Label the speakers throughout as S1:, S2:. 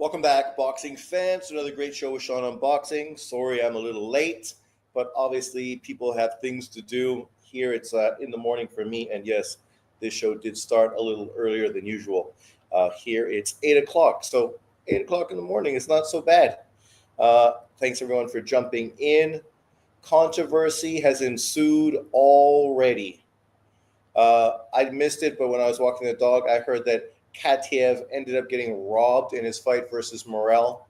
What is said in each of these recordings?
S1: Welcome back, boxing fans, to another great show with Sean Unboxing. Sorry I'm a little late, but obviously people have things to do. Here it's in the morning for me, and yes, this show did start a little earlier than usual. Here it's 8 o'clock, so 8 o'clock in the morning is not so bad. Thanks everyone for jumping in. Controversy has ensued already. I missed it, but when I was walking the dog, I heard that Katev ended up getting robbed in his fight versus Morell.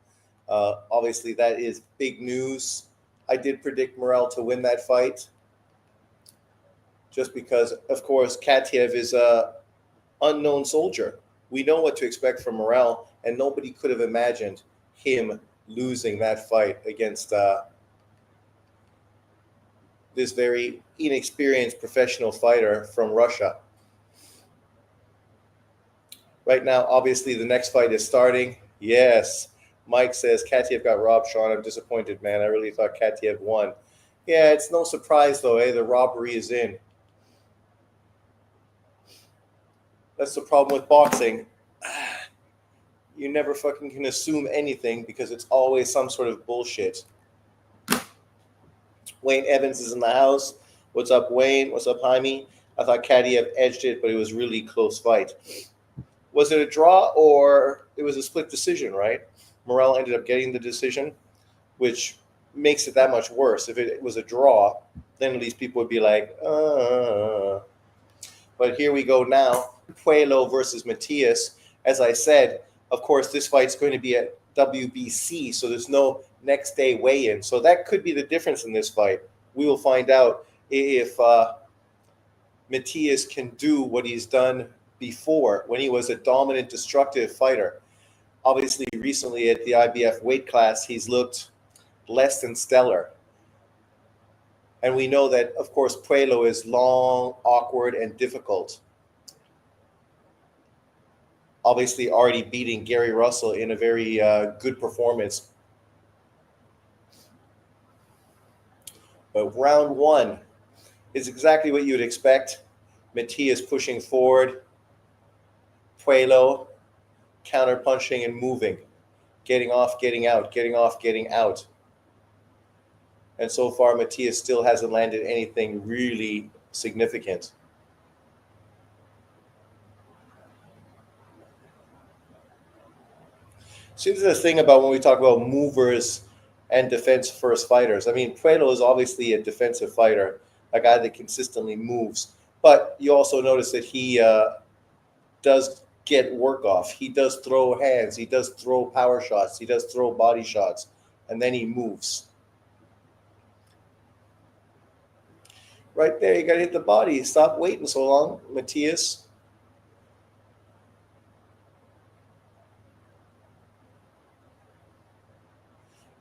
S1: Obviously, that is big news. I did predict Morell to win that fight, just because, of course, Katev is a unknown soldier. We know what to expect from Morell, and nobody could have imagined him losing that fight against this very inexperienced professional fighter from Russia. Right now, obviously, the next fight is starting. Yes, Mike says Katev got robbed. Sean, I'm disappointed, man. I really thought Katev won. Yeah, it's no surprise, though, eh? The robbery is in. That's the problem with boxing. You never fucking can assume anything because it's always some sort of bullshit. Wayne Evans is in the house. What's up, Wayne? What's up, Jaime? I thought Katev edged it, but it was really close fight. Was it a draw or it was a split decision, right? Morell ended up getting the decision, which makes it that much worse. If it was a draw, then at least people would be like, But here we go now. Pueo versus Matias. As I said, of course, this fight's going to be at WBC, so there's no next day weigh-in. So that could be the difference in this fight. We will find out if Matias can do what he's done before when he was a dominant, destructive fighter. Obviously, recently at the IBF weight class, he's looked less than stellar. And we know that, of course, Pueo is long, awkward, and difficult. Obviously, already beating Gary Russell in a very good performance. But round one is exactly what you'd expect. Matias pushing forward. Pueo counter-punching and moving. Getting off, getting out, getting off, getting out. And so far, Matias still hasn't landed anything really significant. See, this is the thing about when we talk about movers and defense-first fighters. I mean, Pueo is obviously a defensive fighter, a guy that consistently moves. But you also notice that he does get work off. He does throw hands. He does throw power shots. He does throw body shots. And then he moves. Right there, you got to hit the body. Stop waiting so long, Matias.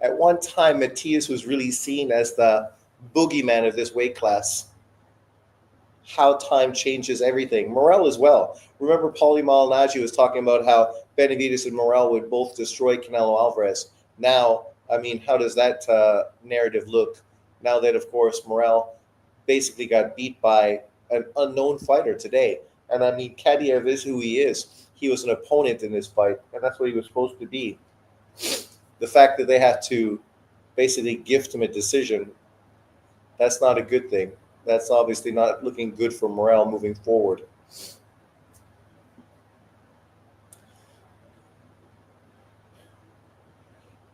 S1: At one time, Matias was really seen as the boogeyman of this weight class. How time changes everything. Morell as well. Remember, Paulie Malignaggi was talking about how Benavidez and Morell would both destroy Canelo Alvarez. Now, I mean, how does that narrative look? Now that, of course, Morell basically got beat by an unknown fighter today. And I mean, Katev is who he is. He was an opponent in this fight, and that's what he was supposed to be. The fact that they had to basically gift him a decision, that's not a good thing. That's obviously not looking good for Morell moving forward.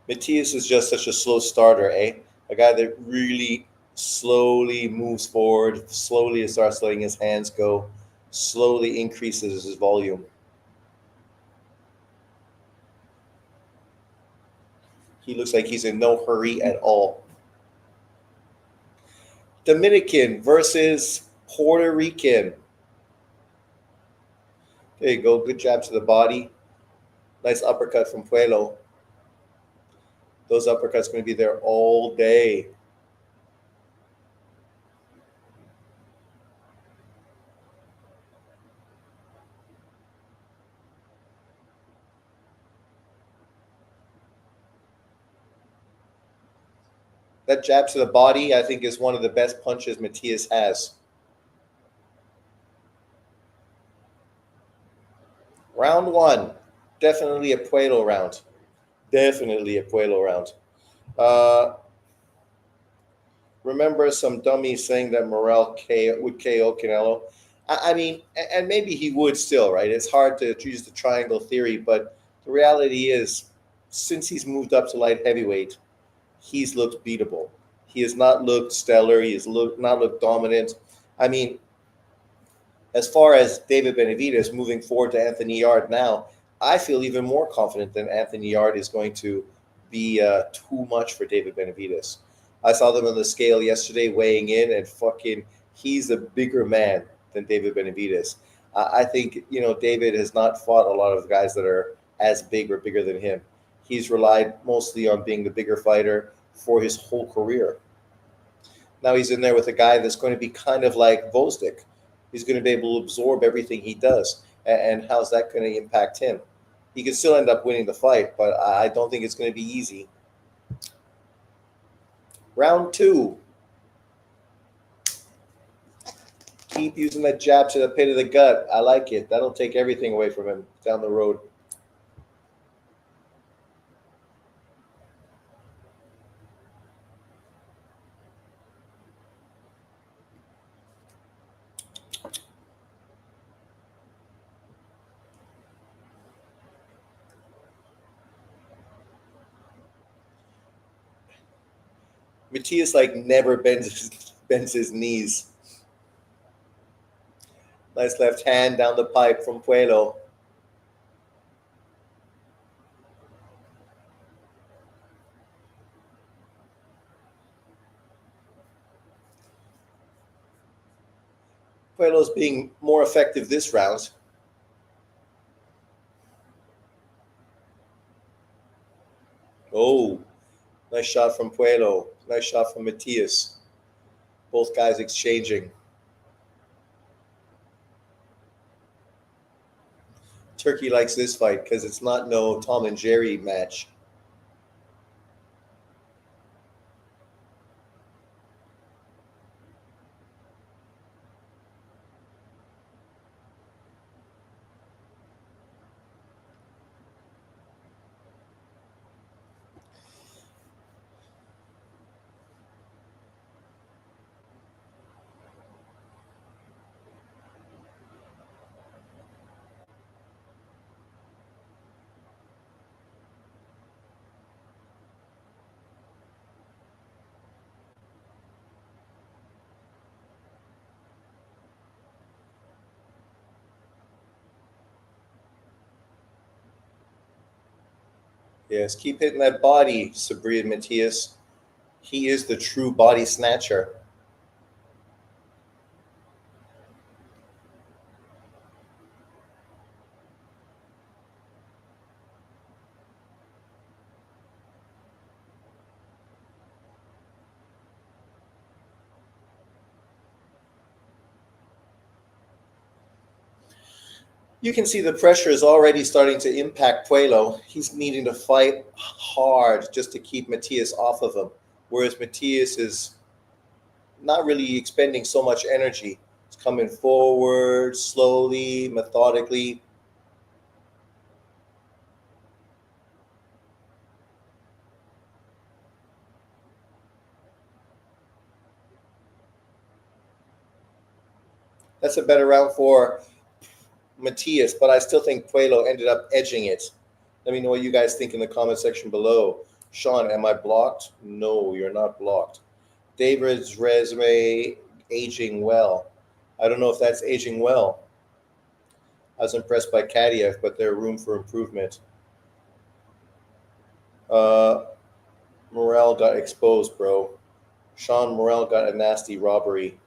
S1: Matias is just such a slow starter, eh? A guy that really slowly moves forward, slowly starts letting his hands go, slowly increases his volume. He looks like he's in no hurry at all. Dominican versus Puerto Rican. There you go. Good jab to the body. Nice uppercut from Pueo. Those uppercuts going to be there all day. That jab to the body, I think, is one of the best punches Matias has. Round one, definitely a Pueo round. Definitely a Puelo round. Uh, Remember some dummy saying that Morell would KO Canelo. I mean, and maybe he would still, right? It's hard to use the triangle theory, but the reality is, since he's moved up to light heavyweight, he's looked beatable. He has not looked stellar. He has not looked dominant. I mean, as far as David Benavidez moving forward to Anthony Yard now, I feel even more confident than Anthony Yard is going to be too much for David Benavidez. I saw them on the scale yesterday weighing in, and fucking, he's a bigger man than David Benavidez. I think, David has not fought a lot of guys that are as big or bigger than him. He's relied mostly on being the bigger fighter for his whole career. Now he's in there with a guy that's going to be kind of like Vosdick. He's going to be able to absorb everything he does. And how's that going to impact him? He could still end up winning the fight, but I don't think it's going to be easy. Round two. Keep using that jab to the pit of the gut. I like it. That'll take everything away from him down the road. Matias never bends his knees. Nice left hand down the pipe from Puelo. Puelo's being more effective this round. Oh, nice shot from Puelo. Nice shot from Matias. Both guys exchanging. Turkey likes this fight because it's not no Tom and Jerry match. Yes, keep hitting that body, Sabri and Matias. He is the true body snatcher. You can see the pressure is already starting to impact Puelo. He's needing to fight hard just to keep Matias off of him, whereas Matias is not really expending so much energy. It's coming forward slowly, methodically. That's a better round for Matias, but I still think Puelo ended up edging it. Let me know what you guys think in the comment section below. Sean, am I blocked? No, you're not blocked. David's resume aging well. I don't know if that's aging well. I was impressed by Katev, but there's room for improvement. Uh, Morell got exposed, bro. Sean Morell got a nasty robbery.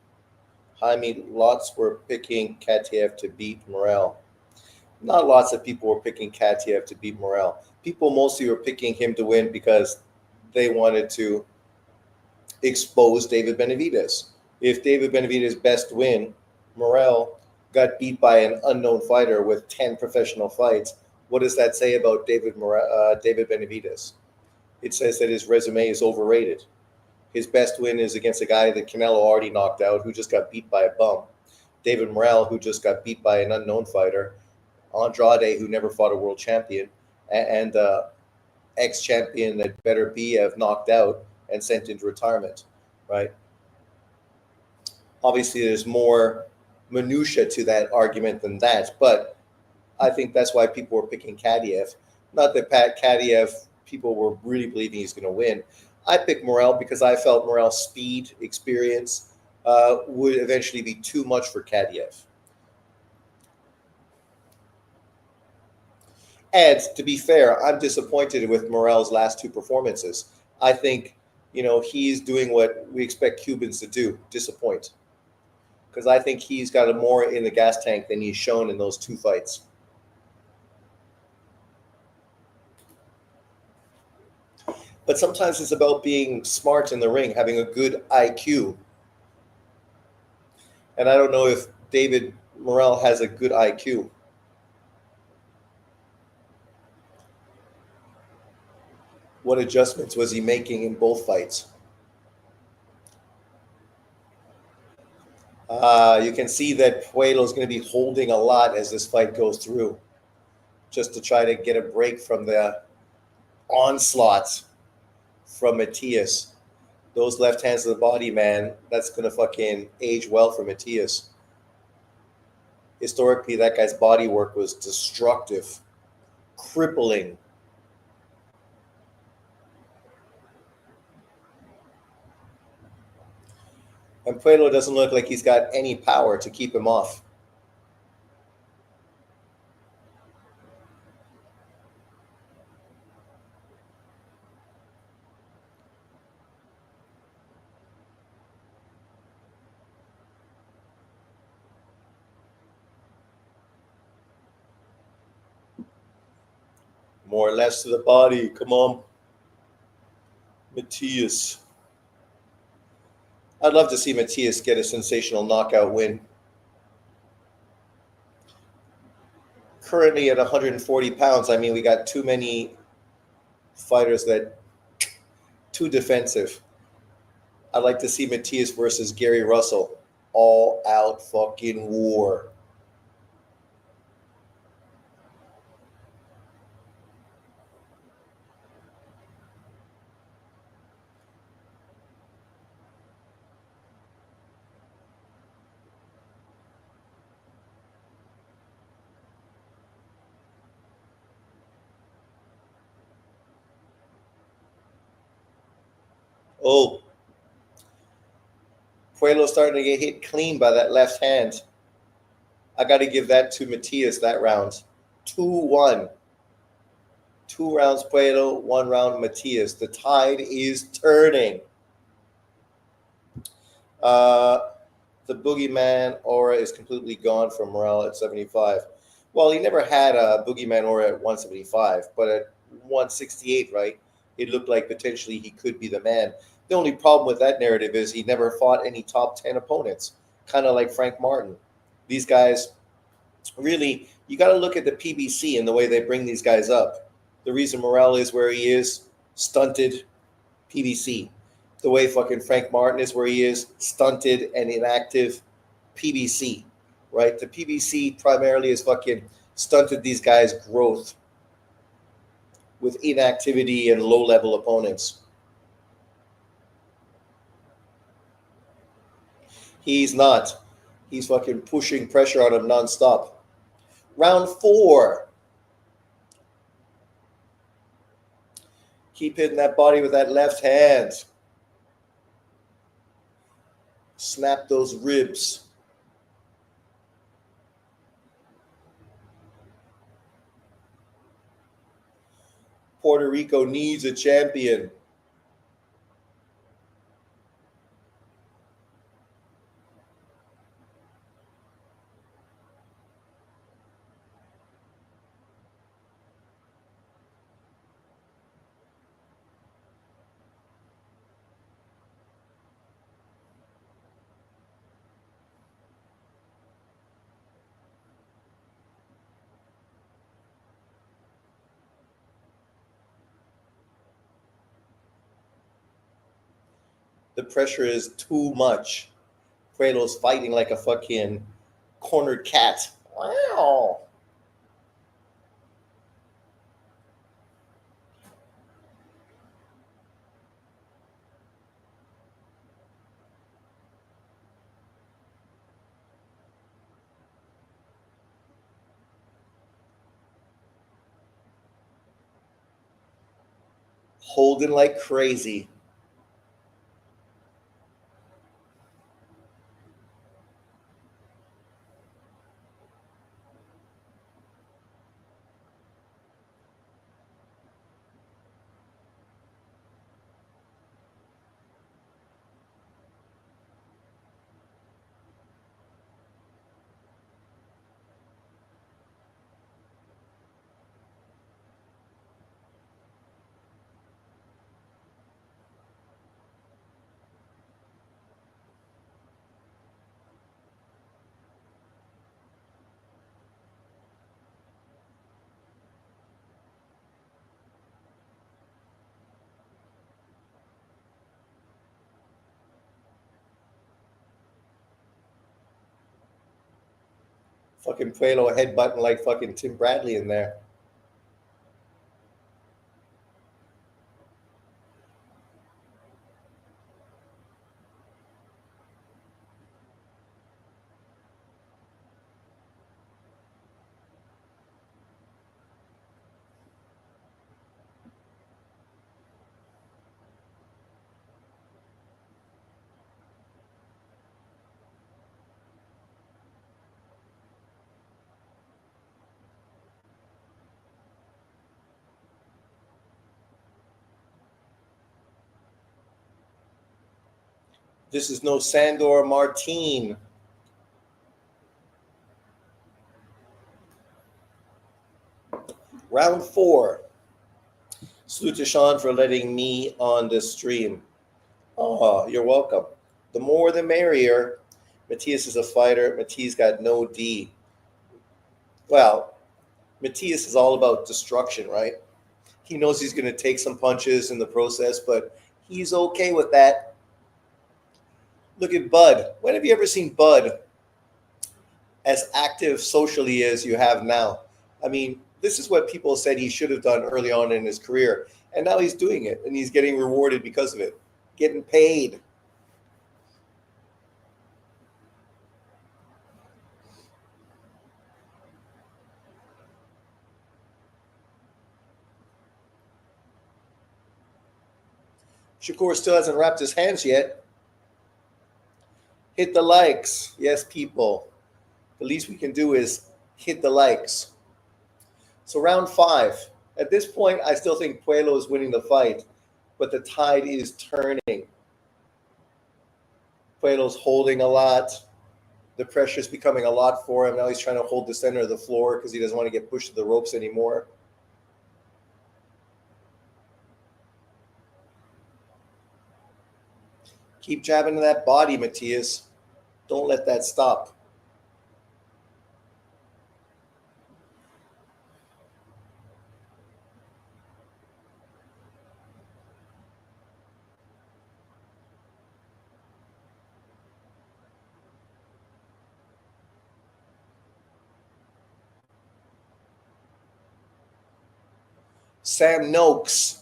S1: Jaime, lots were picking Katev to beat Morell. Not lots of people were picking Katev to beat Morell. People mostly were picking him to win because they wanted to expose David Benavidez. If David Benavidez' best win, Morell got beat by an unknown fighter with 10 professional fights, what does that say about David Benavidez? It says that his resume is overrated. His best win is against a guy that Canelo already knocked out, who just got beat by a bum. David Morell, who just got beat by an unknown fighter. Andrade, who never fought a world champion. And ex-champion that better be have knocked out and sent into retirement, right? Obviously, there's more minutia to that argument than that, but I think that's why people were picking Katev. Not that Pat Katev, people were really believing he's going to win. I picked Morell because I felt Morell's speed, experience would eventually be too much for Katev. And to be fair, I'm disappointed with Morell's last two performances. I think, he's doing what we expect Cubans to do, disappoint. Because I think he's got more in the gas tank than he's shown in those two fights. But sometimes it's about being smart in the ring, having a good IQ. And I don't know if David Morell has a good IQ. What adjustments was he making in both fights? You can see that Pueo is going to be holding a lot as this fight goes through, just to try to get a break from the onslaught from Matias. Those left hands to the body, man, that's going to fucking age well for Matias. Historically, that guy's body work was destructive, crippling. And Pueo doesn't look like he's got any power to keep him off. More or less to the body. Come on. Matias. I'd love to see Matias get a sensational knockout win. Currently at 140 pounds, I mean, we got too many fighters that too defensive. I'd like to see Matias versus Gary Russell. All out fucking war. Oh, Puelo's starting to get hit clean by that left hand. I got to give that to Matias that round. 2-1. 2 rounds Puelo, 1 round Matias. The tide is turning. The boogeyman aura is completely gone from Morell at 75. Well, he never had a boogeyman aura at 175, but at 168, right, it looked like potentially he could be the man. The only problem with that narrative is he never fought any top 10 opponents, kind of like Frank Martin. These guys, really, you got to look at the PBC and the way they bring these guys up. The reason Morell is where he is, stunted PBC. The way fucking Frank Martin is where he is, stunted and inactive PBC, right? The PBC primarily is fucking stunted these guys' growth with inactivity and low-level opponents. He's not. He's fucking pushing pressure on him nonstop. Round 4. Keep hitting that body with that left hand. Snap those ribs. Puerto Rico needs a champion. The pressure is too much. Puelo's fighting like a fucking cornered cat. Wow. Holding like crazy. Fucking Puelo headbutting like fucking Tim Bradley in there. This is no Sandor Martin. Round 4. Salute to Sean for letting me on the stream. Oh, you're welcome. The more the merrier. Matias is a fighter. Matias got no D. Well, Matias is all about destruction, right? He knows he's going to take some punches in the process, but he's okay with that. Look at Bud. When have you ever seen Bud as active socially as you have now? I mean, this is what people said he should have done early on in his career, and now he's doing it, and he's getting rewarded because of it, getting paid. Shakur still hasn't wrapped his hands yet. Hit the likes. Yes, people. The least we can do is hit the likes. So round 5. At this point, I still think Puelo is winning the fight, but the tide is turning. Puelo's holding a lot. The pressure is becoming a lot for him. Now he's trying to hold the center of the floor because he doesn't want to get pushed to the ropes anymore. Keep jabbing to that body, Matias. Don't let that stop. Sam Noakes.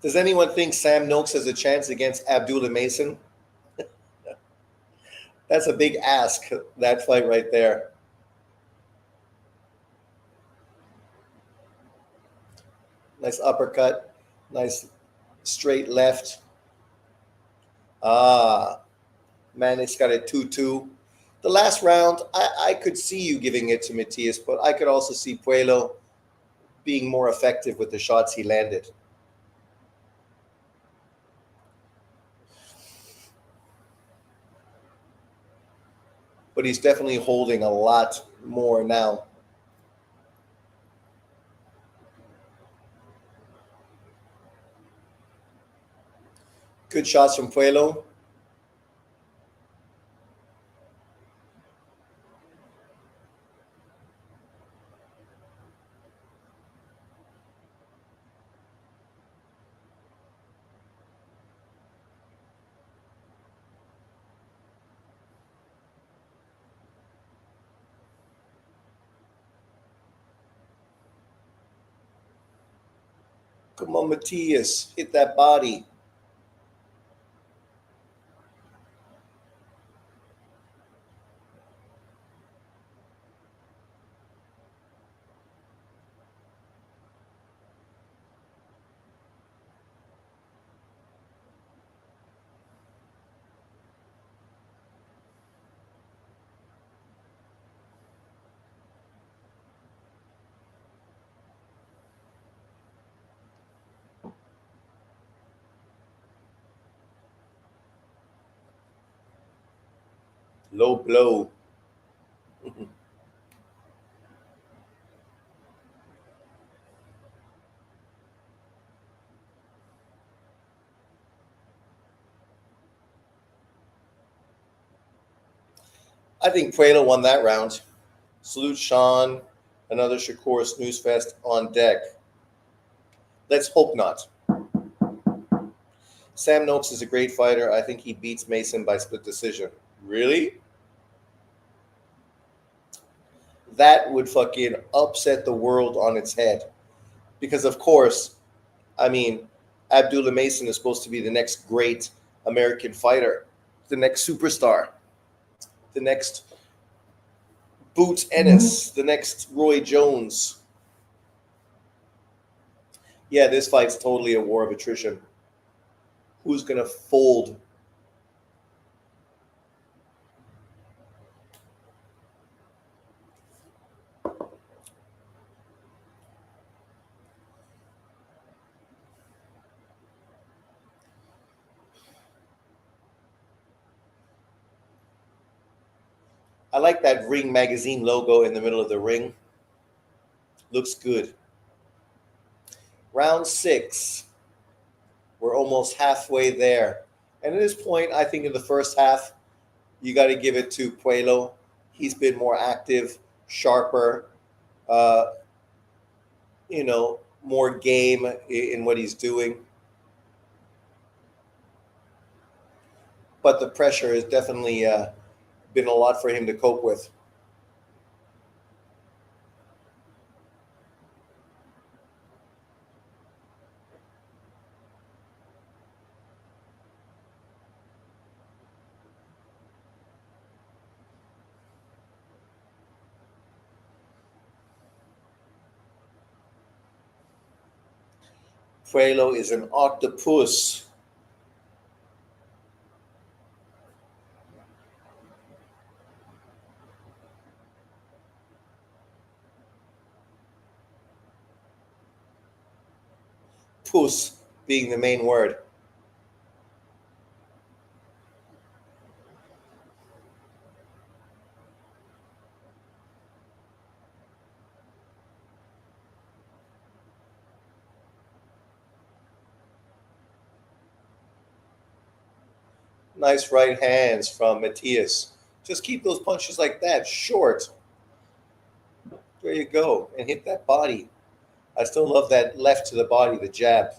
S1: Does anyone think Sam Noakes has a chance against Abdullah Mason? That's a big ask, that fight right there. Nice uppercut. Nice straight left. Ah, Manik's got a 2-2. The last round, I could see you giving it to Matias, but I could also see Puelo being more effective with the shots he landed. But he's definitely holding a lot more now. Good shots from Puelo. Come on, Matias. Hit that body. Low blow. I think Puelo won that round. Salute Sean. Another Shakur snooze fest on deck. Let's hope not. Sam Noakes is a great fighter. I think he beats Mason by split decision. Really? That would fucking upset the world on its head. Because, of course, I mean, Abdullah Mason is supposed to be the next great American fighter, the next superstar, the next Boots Ennis, the next Roy Jones. Yeah, this fight's totally a war of attrition. Who's going to fold? I like that Ring Magazine logo in the middle of the ring. Looks good. Round 6. We're almost halfway there. And at this point, I think in the first half, you got to give it to Puelo. He's been more active, sharper, uh, more game in what he's doing. But the pressure has definitely been a lot for him to cope with. Puelo is an octopus. Puss being the main word. Nice right hands from Matias. Just keep those punches like that, short. There you go. And hit that body. I still love that left to the body, the jab.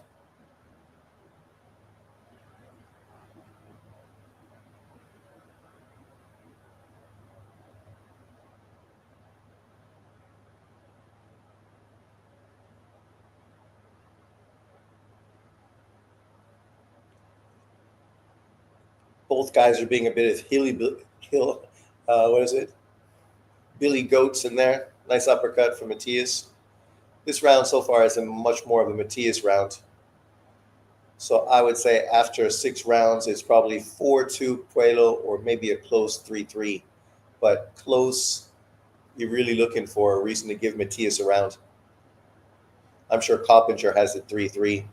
S1: Both guys are being a bit of hill, what is it? Billy Goats in there. Nice uppercut from Matias. This round so far is a much more of a Matias round. So I would say after 6 rounds, it's probably 4-2 Puelo or maybe a close 3-3. But close, you're really looking for a reason to give Matias a round. I'm sure Coppinger has it 3-3.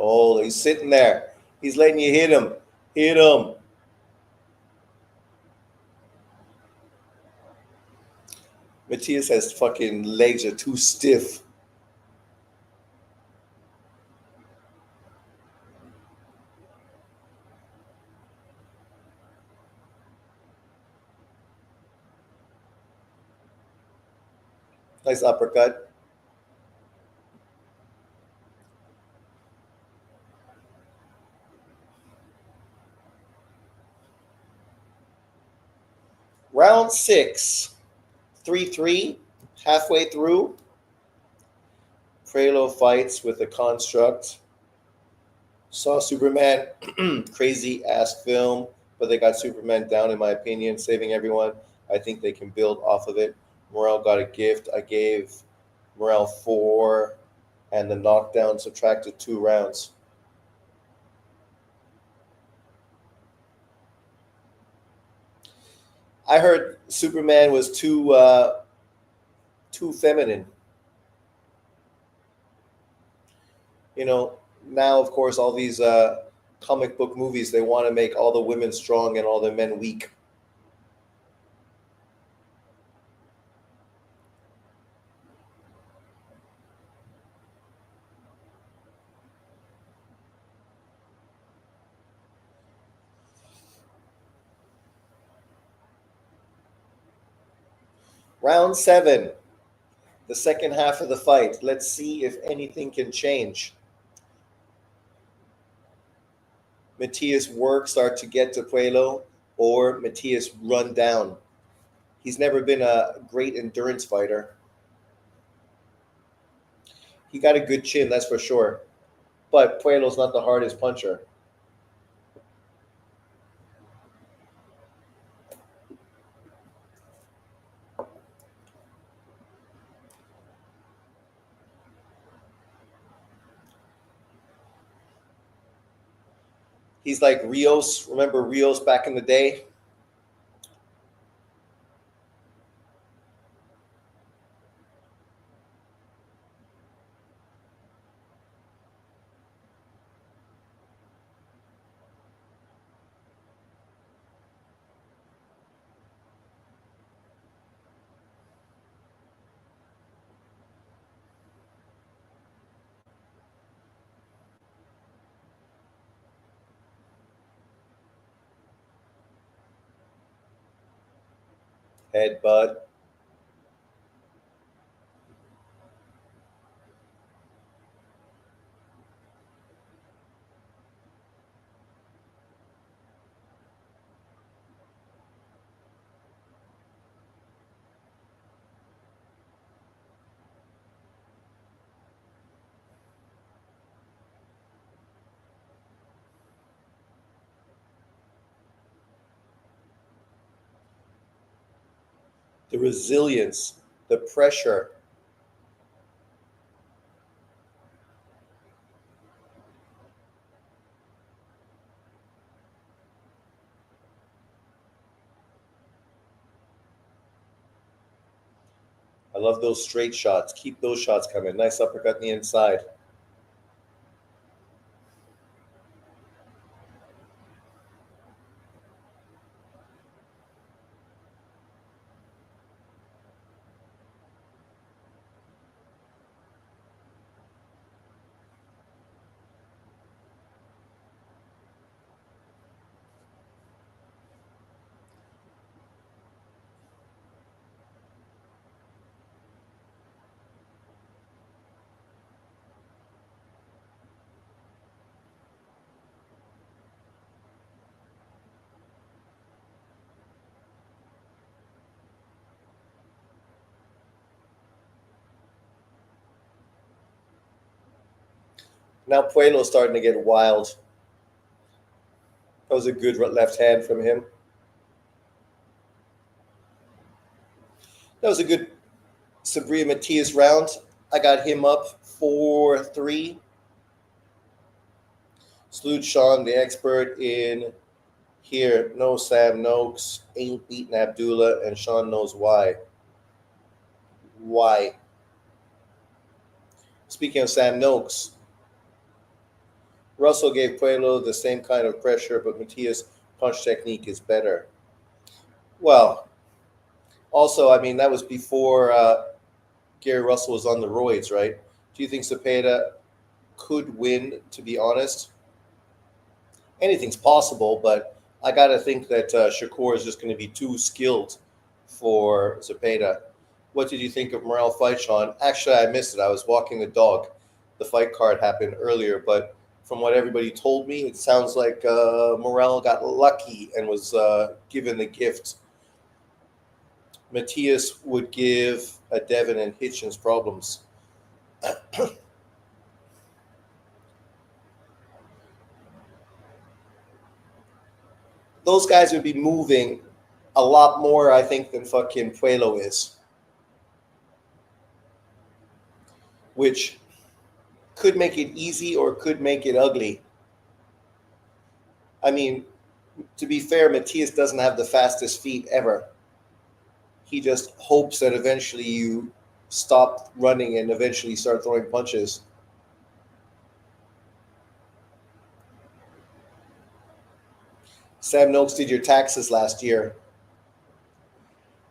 S1: Oh, he's sitting there. He's letting you hit him. Hit him. Matias has fucking legs are too stiff. Nice uppercut. Round 6, 3-3, halfway through. Prelo fights with the construct. Saw Superman, crazy ass film, but they got Superman down, in my opinion, saving everyone. I think they can build off of it. Morell got a gift. I gave Morell 4, and the knockdown subtracted 2 rounds. I heard Superman was too feminine. You know, now of course all these comic book movies, they want to make all the women strong and all the men weak. Round 7, the second half of the fight. Let's see if anything can change. Matias work start to get to Puelo, or Matias run down. He's never been a great endurance fighter. He got a good chin, that's for sure. But Puelo's not the hardest puncher. He's like Rios. Remember Rios back in the day? Headbutt. The resilience, the pressure. I love those straight shots. Keep those shots coming. Nice uppercut in the inside. Now Puelo's starting to get wild. That was a good left hand from him. That was a good Sabria Matias round. I got him up 4-3. Salute Sean, the expert in here. No Sam Noakes ain't beating Abdullah, and Sean knows why. Why? Speaking of Sam Noakes, Russell gave Puelo the same kind of pressure, but Matias' punch technique is better. Well, also, I mean, that was before Gary Russell was on the roids, right? Do you think Zepeda could win, to be honest? Anything's possible, but I got to think that Shakur is just going to be too skilled for Zepeda. What did you think of Morell fight, Sean? Actually, I missed it. I was walking the dog. The fight card happened earlier, but from what everybody told me, it sounds like Morell got lucky and was given the gift. Matias would give Devin and Hitchens problems. Those guys would be moving a lot more, I think, than fucking Puelo is. Which could make it easy or could make it ugly. I mean, to be fair, Matias doesn't have the fastest feet ever. He just hopes that eventually you stop running and eventually start throwing punches. Sam Noakes did your taxes last year.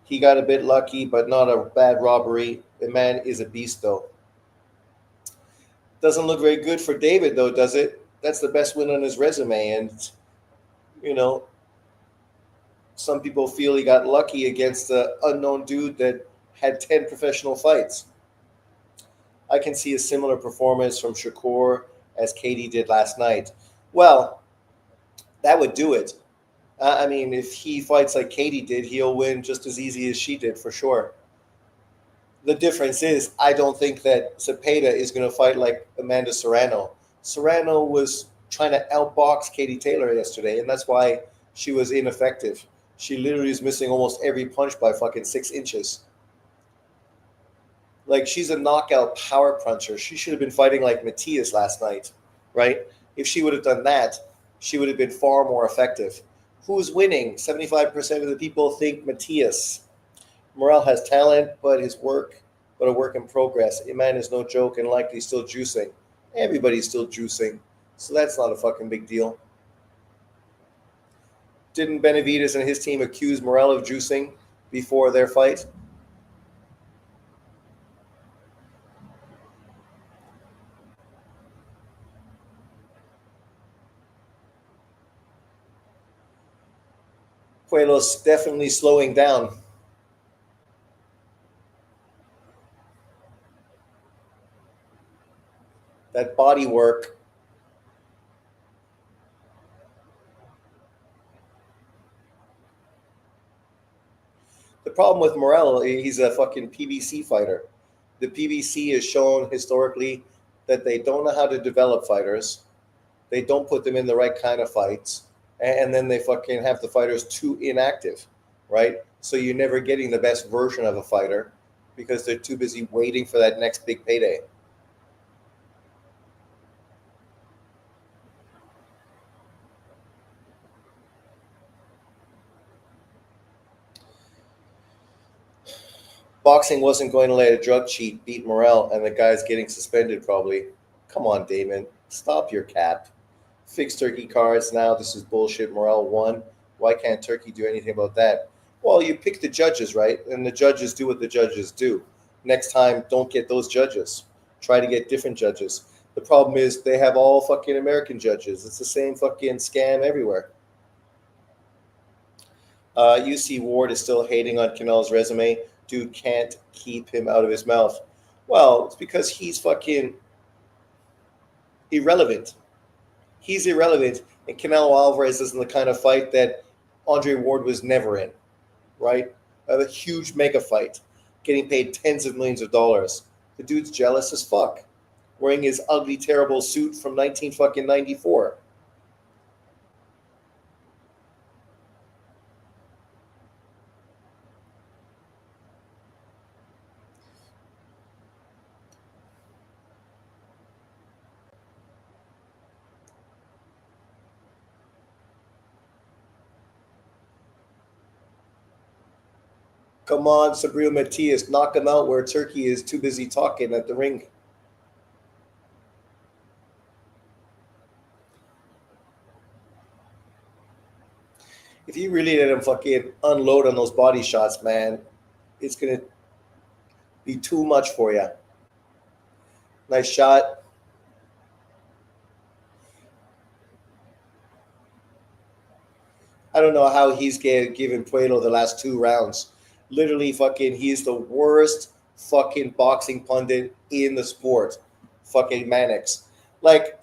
S1: He got a bit lucky, but not a bad robbery. The man is a beast, though. Doesn't look very good for David, though, does it? That's the best win on his resume. And, you know, some people feel he got lucky against the unknown dude that had 10 professional fights. I can see a similar performance from Shakur as Katie did last night. Well, that would do it. I mean, if he fights like Katie did, he'll win just as easy as she did, for sure. The difference is, I don't think that Zepeda is going to fight like Amanda Serrano. Serrano was trying to outbox Katie Taylor yesterday, and that's why she was ineffective. She literally is missing almost every punch by fucking 6 inches. Like, she's a knockout power puncher. She should have been fighting like Matias last night, right? If she would have done that, she would have been far more effective. Who's winning? 75% of the people think Matias. Morell has talent, but a work in progress. Iman is no joke and likely still juicing. Everybody's still juicing, so that's not a fucking big deal. Didn't Benavidez and his team accuse Morell of juicing before their fight? Puelo's definitely slowing down. That body work. The problem with Morell, he's a fucking PBC fighter. The PBC has shown historically that they don't know how to develop fighters. They don't put them in the right kind of fights, and then they fucking have the fighters too inactive, right? So you're never getting the best version of a fighter because they're too busy waiting for that next big payday. Boxing wasn't going to let a drug cheat beat Morell, and the guy's getting suspended probably. Come on, Damon. Stop your cap. Fix Turkey cards now. This is bullshit. Morell won. Why can't Turkey do anything about that? Well, you pick the judges, right? And the judges do what the judges do. Next time, don't get those judges. Try to get different judges. The problem is they have all fucking American judges. It's the same fucking scam everywhere. UC Ward is still hating on Canel's resume. Dude can't keep him out of his mouth. Well, it's because he's fucking irrelevant. He's irrelevant, and Canelo Alvarez is in the kind of fight that Andre Ward was never in, right? A huge mega fight, getting paid tens of millions of dollars. The dude's jealous as fuck, wearing his ugly, terrible suit from 19 fucking 94. Come on, Sabrina Matias, knock him out where Turkey is too busy talking at the ring. If you really let him fucking unload on those body shots, man, it's gonna be too much for you. Nice shot. I don't know how he's given Pueo the last 2 rounds. Literally, fucking, he's the worst fucking boxing pundit in the sport. Fucking Mannix. Like,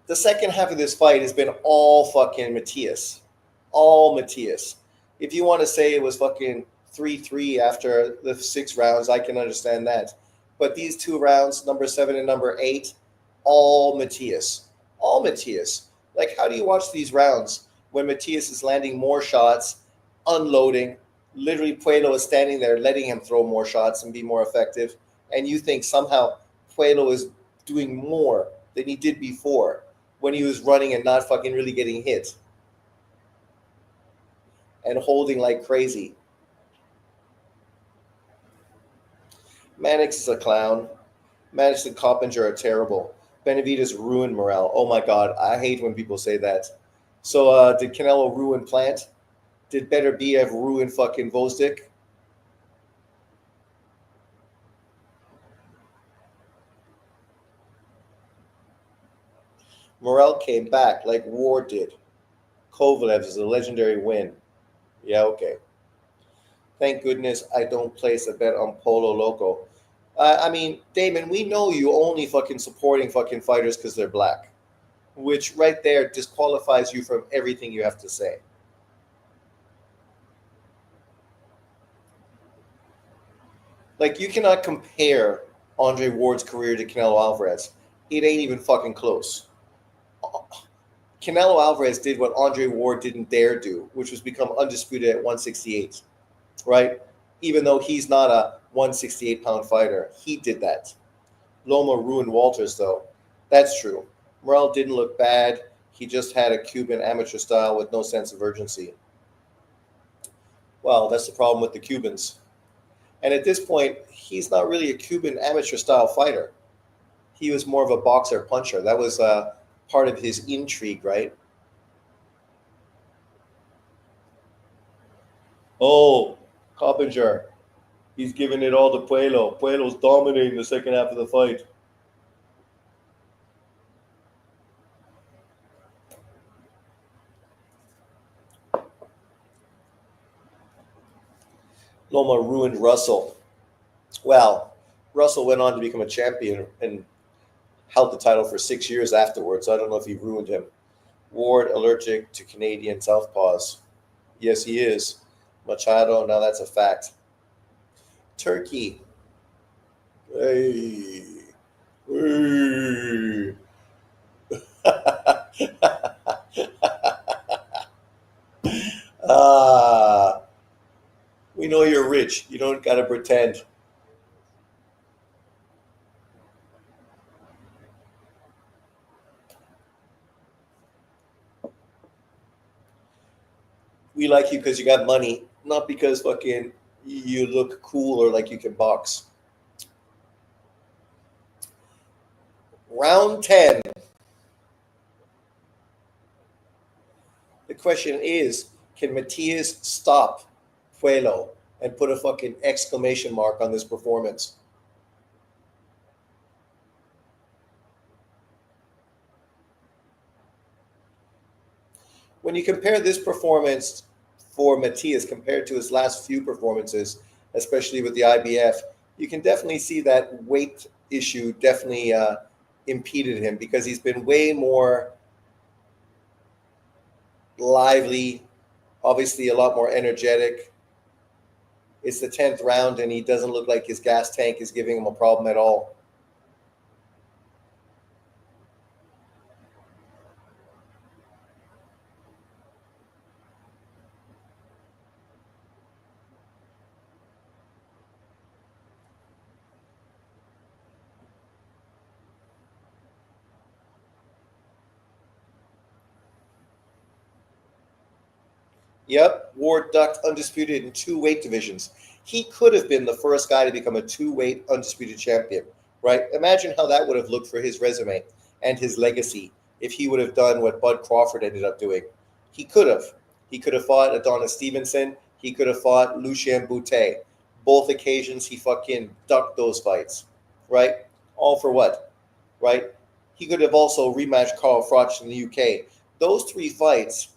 S1: the second half of this fight has been all fucking Matias. All Matias. If you want to say it was fucking 3-3 after the 6 rounds, I can understand that. But these 2 rounds, number 7 and number 8, all Matias. All Matias. Like, how do you watch these rounds when Matias is landing more shots, unloading? Literally, Puelo is standing there letting him throw more shots and be more effective. And you think somehow Puelo is doing more than he did before when he was running and not fucking really getting hit and holding like crazy. Mannix is a clown. Mannix and Coppinger are terrible. Benavidez ruined Morell. Oh my God, I hate when people say that. So did Canelo ruin Plant? Did Better BF ruin fucking Vosdick? Morell came back like Ward did. Kovalev is a legendary win. Yeah, okay. Thank goodness I don't place a bet on Polo Loco. I mean, Damon, we know you only fucking supporting fucking fighters because they're black, which right there disqualifies you from everything you have to say. Like, you cannot compare Andre Ward's career to Canelo Alvarez. It ain't even fucking close. Canelo Alvarez did what Andre Ward didn't dare do, which was become undisputed at 168, right? Even though he's not a 168-pound fighter, he did that. Loma ruined Walters, though. That's true. Morel didn't look bad. He just had a Cuban amateur style with no sense of urgency. Well, that's the problem with the Cubans. And at this point, he's not really a Cuban amateur style fighter. He was more of a boxer puncher. That was part of his intrigue, right? Oh, Coppinger. He's giving it all to Puelo. Puelo's dominating the second half of the fight. Loma ruined Russell. Well, Russell went on to become a champion and held the title for 6 years afterwards. So I don't know if he ruined him. Ward allergic to Canadian southpaws. Yes, he is. Machado, now that's a fact. Turkey. Hey. Hey. Ah, we know you're rich. You don't gotta pretend. We like you because you got money, not because fucking you look cool or like you can box. Round 10. The question is, can Matias stop Puelo and put a fucking exclamation mark on this performance? When you compare this performance for Matias compared to his last few performances, especially with the IBF, you can definitely see that weight issue definitely impeded him because he's been way more lively, obviously a lot more energetic. It's the 10th round, and he doesn't look like his gas tank is giving him a problem at all. Yep, Ward ducked undisputed in two weight divisions. He could have been the first guy to become a two-weight undisputed champion, right? Imagine how that would have looked for his resume and his legacy if he would have done what Bud Crawford ended up doing. He could have. He could have fought Adonis Stevenson. He could have fought Lucien Boutte. Both occasions he fucking ducked those fights, right? All for what, right? He could have also rematched Carl Froch in the UK. Those three fights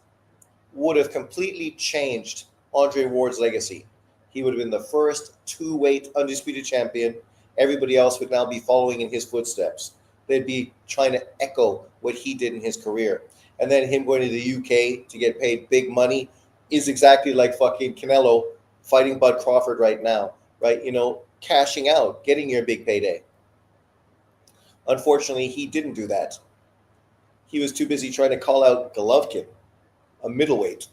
S1: would have completely changed Andre Ward's legacy. He would have been the first two-weight undisputed champion. Everybody else would now be following in his footsteps. They'd be trying to echo what he did in his career. And then him going to the UK to get paid big money is exactly like fucking Canelo fighting Bud Crawford right now, right? You know, cashing out, getting your big payday. Unfortunately, he didn't do that. He was too busy trying to call out Golovkin, a middleweight.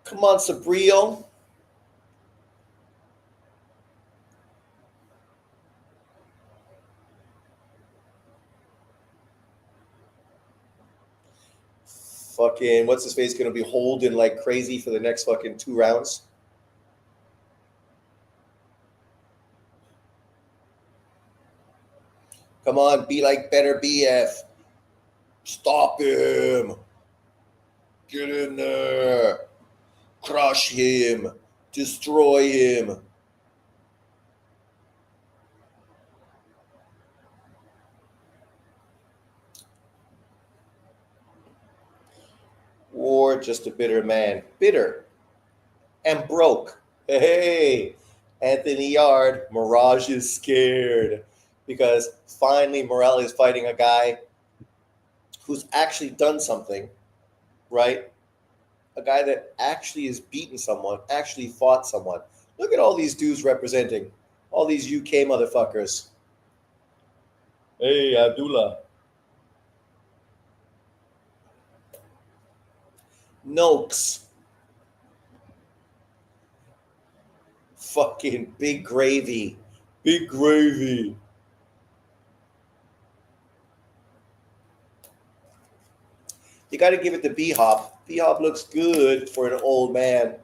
S1: Come on, Sabrillo. Fucking, what's his face going to be holding like crazy for the next fucking 2 rounds? Come on, be like better BF. Stop him. Get in there. Crush him. Destroy him. Or just a bitter man. Bitter and broke. Hey, Anthony Yard, Mirage is scared because finally Morell is fighting a guy who's actually done something, right? A guy that actually has beaten someone, actually fought someone. Look at all these dudes representing, all these UK motherfuckers. Hey, Abdullah. Noakes. Fucking big gravy. Big gravy. You got to give it to B Hop. B Hop looks good for an old man.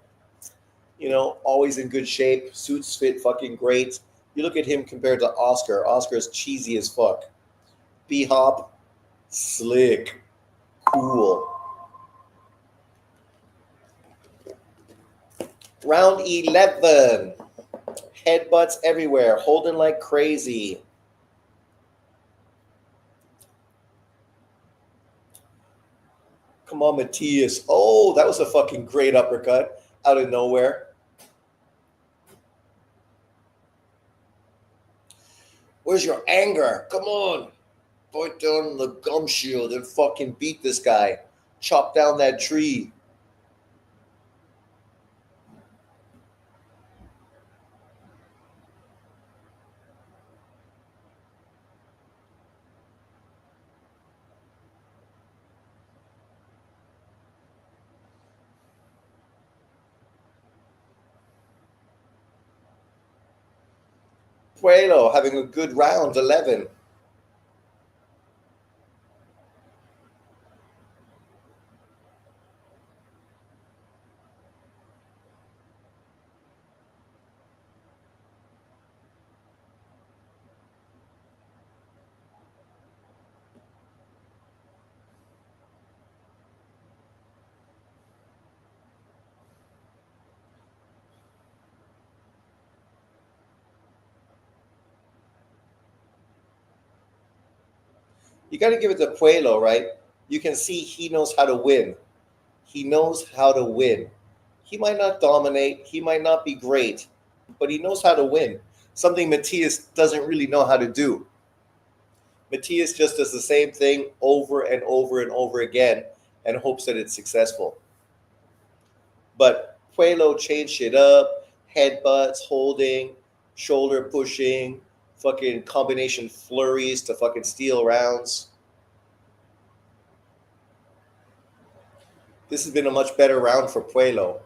S1: You know, always in good shape. Suits fit fucking great. You look at him compared to Oscar. Oscar's cheesy as fuck. B Hop, slick, cool. Round 11. Headbutts everywhere, holding like crazy. Come on, Matias. Oh, that was a fucking great uppercut out of nowhere. Where's your anger? Come on. Put down the gum shield and fucking beat this guy. Chop down that tree. Pueo having a good round, 11. You got to give it to Puelo, right? You can see he knows how to win. He knows how to win. He might not dominate, he might not be great, but he knows how to win. Something Matias doesn't really know how to do. Matias just does the same thing over and over and over again and hopes that it's successful. But Puelo changed shit up, headbutts, holding, shoulder pushing, fucking combination flurries to fucking steal rounds. This has been a much better round for Puelo.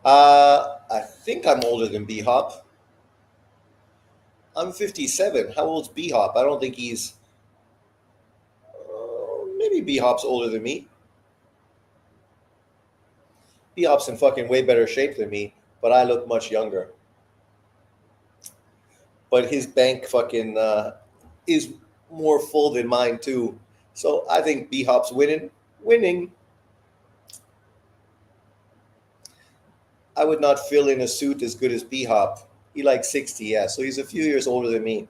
S1: I think I'm older than B Hop. I'm 57. How old's B Hop? I don't think he's. Maybe B Hop's older than me. B Hop's in fucking way better shape than me, but I look much younger. But his bank fucking is more full than mine too. So I think B Hop's winning. Winning. I would not fill in a suit as good as B Hop. He like 60, yeah. So he's a few years older than me.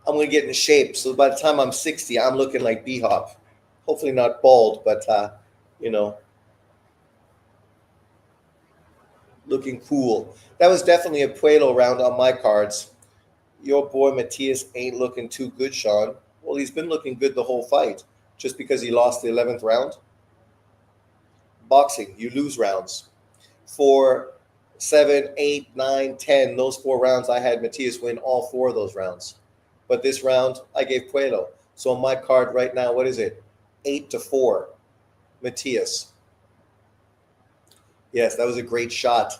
S1: I'm gonna get in shape. So by the time I'm 60, I'm looking like B Hop. Hopefully not bald, but you know, looking cool. That was definitely a Puelo round on my cards. Your boy Matias ain't looking too good, Sean. Well, he's been looking good the whole fight. Just because he lost the 11th round. Boxing, you lose rounds. 4, 7, 8, 9, 10, those 4 rounds, I had Matias win all 4 of those rounds. But this round, I gave Puelo. So on my card right now, what is it? 8-4, Matias. Yes, that was a great shot.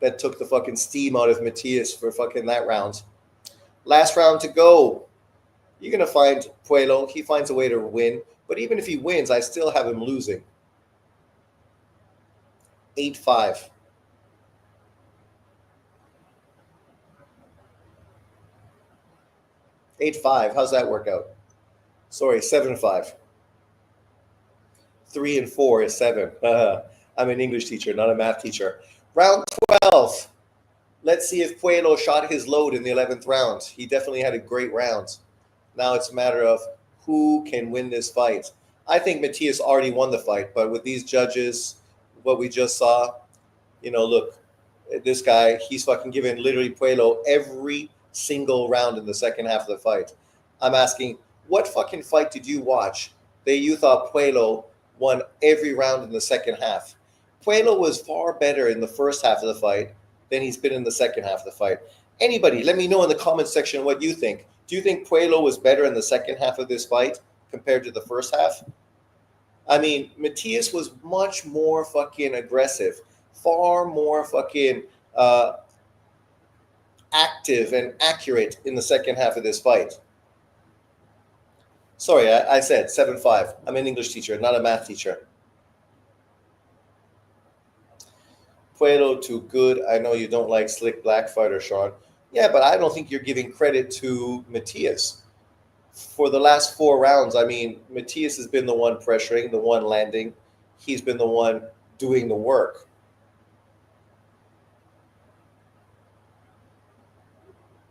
S1: That took the fucking steam out of Matias for fucking that round. Last round to go. You're gonna find Puelo. He finds a way to win, but even if he wins, I still have him losing. 8-5. 8-5. How's that work out? Sorry, 7-5. 3 and 4 is 7. I'm an English teacher, not a math teacher. Round 12. Let's see if Puelo shot his load in the 11th round. He definitely had a great round. Now it's a matter of who can win this fight. I think Matias already won the fight, but with these judges, what we just saw, look, this guy, he's fucking giving literally Puelo every single round in the second half of the fight. I'm asking, what fucking fight did you watch that you thought Puelo won every round in the second half? Puelo was far better in the first half of the fight than he's been in the second half of the fight. Anybody, let me know in the comments section what you think. Do you think Puelo was better in the second half of this fight compared to the first half? I mean, Matias was much more fucking aggressive, far more fucking active and accurate in the second half of this fight. Sorry, I said 7-5. I'm an English teacher, not a math teacher. Puelo too good. I know you don't like slick black fighter, Sean. Yeah, but I don't think you're giving credit to Matias. For the last 4 rounds, I mean, Matias has been the one pressuring, the one landing. He's been the one doing the work.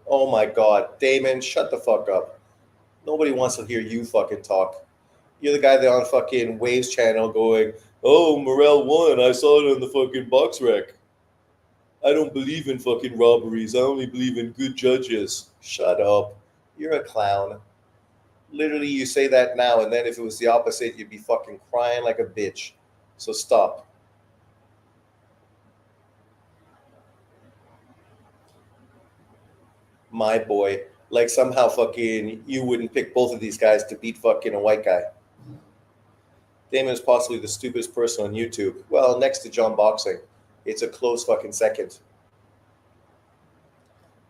S1: Oh my God, Damon, shut the fuck up. Nobody wants to hear you fucking talk. You're the guy that on fucking Waves channel going, oh, Morell won. I saw it on the fucking box rec. I don't believe in fucking robberies. I only believe in good judges. Shut up. You're a clown. Literally, you say that now, and then if it was the opposite, you'd be fucking crying like a bitch. So stop. My boy. Like somehow fucking you wouldn't pick both of these guys to beat fucking a white guy. Damon is possibly the stupidest person on YouTube. Well, next to John Boxing. It's a close fucking second.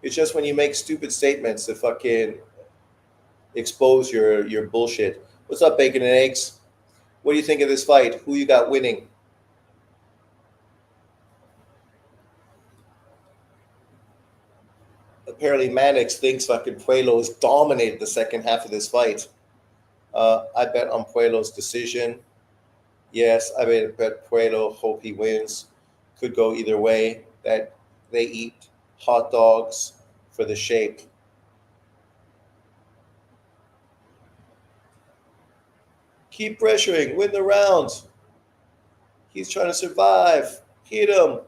S1: It's just when you make stupid statements that fucking expose your bullshit. What's up, bacon and eggs? What do you think of this fight? Who you got winning? Apparently, Mannix thinks fucking Puelo's dominated the second half of this fight. I bet on Puelo's decision. Yes, I bet Puelo. Hope he wins. Could go either way. That they eat hot dogs for the shape. Keep pressuring. Win the round. He's trying to survive. Hit him.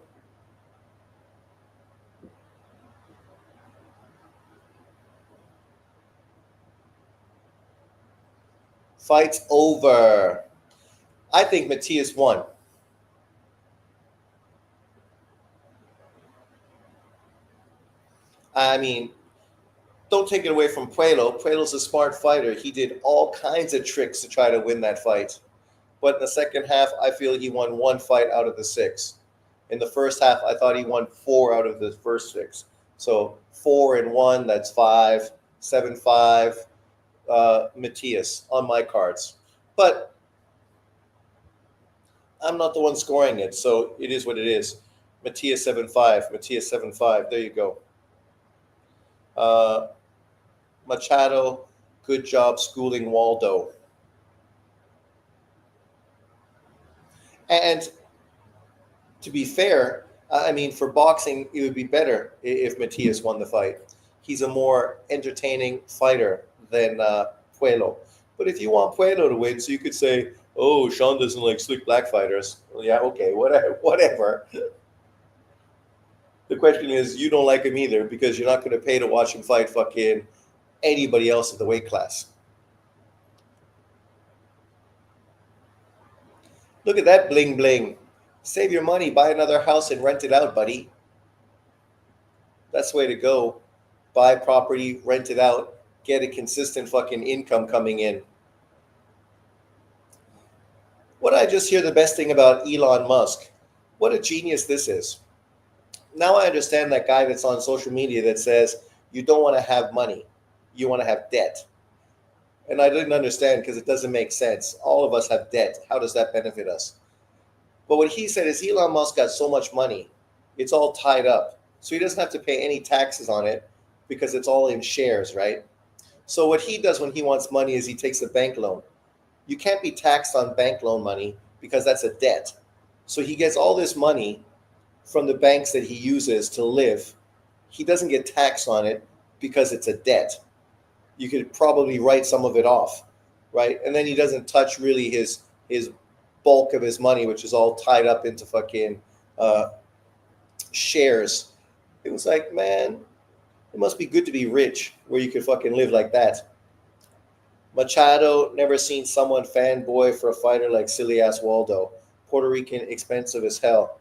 S1: Fight's over. I think Matias won. I mean, don't take it away from Puelo. Puelo's a smart fighter. He did all kinds of tricks to try to win that fight. But in the second half, I feel he won 1 fight out of the 6. In the first half, I thought he won 4 out of the first 6. So 4-1, that's 5. 7-5, Matias on my cards. But I'm not the one scoring it, so it is what it is. Matias 7-5. Matias 7-5. There you go. Machado, good job schooling Waldo. And to be fair, I mean, for boxing, it would be better if Matias won the fight. He's a more entertaining fighter than Puelo. But if you want Puelo to win, so you could say, oh, Sean doesn't like slick black fighters. Well, yeah, okay, whatever. The question is, you don't like him either because you're not going to pay to watch him fight fucking anybody else in the weight class. Look at that bling bling. Save your money, buy another house and rent it out, buddy. That's the way to go. Buy property, rent it out, get a consistent fucking income coming in. What did I just hear the best thing about Elon Musk? What a genius this is. Now I understand that guy that's on social media that says you don't want to have money, you want to have debt. And I didn't understand because it doesn't make sense. All of us have debt. How does that benefit us? But what he said is Elon Musk got so much money, it's all tied up. So he doesn't have to pay any taxes on it because it's all in shares, right? So what he does when he wants money is he takes a bank loan. You can't be taxed on bank loan money because that's a debt. So he gets all this money from the banks that he uses to live. He doesn't get taxed on it because it's a debt. You could probably write some of it off, right? And then he doesn't touch really his bulk of his money, which is all tied up into fucking uh, shares. It was like, man, it must be good to be rich where you could fucking live like that. Machado, never seen someone fanboy for a fighter like silly ass Waldo. Puerto Rican expensive as hell.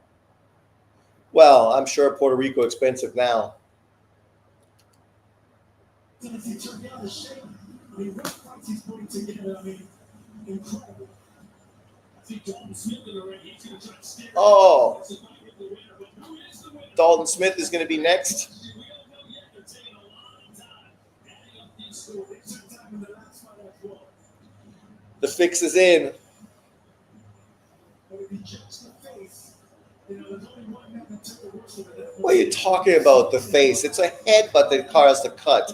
S1: Well, I'm sure Puerto Rico expensive now. Oh, Dalton Smith is going to be next. The fix is in. What are you talking about? The face? It's a headbutt that caused the cut.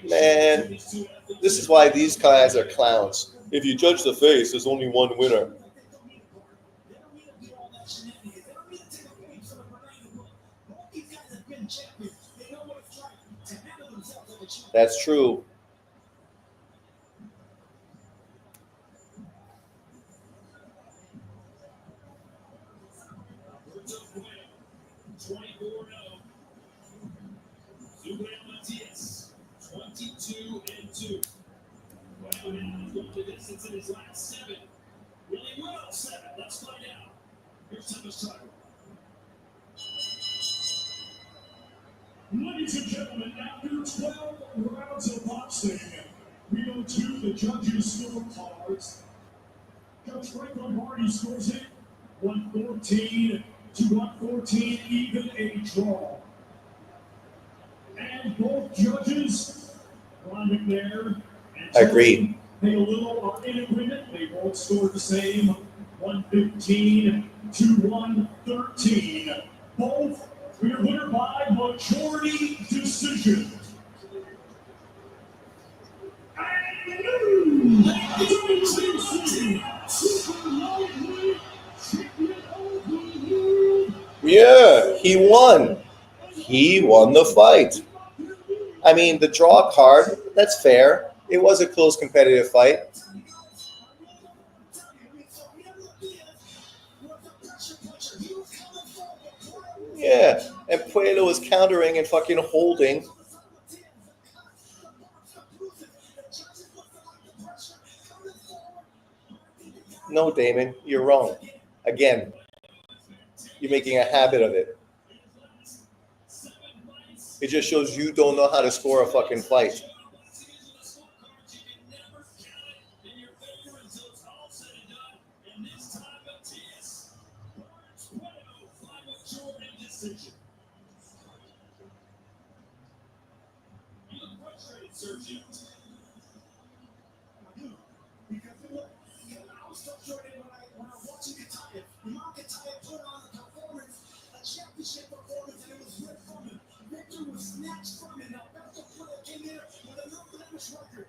S1: Man, this is why these guys are clowns. If you judge the face, there's only one winner. That's true. Matias, 22-2. Going the distance in his last 7. Will he win all 7? Let's find out. Here's Thomas Tucker. Ladies and gentlemen, after 12 rounds of boxing, we go to the judges' scorecards. Judge Franklin Hardy scores it 114 to 114, even a draw. And both judges, Ron McNair and Tony, agree. They a little are in agreement. They both scored the same, 115 to 113. Both winner by majority decision. Yeah, he won. He won the fight. I mean, the draw card, that's fair. It was a close competitive fight. Yeah, and Pueo was countering and fucking holding. No, Damon, you're wrong. Again, you're making a habit of it. It just shows you don't know how to score a fucking fight.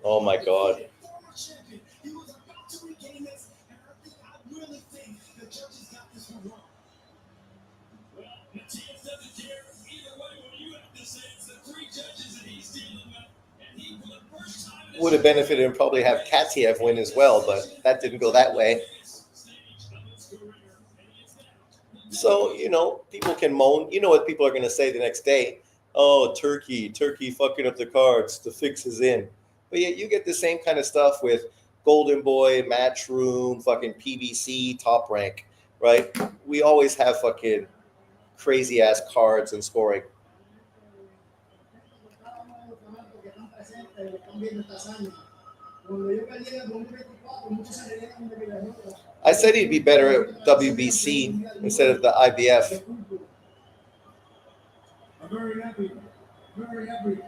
S1: Oh my God. Would have benefited and probably have Katev win as well, but that didn't go that way. So, people can moan. You know what people are going to say the next day? Oh, Turkey fucking up the cards. The fix is in. But yet you get the same kind of stuff with Golden Boy, Matchroom, fucking PBC, Top Rank, right? We always have fucking crazy ass cards and scoring. I said he'd be better at WBC instead of the IBF. I'm very happy
S2: very happy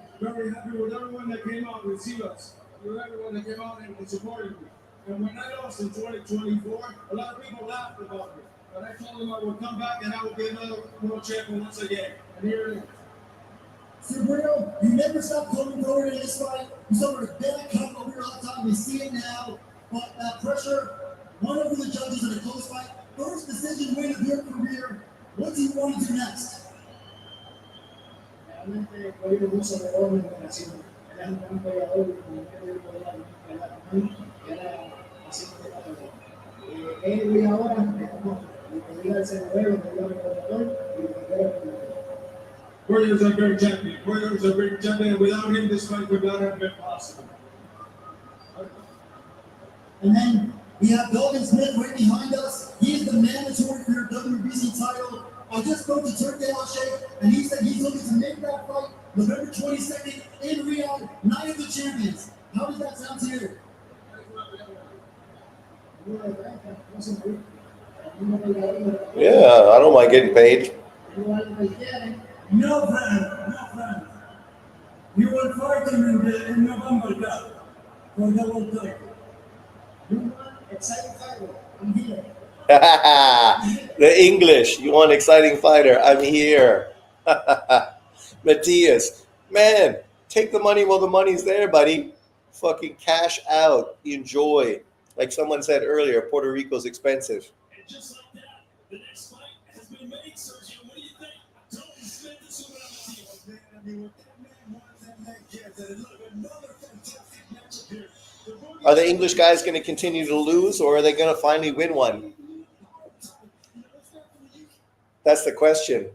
S2: with everyone that came out with Shiraz, with everyone that came out and supported me. And when I lost in 2024, a lot of people laughed about me. But I told them I would come back and I would be another world champion once again. And here it is. So, Pueo, you never stopped coming forward in this fight. You suffered a bad cut over your lifetime. We see it now. But that pressure won over the judges in a close fight. First decision win of your career. What do you want to do next? Realmente fue un soberano en operación. Era un gran peleador y como que podía ganar con él, era haciendo que él y ahora estamos diga el senador, diga el gobernador y el gobernador. Pueo is a great champion. Pueo is a great champion. Without him, this fight would not have been possible. And then we have Dalton Smith right behind us. He is the mandatory for your WBC title. I just spoke to Turk Al-Sheikh, and he said he's looking to make that fight November 22nd in Riyadh, Night of the Champions. How does that sound to you?
S1: Yeah, I don't mind getting paid.
S2: No friend. You will fight him in November Cup for the World Cup. You want exciting fighter? I'm here.
S1: The English. You want exciting fighter? I'm here. Matias, man, take the money while the money's there, buddy. Fucking cash out. Enjoy. Like someone said earlier, Puerto Rico's expensive.
S2: And just like that, the next fight has been made, Sergio. What do you think? Dalton Smith is who I'm I mean, what that man wants, that man gets. And look, another fantastic matchup here.
S1: Are the English guys going to continue to lose, or are they going to finally win one? That's the question.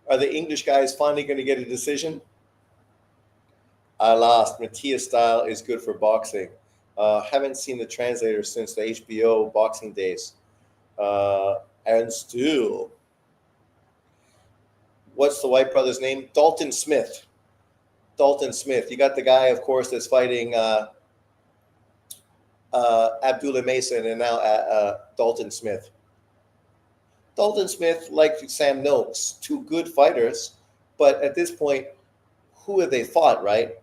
S1: Are the English guys finally going to get a decision? I lost. Matias style is good for boxing. Haven't seen the translator since the HBO boxing days. And still, what's the white brother's name? Dalton Smith. Dalton Smith. You got the guy, of course, that's fighting Abdullah Mason and now Dalton Smith. Dalton Smith, like Sam Noakes, two good fighters, but at this point, who have they fought, right?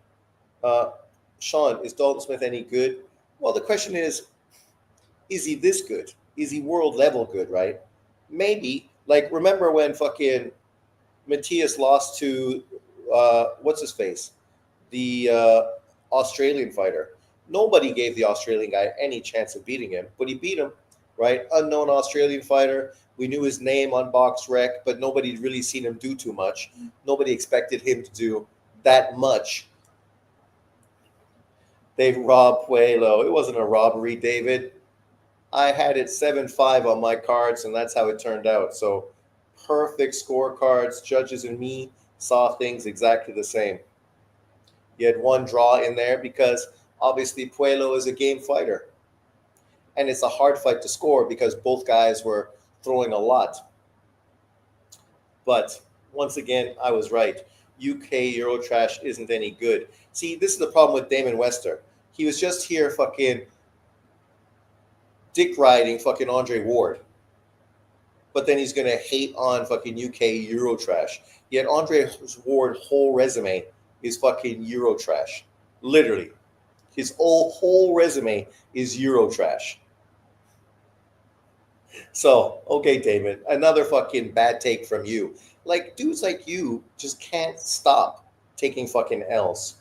S1: Sean, is Dalton Smith any good? Well, the question is he this good? Is he world level good, right? Maybe. Like, remember when fucking Matias lost to, what's his face? The Australian fighter. Nobody gave the Australian guy any chance of beating him, but he beat him, right? Unknown Australian fighter. We knew his name on BoxRec, but nobody had really seen him do too much. Nobody expected him to do that much. They robbed Pueo. It wasn't a robbery, David. I had it 7-5 on my cards, and that's how it turned out. So perfect scorecards. Judges and me saw things exactly the same. You had one draw in there because obviously Pueo is a game fighter. And it's a hard fight to score because both guys were throwing a lot. But once again, I was right. UK Eurotrash isn't any good. See, this is the problem with Damon Wester. He was just here fucking dick riding fucking Andre Ward. But then he's going to hate on fucking UK Eurotrash. Yet Andre Ward's whole resume is fucking Eurotrash. Literally. His whole resume is Eurotrash. So, okay, David, another fucking bad take from you. Like, dudes like you just can't stop taking fucking L's.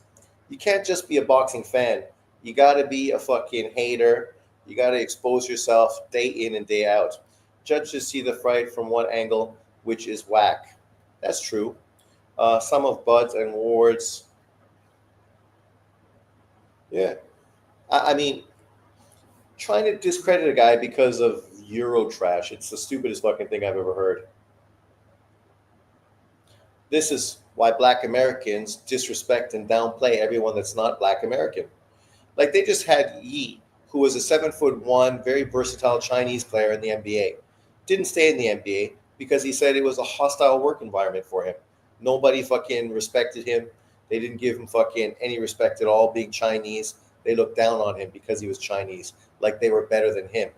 S1: You can't just be a boxing fan. You got to be a fucking hater. You got to expose yourself day in and day out. Judges see the fight from one angle, which is whack. That's true. Some of Bud's and Ward's. Yeah. I mean, trying to discredit a guy because of Eurotrash. It's the stupidest fucking thing I've ever heard. This is why Black Americans disrespect and downplay everyone that's not Black American. Like, they just had Yi, who was a 7'1", very versatile Chinese player in the NBA. Didn't stay in the NBA because he said it was a hostile work environment for him. Nobody fucking respected him. They didn't give him fucking any respect at all being Chinese. They looked down on him because he was Chinese, like they were better than him.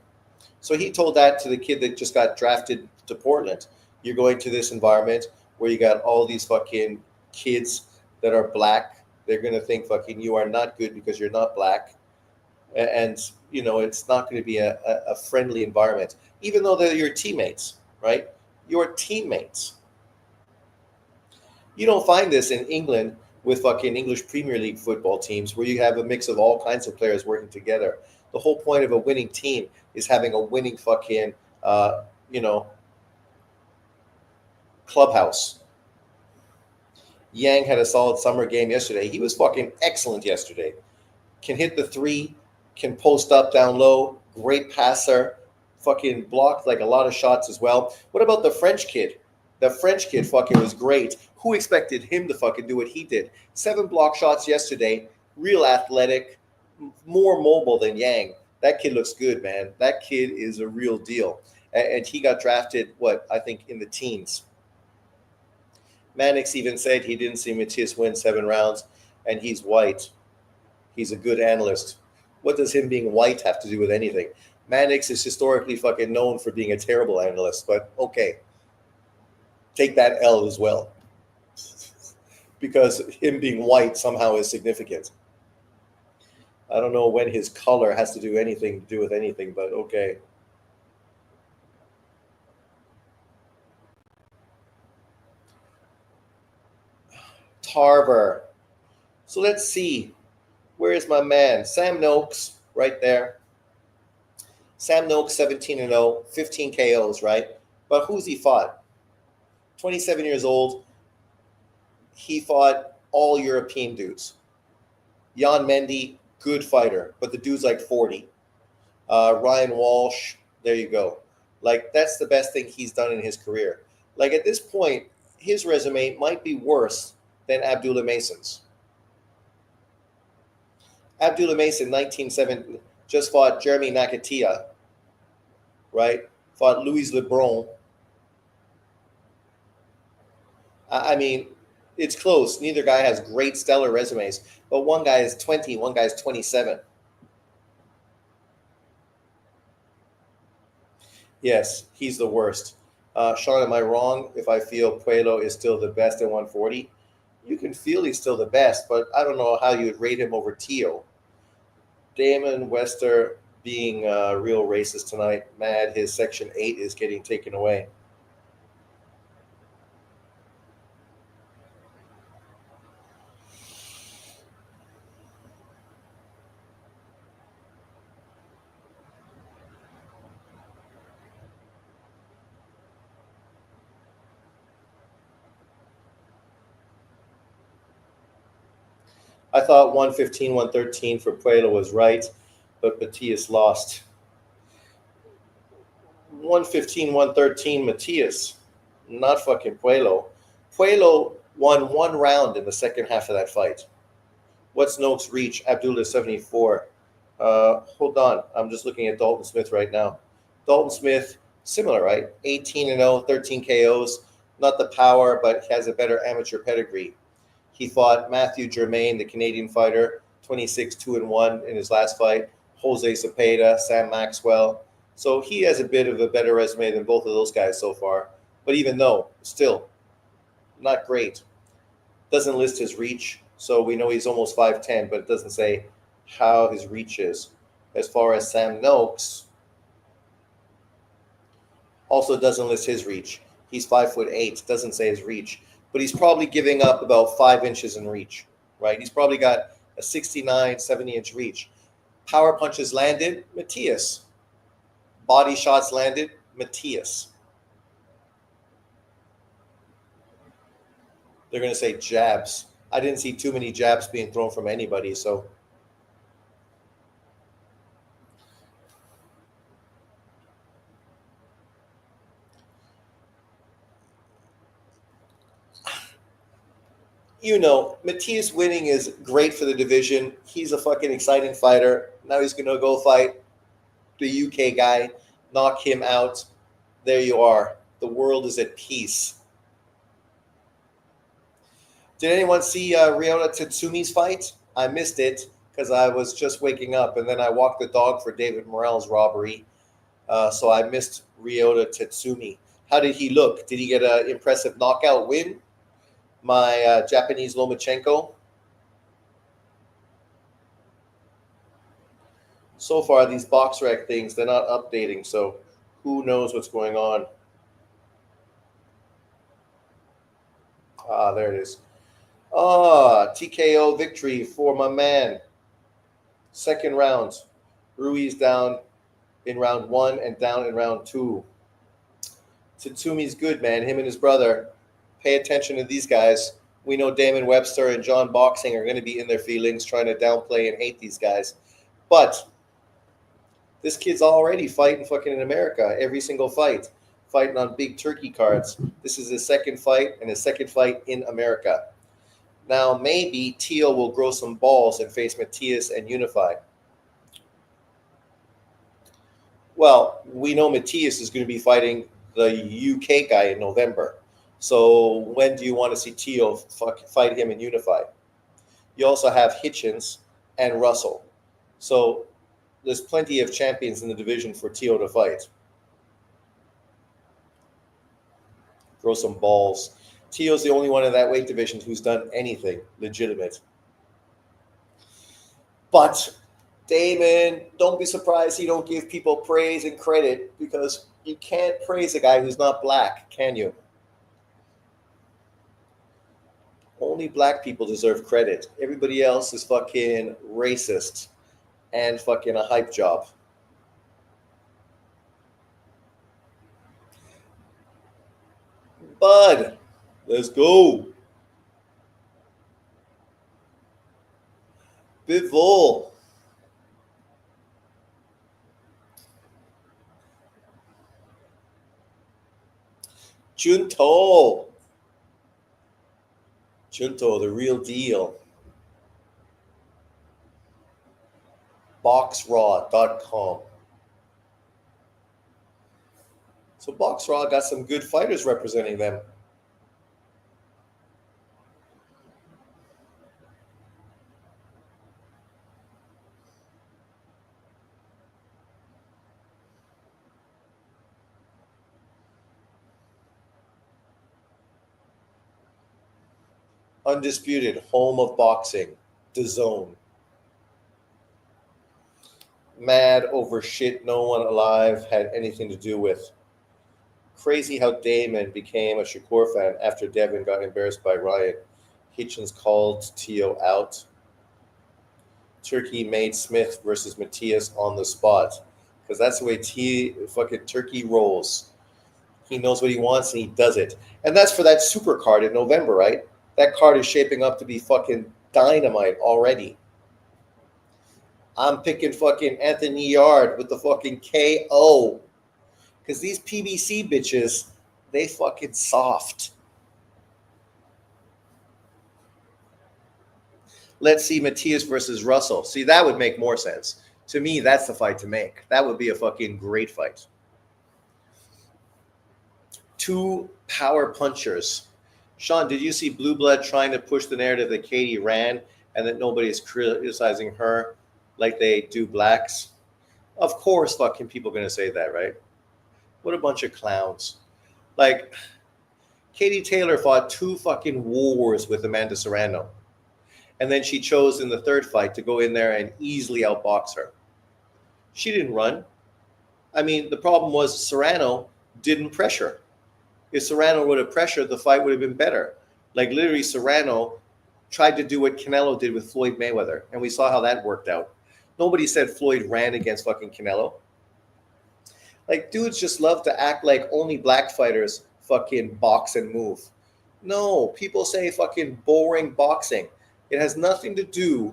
S1: So he told that to the kid that just got drafted to Portland. You're going to this environment where you got all these fucking kids that are black. They're going to think fucking you are not good because you're not black. And it's not going to be a friendly environment, even though they're your teammates, right? Your teammates. You don't find this in England with fucking English Premier League football teams where you have a mix of all kinds of players working together. The whole point of a winning team is having a winning fucking, you know, clubhouse. Yang had a solid summer game yesterday. He was fucking excellent yesterday. Can hit the three, can post up down low, great passer, fucking blocked like a lot of shots as well. What about the French kid? The French kid fucking was great. Who expected him to fucking do what he did? 7 block shots yesterday, real athletic, more mobile than Yang. That kid looks good, man. That kid is a real deal. And he got drafted, I think in the teens. Mannix even said he didn't see Matias win 7 rounds, and he's white. He's a good analyst. What does him being white have to do with anything? Mannix is historically fucking known for being a terrible analyst, but okay. Take that L as well. Because him being white somehow is significant. I don't know when his color has to do with anything, but okay. Tarver. So let's see. Where is my man? Sam Noakes, right there. Sam Noakes, 17-0, 15 KOs, right? But who's he fought? 27 years old. He fought all European dudes. Jan Mendy, good fighter, but the dude's like 40. Ryan Walsh, there you go. Like, that's the best thing he's done in his career. Like, at this point, his resume might be worse than Abdullah Mason's. Abdullah Mason, 1970, just fought Jeremy Nakatia, right? Fought Louis Lebron. I mean, it's close. Neither guy has great stellar resumes, but one guy is 20, one guy is 27. Yes, he's the worst. Sean, am I wrong if I feel Pueo is still the best at 140? You can feel he's still the best, but I don't know how you would rate him over Teo. Damon Wester being real racist tonight. Mad his Section 8 is getting taken away. I thought 115, 113 for Pueo was right, but Matias lost. 115, 113 Matias, not fucking Pueo. Pueo won 1 round in the second half of that fight. What's Noakes' reach? Abdullah 74. Hold on. I'm just looking at Dalton Smith right now. Dalton Smith, similar, right? 18-0, 13 KOs. Not the power, but has a better amateur pedigree. He fought Matthew Germain, the Canadian fighter, 26-2-1 in his last fight. Jose Zepeda, Sam Maxwell. So he has a bit of a better resume than both of those guys so far. But even though, still, not great. Doesn't list his reach, so we know he's almost 5'10", but it doesn't say how his reach is. As far as Sam Noakes, also doesn't list his reach. He's 5'8", doesn't say his reach. But he's probably giving up about 5 inches in reach, right? He's probably got a 69, 70-inch reach. Power punches landed, Matias. Body shots landed, Matias. They're going to say jabs. I didn't see too many jabs being thrown from anybody, so. You know, Matias winning is great for the division. He's a fucking exciting fighter. Now he's going to go fight the UK guy, knock him out. There you are. The world is at peace. Did anyone see Ryota Tatsumi's fight? I missed it because I was just waking up, and then I walked the dog for David Morell's robbery. So I missed Ryota Tatsumi. How did he look? Did he get an impressive knockout win? my Japanese Lomachenko. So far, these box rec things, they're not updating, so who knows what's going on. Ah, there it is. Ah, TKO victory for my man. Second round. Ruiz down in round 1 and down in round 2. Tatsumi's good, man. Him and his brother. Pay attention to these guys. We know Damon Webster and John Boxing are going to be in their feelings, trying to downplay and hate these guys. But this kid's already fighting fucking in America every single fight, fighting on big turkey cards. This is his second fight, and his second fight in America. Now, maybe Teal will grow some balls and face Matias and unify. Well, we know Matias is going to be fighting the UK guy in November. So when do you want to see Teal fight him and unify? You also have Hitchens and Russell. So there's plenty of champions in the division for Teal to fight. Grow some balls. Teal's the only one in that weight division who's done anything legitimate. But Damon, don't be surprised he don't give people praise and credit, because you can't praise a guy who's not black, can you? Only black people deserve credit. Everybody else is fucking racist and fucking a hype job. Bud, let's go. Bivol. Junto, the real deal. BoxRaw.com. So BoxRaw got some good fighters representing them. Undisputed, home of boxing, the Zone. Mad over shit no one alive had anything to do with. Crazy how Damon became a Shakur fan after Devin got embarrassed by Ryan. Hitchens called Tio out. Turkey made Smith versus Matias on the spot, because that's the way fucking Turkey rolls. He knows what he wants and he does it. And that's for that super card in November, right? That card is shaping up to be fucking dynamite already. I'm picking fucking Anthony Yard with the fucking KO. Because these PBC bitches, they fucking soft. Let's see Matias versus Russell. See, that would make more sense. To me, that's the fight to make. That would be a fucking great fight. Two power punchers. Sean, did you see Blue Blood trying to push the narrative that Katie ran and that nobody's criticizing her like they do blacks? Of course fucking people are going to say that, right? What a bunch of clowns. Like, Katie Taylor fought 2 fucking wars with Amanda Serrano. And then she chose in the third fight to go in there and easily outbox her. She didn't run. I mean, the problem was Serrano didn't pressure. If Serrano would have pressured, the fight would have been better. Like, literally, Serrano tried to do what Canelo did with Floyd Mayweather, and we saw how that worked out. Nobody said Floyd ran against fucking Canelo. Like, dudes just love to act like only black fighters fucking box and move. No, people say fucking boring boxing. It has nothing to do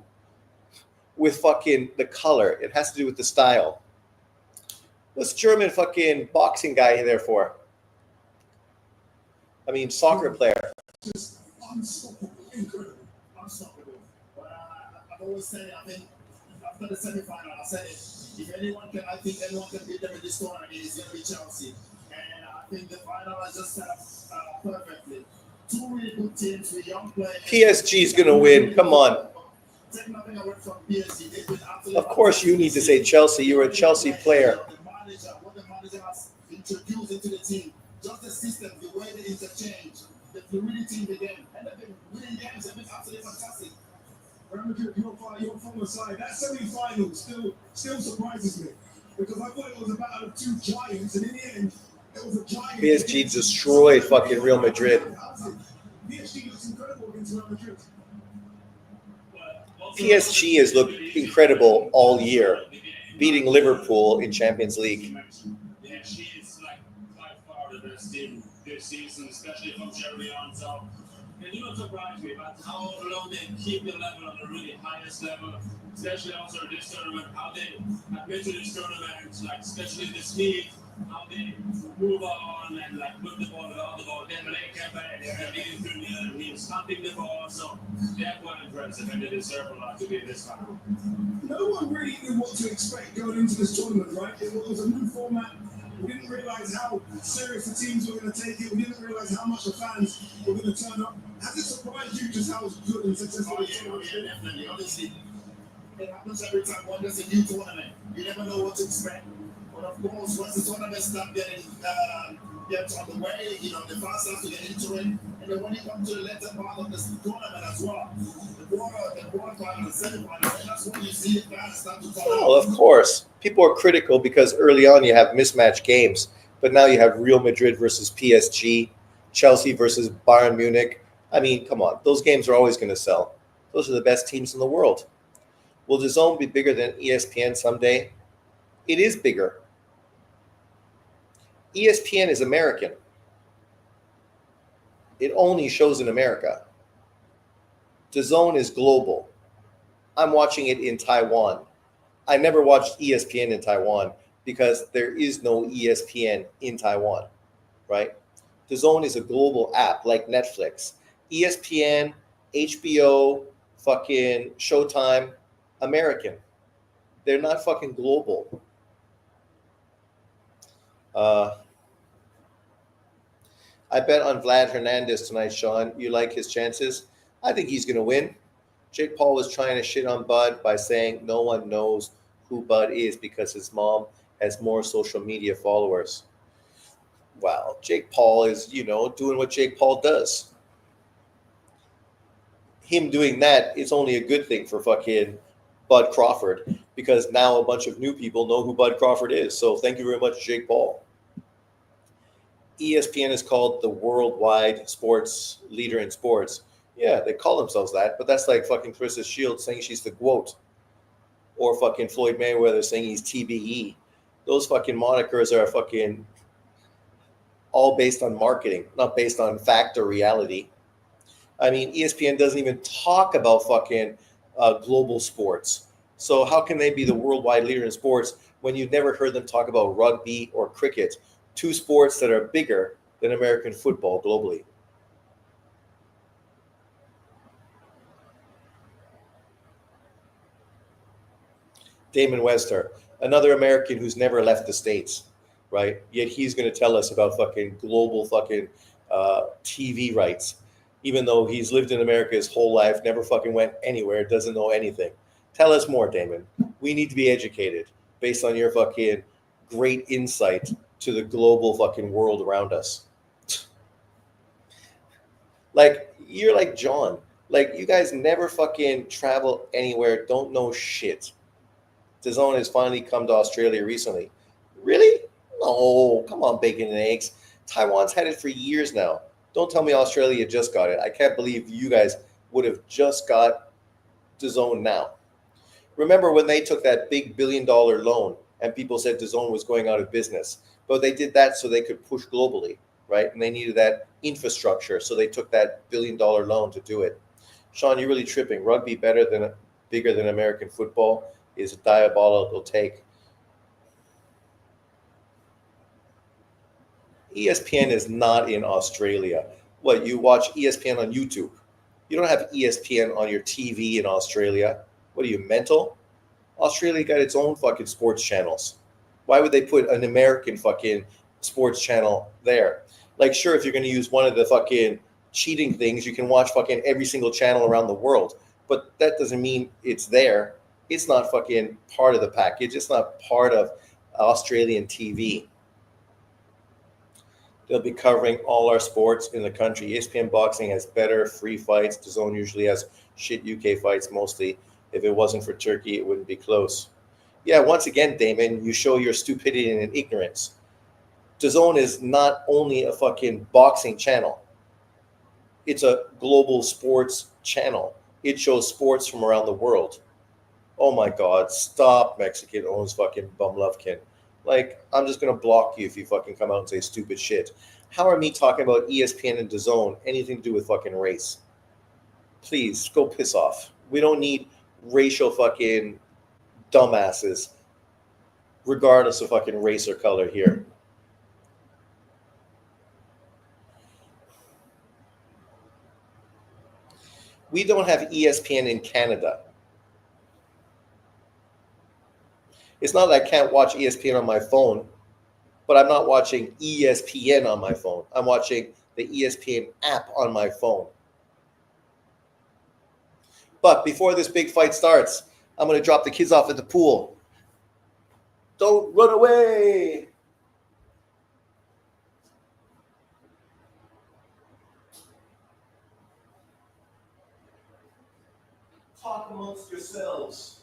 S1: with fucking the color. It has to do with the style. What's German fucking boxing guy there for? I mean, soccer player.
S2: Just unstoppable, incredible, unstoppable. But I've always said, I think after the semi-final, I said it. If anyone can, I think anyone can beat them in this tournament, it's going to be Chelsea. And I think the final has just set up perfectly. 2 really good teams with young players. PSG
S1: is going to win. Come on.
S2: Take nothing away from PSG. They've been absolutely.
S1: Of course, you need to say Chelsea. You're a Chelsea player.
S2: What the manager has introduced into the team, just the system, the way they interchange, the winning team again. And they've been winning games. They've been absolutely fantastic. Real Madrid, your former side, that semi-final still surprises me because I thought it was a battle of two giants, and in the end, it was a giant.
S1: PSG destroyed fucking Real Madrid.
S2: PSG looks incredible against Real Madrid.
S1: PSG has looked incredible all year, beating Liverpool in Champions League.
S3: Yeah, she is like by far the best team this season, especially from early on. So it do not surprise me, but how long they keep the level on the really highest level, especially also this tournament, how they admit to this tournament, like especially the speed, how they move on and like move the ball without the ball. Then they come back, they're leading through the other team, stopping the ball. So they're quite impressive and they deserve a lot to be in this final.
S2: No one really knew what to expect going into this tournament, right? It was a new format. We didn't realize how serious the teams were going to take it. We didn't realize how much the fans were going to turn up. Has it surprised you just how good and successful the tournament has been?
S3: Definitely. Honestly, it happens every time when there's a new tournament. You never know what to expect. But of course, once the tournament starts gets on the way, you know, the fans have to get into it. And then when you come to the later part of this tournament as well, the quarterfinal and semifinal, and that's when you see the fans start to come out.
S1: Oh, of course. People are critical because early on you have mismatched games, but now you have Real Madrid versus PSG, Chelsea versus Bayern Munich. I mean, come on. Those games are always going to sell. Those are the best teams in the world. Will DAZN be bigger than ESPN someday? It is bigger. ESPN is American. It only shows in America. DAZN is global. I'm watching it in Taiwan. I never watched ESPN in Taiwan because there is no ESPN in Taiwan, right? DAZN is a global app like Netflix. ESPN, HBO, fucking Showtime, American. They're not fucking global. I bet on Vlad Hernandez tonight, Sean. You like his chances? I think he's going to win. Jake Paul was trying to shit on Bud by saying no one knows who Bud is because his mom has more social media followers. Wow, Jake Paul is, doing what Jake Paul does. Him doing that is only a good thing for fucking Bud Crawford because now a bunch of new people know who Bud Crawford is. So thank you very much, Jake Paul. ESPN is called the worldwide sports leader in sports. Yeah, they call themselves that, but that's like fucking Clarissa Shields saying she's the GOAT. Or fucking Floyd Mayweather saying he's TBE. Those fucking monikers are fucking all based on marketing, not based on fact or reality. I mean, ESPN doesn't even talk about fucking global sports. So how can they be the worldwide leader in sports when you've never heard them talk about rugby or cricket, two sports that are bigger than American football globally? Damon Webster, another American who's never left the States, right? Yet he's going to tell us about fucking global fucking TV rights, even though he's lived in America his whole life, never fucking went anywhere, doesn't know anything. Tell us more, Damon. We need to be educated based on your fucking great insight to the global fucking world around us. Like, you're like John. Like, you guys never fucking travel anywhere, don't know shit. DAZN has finally come to Australia recently. Really? No, come on, bacon and eggs. Taiwan's had it for years now. Don't tell me Australia just got it. I can't believe you guys would have just got DAZN now. Remember when they took that big $1 billion loan and people said DAZN was going out of business? But they did that so they could push globally, right? And they needed that infrastructure, so they took that $1 billion loan to do it. Sean, you're really tripping. Rugby bigger than American football is a diabolical take. ESPN is not in Australia. What, you watch ESPN on YouTube? You don't have ESPN on your TV in Australia. What are you, mental? Australia got its own fucking sports channels. Why would they put an American fucking sports channel there? Like, sure, if you're going to use one of the fucking cheating things, you can watch fucking every single channel around the world. But that doesn't mean it's there. It's not fucking part of the package. It's not part of Australian TV. They'll be covering all our sports in the country. ESPN Boxing has better free fights. DAZN usually has shit UK fights mostly. If it wasn't for Turkey, it wouldn't be close. Yeah, once again, Damon, you show your stupidity and ignorance. DAZN is not only a fucking boxing channel. It's a global sports channel. It shows sports from around the world. Oh my God, stop, Mexican owns fucking bumlovkin. Like, I'm just gonna block you if you fucking come out and say stupid shit. How are me talking about ESPN and DAZN anything to do with fucking race? Please, go piss off. We don't need racial fucking dumbasses, regardless of fucking race or color here. We don't have ESPN in Canada. It's not that I can't watch ESPN on my phone, but I'm not watching ESPN on my phone. I'm watching the ESPN app on my phone. But before this big fight starts, I'm going to drop the kids off at the pool. Don't run away. Talk amongst yourselves.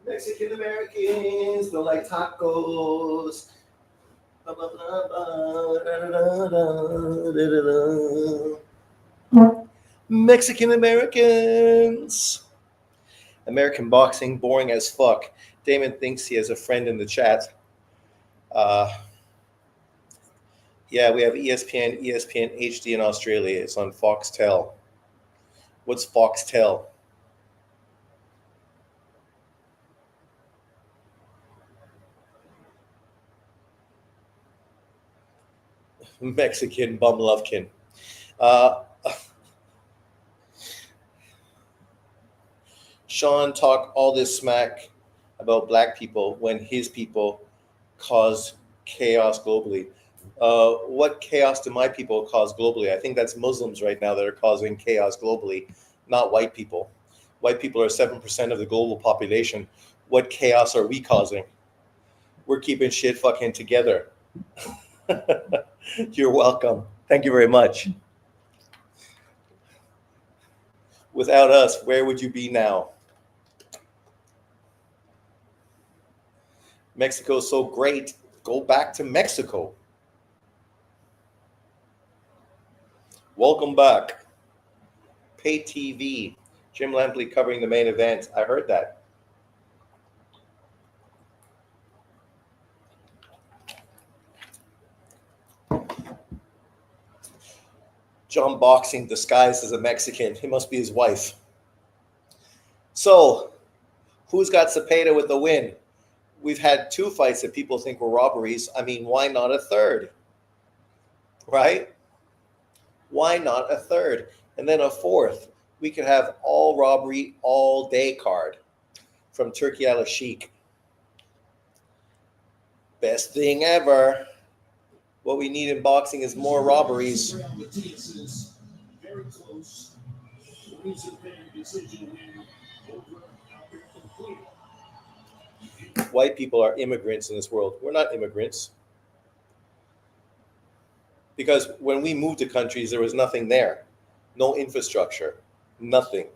S1: Mexican Americans don't like tacos. Blah, blah, blah, blah, da, da, da, da, da, da. Mexican Americans. American boxing, boring as fuck. Damon thinks he has a friend in the chat. Yeah, we have ESPN HD in Australia. It's on Foxtel. What's Foxtel? Mexican bumlovkin. Sean talk all this smack about black people when his people cause chaos globally. What chaos do my people cause globally? I think that's Muslims right now that are causing chaos globally, not white people. White people are 7% of the global population. What chaos are we causing? We're keeping shit fucking together. You're welcome. Thank you very much. Without us, where would you be now? Mexico's so great. Go back to Mexico. Welcome back. Pay TV. Jim Lampley covering the main event. I heard that. John Boxing disguised as a Mexican. He must be his wife. So, who's got Zepeda with the win? We've had 2 fights that people think were robberies. I mean, why not a third? Right? Why not a third? And then a fourth. We could have all robbery all day card from Turkey Al Sheikh. Best thing ever. What we need in boxing is more robberies.
S2: Matias is very close. He's a big decision win over Pueo.
S1: White people are immigrants in this world. We're not immigrants. Because when we moved to countries, there was nothing there. No infrastructure. Nothing.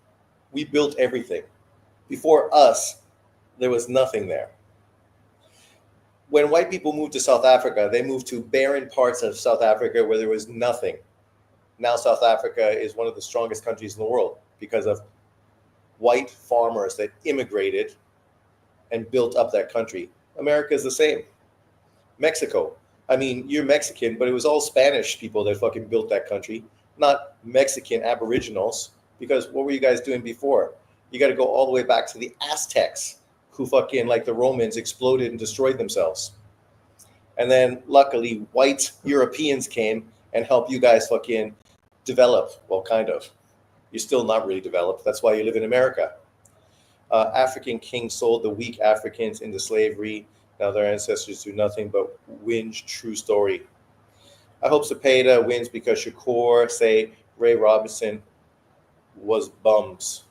S1: We built everything. Before us, there was nothing there. When white people moved to South Africa, they moved to barren parts of South Africa where there was nothing. Now South Africa is one of the strongest countries in the world because of white farmers that immigrated and built up that country. America is the same. Mexico. I mean, you're Mexican, but it was all Spanish people that fucking built that country, not Mexican aboriginals. Because what were you guys doing before? You got to go all the way back to the Aztecs, who fucking, like the Romans, exploded and destroyed themselves. And then luckily white Europeans came and helped you guys fucking develop. Well, kind of. You're still not really developed. That's why you live in America. African kings sold the weak Africans into slavery. Now their ancestors do nothing but whinge. True story. I hope Zapeda wins because Shakur say Ray Robinson was bums.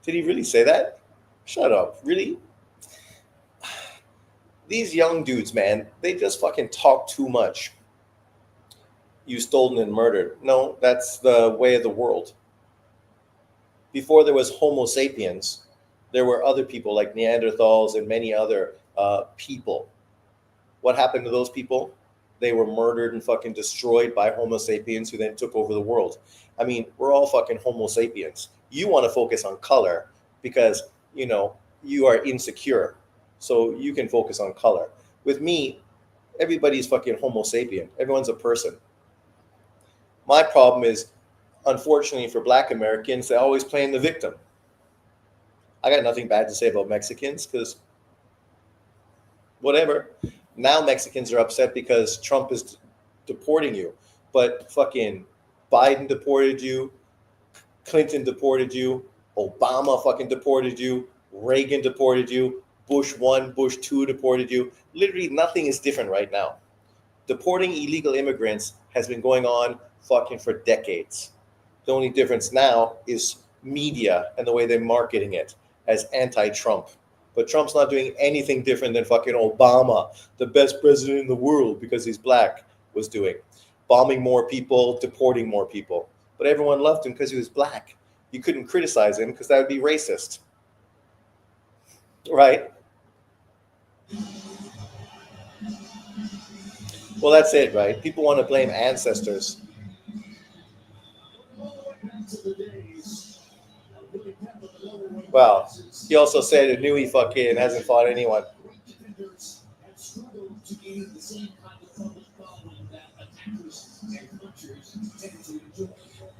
S1: Did he really say that? Shut up. Really? These young dudes, man, they just fucking talk too much. You stolen and murdered. No, that's the way of the world. Before there was Homo sapiens, there were other people like Neanderthals and many other people. What happened to those people? They were murdered and fucking destroyed by Homo sapiens who then took over the world. I mean, we're all fucking Homo sapiens. You want to focus on color because, you know, you are insecure. So you can focus on color. With me, everybody's fucking Homo sapien. Everyone's a person. My problem is, unfortunately for Black Americans, they always playing the victim. I got nothing bad to say about Mexicans because whatever. Now Mexicans are upset because Trump is deporting you. But fucking Biden deported you. Clinton deported you. Obama fucking deported you. Reagan deported you. Bush 1, Bush 2 deported you. Literally nothing is different right now. Deporting illegal immigrants has been going on fucking for decades. The only difference now is media and the way they're marketing it as anti-Trump. But Trump's not doing anything different than fucking Obama, the best president in the world because he's Black, was doing. Bombing more people, deporting more people. But everyone loved him because he was Black. You couldn't criticize him because that would be racist. Right? Well, that's it, right? People want to blame ancestors. Well, he also said Nui fucking hasn't fought anyone.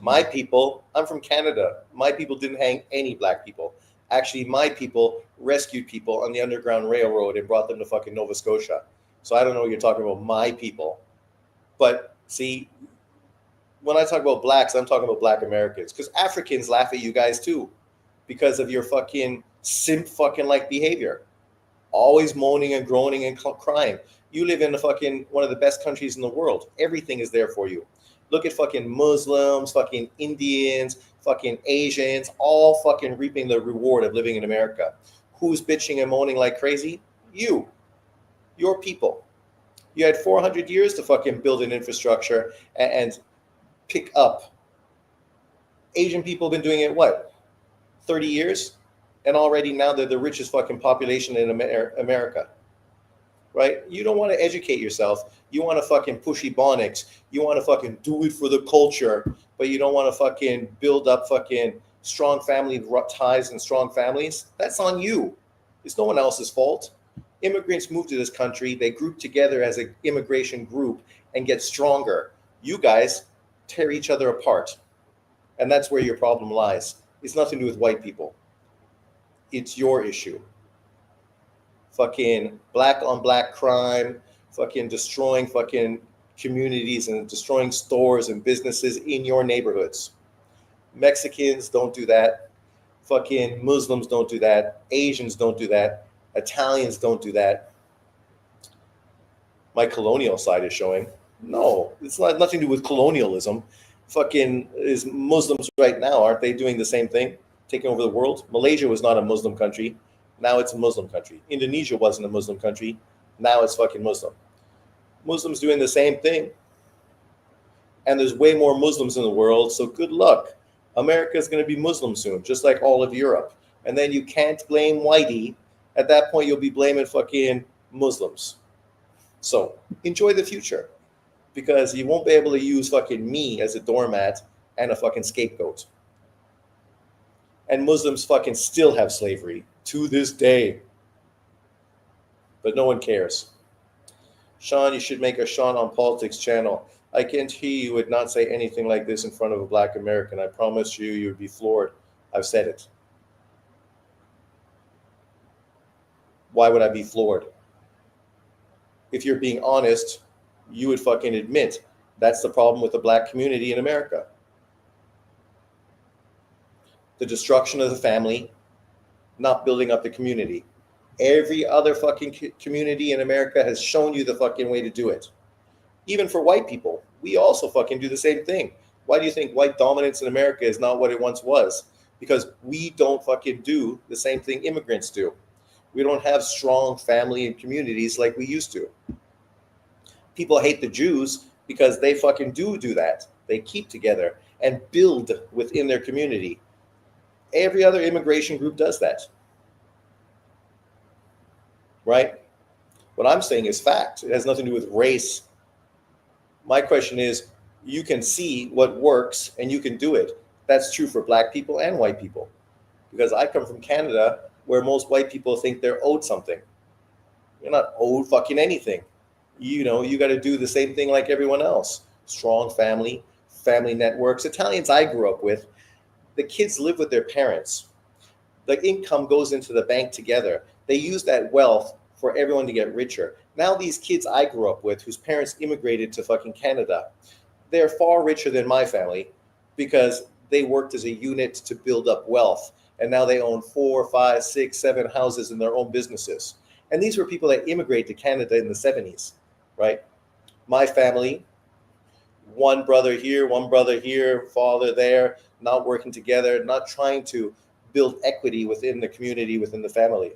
S1: My people, I'm from Canada. My people didn't hang any Black people. Actually, my people rescued people on the Underground Railroad and brought them to fucking Nova Scotia. So I don't know what you're talking about, my people. But see, when I talk about Blacks, I'm talking about Black Americans. Because Africans laugh at you guys too. Because of your fucking simp fucking like behavior. Always moaning and groaning and crying. You live in the fucking one of the best countries in the world. Everything is there for you. Look at fucking Muslims, fucking Indians, fucking Asians, all fucking reaping the reward of living in America. Who's bitching and moaning like crazy? You. Your people. You had 400 years to fucking build an infrastructure and pick up. Asian people have been doing it, what, 30 years? And already now they're the richest fucking population in America. Right? You don't want to educate yourself. You want to fucking push ebonics. You want to fucking do it for the culture, but you don't want to fucking build up fucking strong family ties and strong families. That's on you. It's no one else's fault. Immigrants move to this country. They group together as an immigration group and get stronger. You guys tear each other apart. And that's where your problem lies. It's nothing to do with white people. It's your issue. Fucking black on black crime, fucking destroying fucking communities and destroying stores and businesses in your neighborhoods. Mexicans don't do that. Fucking Muslims don't do that. Asians don't do that. Italians don't do that. My colonial side is showing. No, it's not nothing to do with colonialism. Fucking is Muslims right now, aren't they doing the same thing? Taking over the world? Malaysia was not a Muslim country. Now it's a Muslim country. Indonesia wasn't a Muslim country. Now it's fucking Muslim. Muslims doing the same thing. And there's way more Muslims in the world, so good luck. America is going to be Muslim soon, just like all of Europe. And then you can't blame whitey. At that point, you'll be blaming fucking Muslims. So enjoy the future, because you won't be able to use fucking me as a doormat and a fucking scapegoat. And Muslims fucking still have slavery to this day. But no one cares. Sean, you should make a Sean on Politics channel. I guarantee you would not say anything like this in front of a black American. I promise you, you would be floored. I've said it. Why would I be floored? If you're being honest, you would fucking admit that's the problem with the black community in America. The destruction of the family, not building up the community. Every other fucking community in America has shown you the fucking way to do it. Even for white people, we also fucking do the same thing. Why do you think white dominance in America is not what it once was? Because we don't fucking do the same thing immigrants do. We don't have strong family and communities like we used to. People hate the Jews because they fucking do that. They keep together and build within their community. Every other immigration group does that. Right? What I'm saying is fact. It has nothing to do with race. My question is, you can see what works and you can do it. That's true for black people and white people. Because I come from Canada, where most white people think they're owed something. You're not owed fucking anything. You know, you got to do the same thing like everyone else. Strong family, family networks. Italians I grew up with, the kids live with their parents. The income goes into the bank together. They use that wealth for everyone to get richer. Now these kids I grew up with, whose parents immigrated to fucking Canada, they're far richer than my family because they worked as a unit to build up wealth. And now they own 4, 5, 6, 7 houses in their own businesses. And these were people that immigrated to Canada in the 70s, right? My family, one brother here, father there, not working together, not trying to build equity within the community, within the family.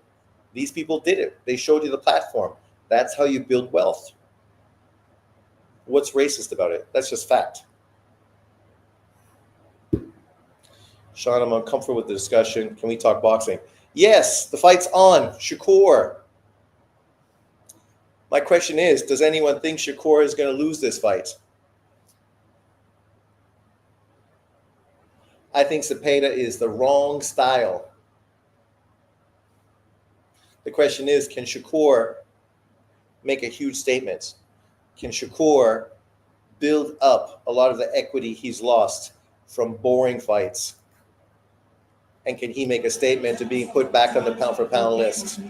S1: These people did it. They showed you the platform. That's how you build wealth. What's racist about it? That's just fact. Sean, I'm uncomfortable with the discussion. Can we talk boxing? Yes, the fight's on. Shakur. My question is, does anyone think Shakur is going to lose this fight? I think Zepeda is the wrong style. The question is, can Shakur make a huge statement? Can Shakur build up a lot of the equity he's lost from boring fights? And can he make a statement to being put back on the pound for pound list?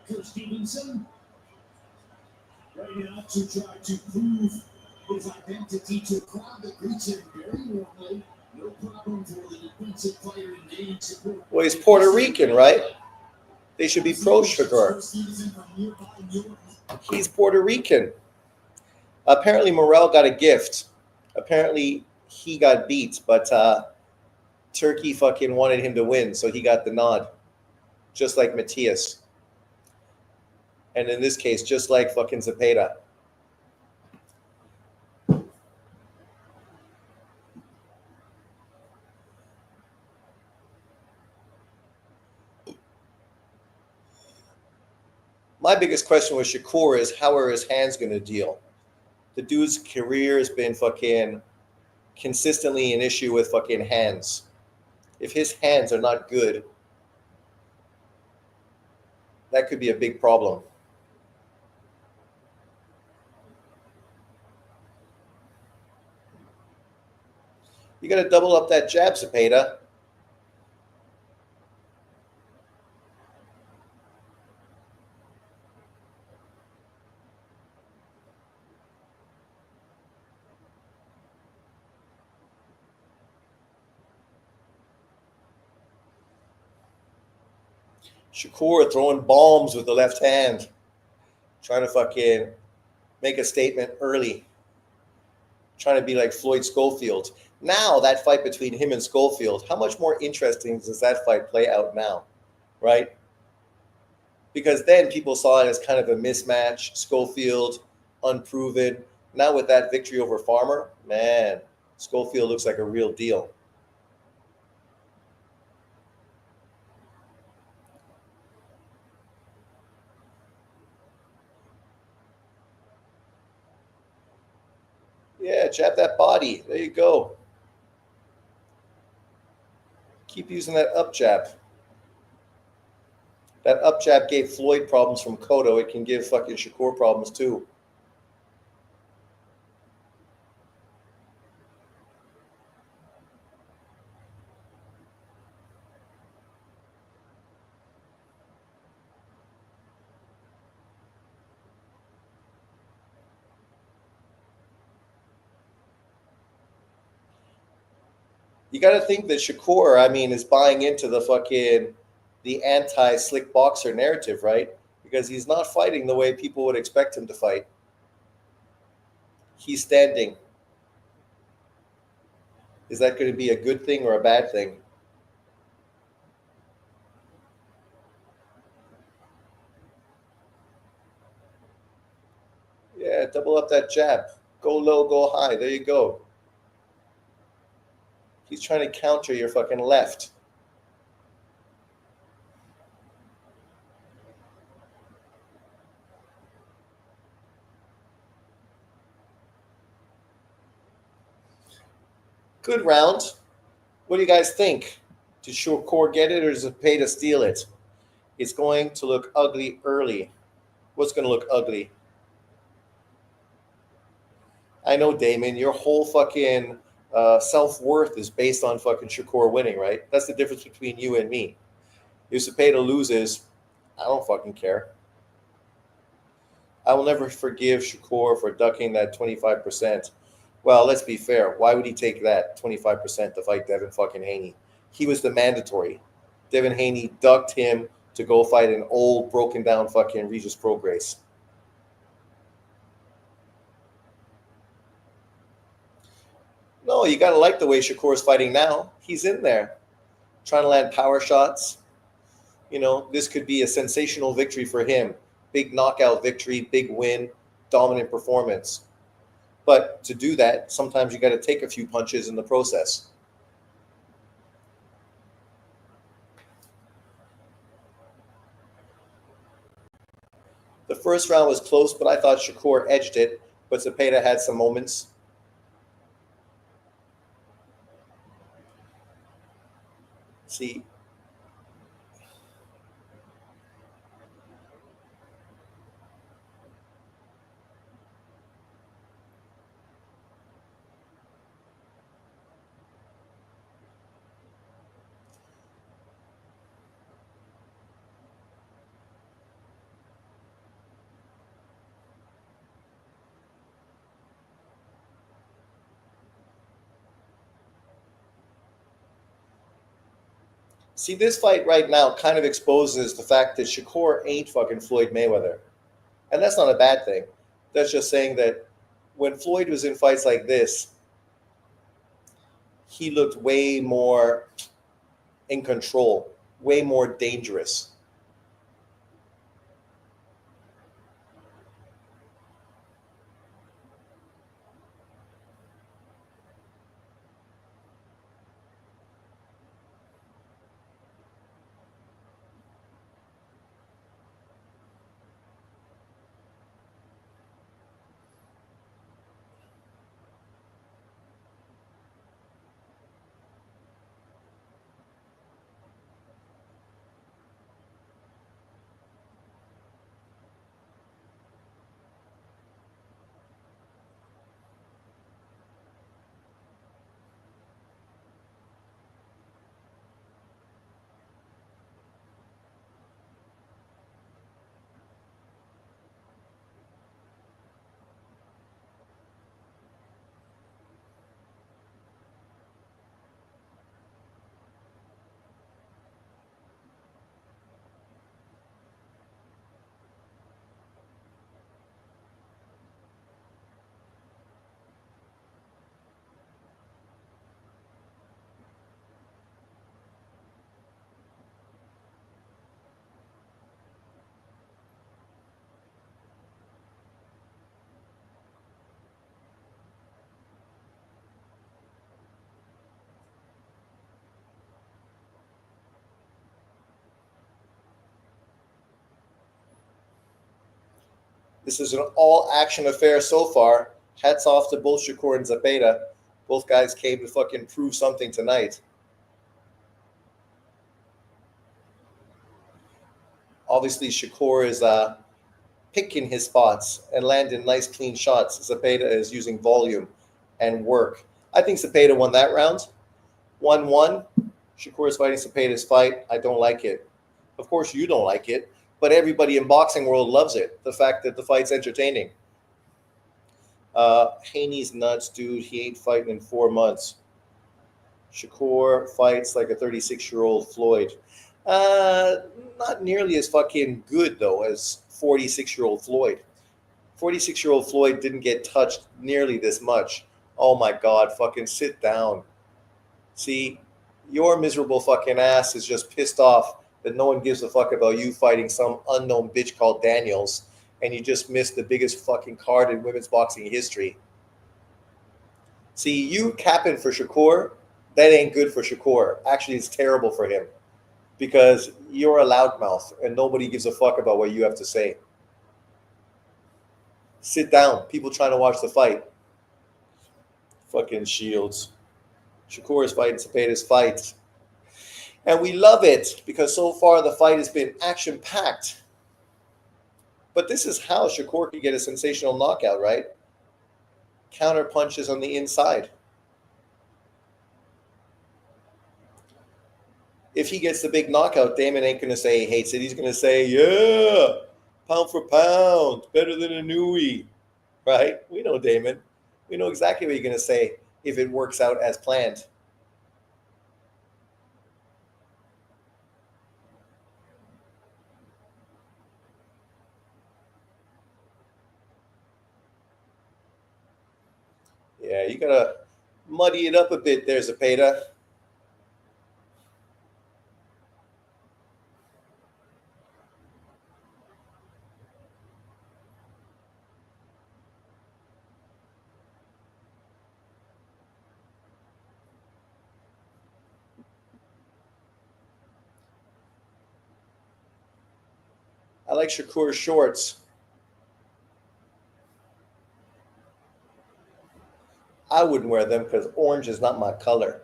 S2: Coach Stevenson, ready out to try to prove his identity to a crowd that greets him very warmly. No problem for the defensive player in name support.
S1: Well, he's Puerto Rican, right? They should be pro Shakur. He's Puerto Rican. Apparently, Morell got a gift. Apparently, he got beat, but Turkey fucking wanted him to win, so he got the nod. Just like Matias. And in this case, just like fucking Zapeda. My biggest question with Shakur is, how are his hands going to deal? The dude's career has been fucking consistently an issue with fucking hands. If his hands are not good, that could be a big problem. You got to double up that jab, Zapeda. Shakur throwing bombs with the left hand, trying to fucking make a statement early, trying to be like Floyd Schofield. Now that fight between him and Schofield, how much more interesting does that fight play out now, right? Because then people saw it as kind of a mismatch. Schofield, unproven. Now with that victory over Farmer, man, Schofield looks like a real deal. Yeah, jab that body. There you go. Keep using that up jab. That up jab gave Floyd problems from Cotto. It can give fucking Shakur problems too. You got to think that Shakur, I mean, is buying into the anti-slick boxer narrative, right? Because he's not fighting the way people would expect him to fight. He's standing. Is that going to be a good thing or a bad thing? Yeah, double up that jab. Go low, go high. There you go. He's trying to counter your fucking left. Good round. What do you guys think? Did Shakur get it or does it pay to steal it? It's going to look ugly early. What's going to look ugly? I know, Damon, your whole fucking self worth is based on fucking Shakur winning, right? That's the difference between you and me. If Zapeda loses, I don't fucking care. I will never forgive Shakur for ducking that 25%. Well, let's be fair. Why would he take that 25% to fight Devin fucking Haney? He was the mandatory. Devin Haney ducked him to go fight an old, broken down fucking Regis Prograis. No, you gotta like the way Shakur's fighting now. He's in there, trying to land power shots. You know, this could be a sensational victory for him. Big knockout victory, big win, dominant performance. But to do that, sometimes you got to take a few punches in the process. The first round was close, but I thought Shakur edged it. But Zepeda had some moments. See, this fight right now kind of exposes the fact that Shakur ain't fucking Floyd Mayweather. And that's not a bad thing. That's just saying that when Floyd was in fights like this, he looked way more in control, way more dangerous. This is an all-action affair so far. Hats off to both Shakur and Zepeda. Both guys came to fucking prove something tonight. Obviously, Shakur is picking his spots and landing nice, clean shots. Zapeda is using volume and work. I think Zapeda won that round. 1-1. Shakur is fighting Zepeda's fight. I don't like it. Of course, you don't like it, but everybody in boxing world loves it. The fact that the fight's entertaining. Haney's nuts, dude. He ain't fighting in 4 months. Shakur fights like a 36-year-old Floyd. Not nearly as fucking good, though, as 46-year-old Floyd. 46-year-old Floyd didn't get touched nearly this much. Oh, my God. Fucking sit down. See, your miserable fucking ass is just pissed off that no one gives a fuck about you fighting some unknown bitch called Daniels, and you just missed the biggest fucking card in women's boxing history. See, you capping for Shakur, that ain't good for Shakur. Actually, it's terrible for him because you're a loudmouth and nobody gives a fuck about what you have to say. Sit down. People trying to watch the fight. Fucking Shields. Shakur is fighting Zepeda's fight. And we love it because so far the fight has been action-packed. But this is how Shakur can get a sensational knockout, right? Counter punches on the inside. If he gets the big knockout, Damon ain't going to say he hates it. He's going to say, yeah, pound for pound, better than a newie, right? We know Damon. We know exactly what you're going to say if it works out as planned. Yeah, you got to muddy it up a bit there, Zapeda. I like Shakur's shorts. I wouldn't wear them because orange is not my color.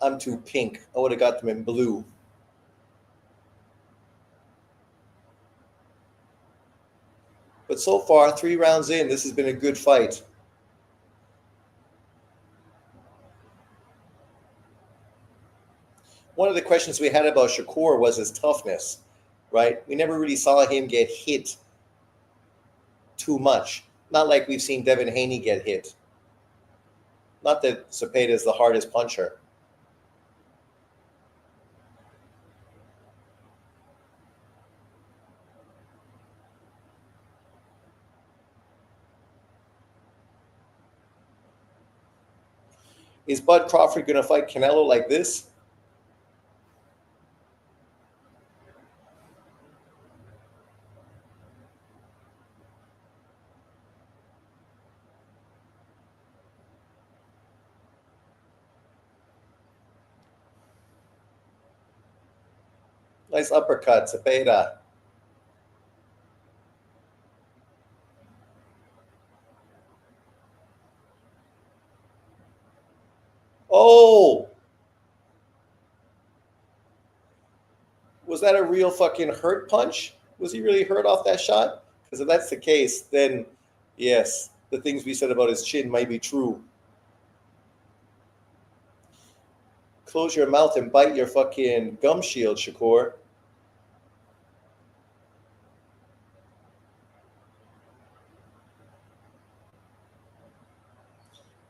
S1: I'm too pink. I would have got them in blue. But so far, 3 rounds in, this has been a good fight. One of the questions we had about Shakur was his toughness, right? We never really saw him get hit too much. Not like we've seen Devin Haney get hit. Not that Zapeda is the hardest puncher. Is Bud Crawford going to fight Canelo like this? Nice uppercut, Zapeda. Oh! Was that a real fucking hurt punch? Was he really hurt off that shot? Because if that's the case, then yes, the things we said about his chin might be true. Close your mouth and bite your fucking gum shield, Shakur.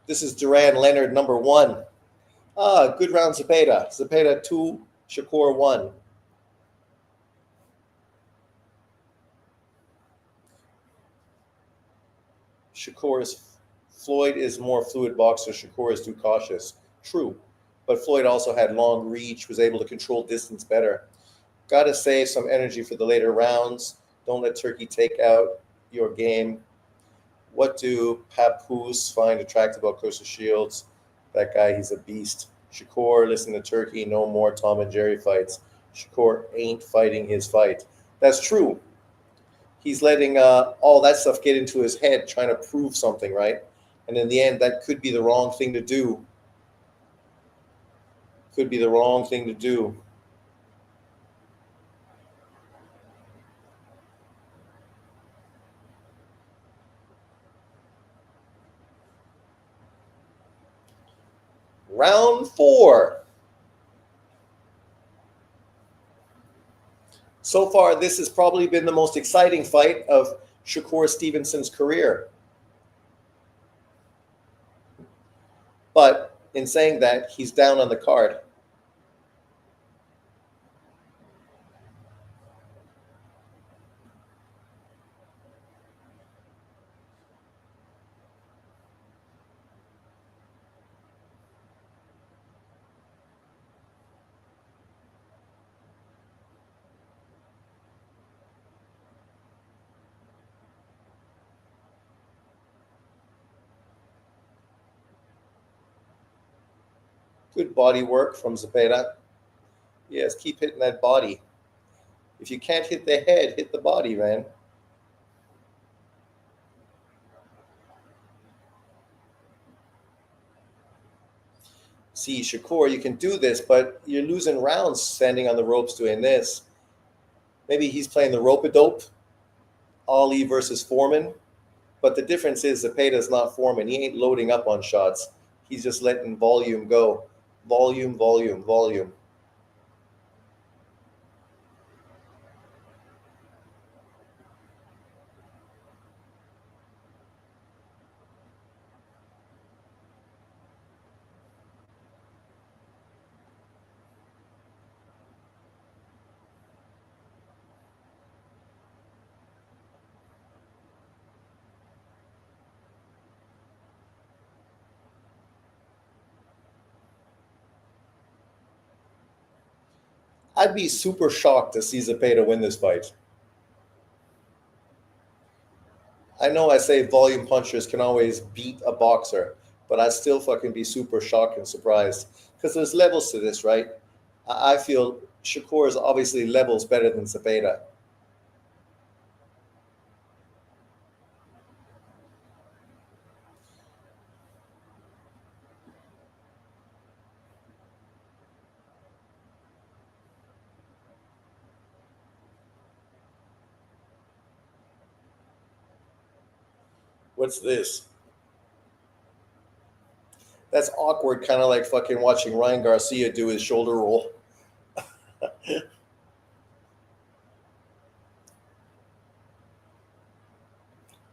S1: This is Duran Leonard number 1. Good round, Zapeda. Zapeda 2, Shakur 1. Floyd is more fluid boxer. Shakur is too cautious. True. But Floyd also had long reach, was able to control distance better. Got to save some energy for the later rounds. Don't let Turkey take out your game. What do Papoose find attractive about Clarissa Shields? That guy, he's a beast. Shakur, listen to Turkey, no more Tom and Jerry fights. Shakur ain't fighting his fight. That's true. he's letting all that stuff get into his head, trying to prove something, right? And in the end, that could be the wrong thing to do. Could be the wrong thing to do. Round 4. So far, this has probably been the most exciting fight of Shakur Stevenson's career. But in saying that, he's down on the card. Good body work from Zepeda. Yes, keep hitting that body. If you can't hit the head, hit the body, man. See, Shakur, you can do this, but you're losing rounds standing on the ropes doing this. Maybe he's playing the rope-a-dope, Ali versus Foreman. But the difference is Zepeda's not Foreman. He ain't loading up on shots. He's just letting volume go. Volume, volume, volume. I'd be super shocked to see Zapeda win this fight. I know I say volume punchers can always beat a boxer, but I'd still fucking be super shocked and surprised. Because there's levels to this, right? I feel Shakur is obviously levels better than Zapeda. What's this? That's awkward, kind of like fucking watching Ryan Garcia do his shoulder roll.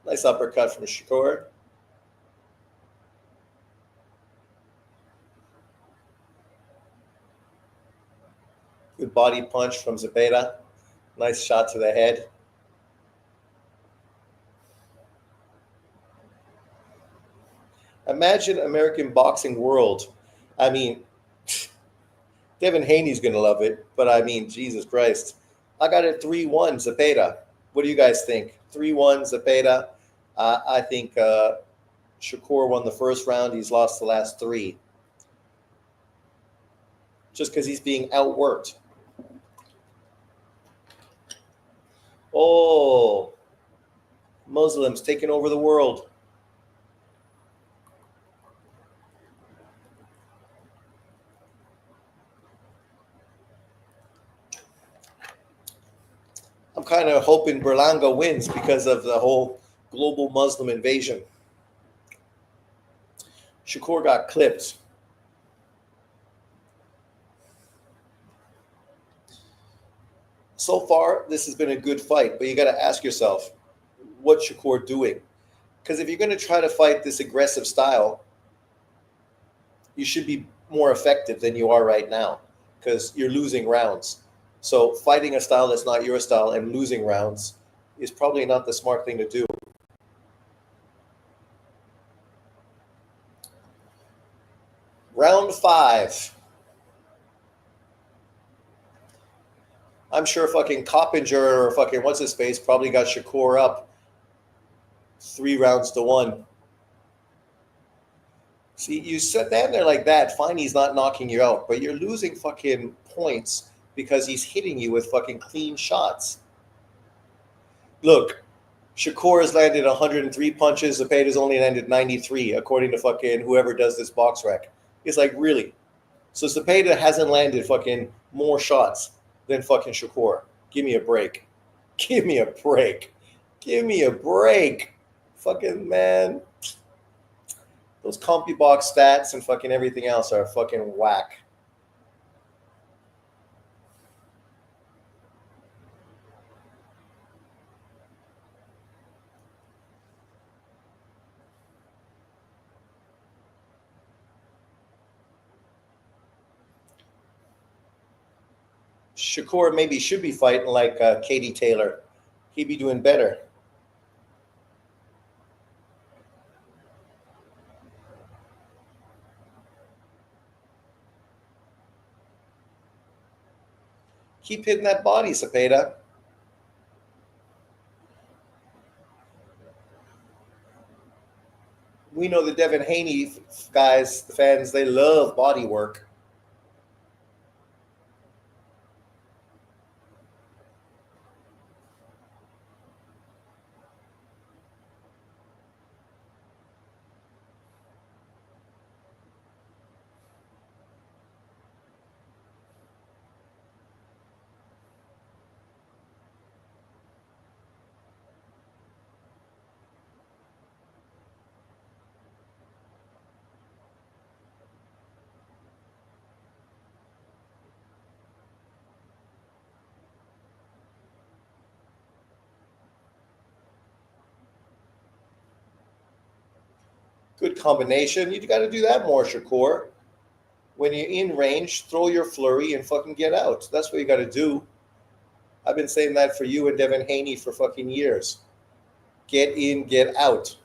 S1: Nice uppercut from Shakur. Good body punch from Zapeda. Nice shot to the head. Imagine American boxing world. I mean, Devin Haney's going to love it, but I mean, Jesus Christ. I got it 3-1 Zapeda. What do you guys think? 3-1 Zapeda. I think Shakur won the first round. He's lost the last 3. Just because he's being outworked. Oh, Muslims taking over the world. I'm kind of hoping Burlanga wins because of the whole global Muslim invasion. Shakur got clipped. So far, this has been a good fight, but you got to ask yourself, what's Shakur doing? Because if you're going to try to fight this aggressive style, you should be more effective than you are right now because you're losing rounds. So fighting a style that's not your style and losing rounds is probably not the smart thing to do. Round 5. I'm sure fucking Coppinger or fucking what's his face probably got Shakur up 3 rounds to 1. See, you sit down there like that, fine, he's not knocking you out, but you're losing fucking points because he's hitting you with fucking clean shots. Look, Shakur has landed 103 punches. Zepeda's only landed 93, according to fucking whoever does this box rec. It's like, really? So Zapeda hasn't landed fucking more shots than fucking Shakur. Give me a break. Give me a break. Give me a break. Fucking man. Those CompuBox stats and fucking everything else are fucking whack. Shakur maybe should be fighting like Katie Taylor. He'd be doing better. Keep hitting that body, Zapeda. We know the Devin Haney guys, the fans, they love body work. Good combination. You got to do that more, Shakur. When you're in range, throw your flurry and fucking get out. That's what you got to do. I've been saying that for you and Devin Haney for fucking years. Get in, get out.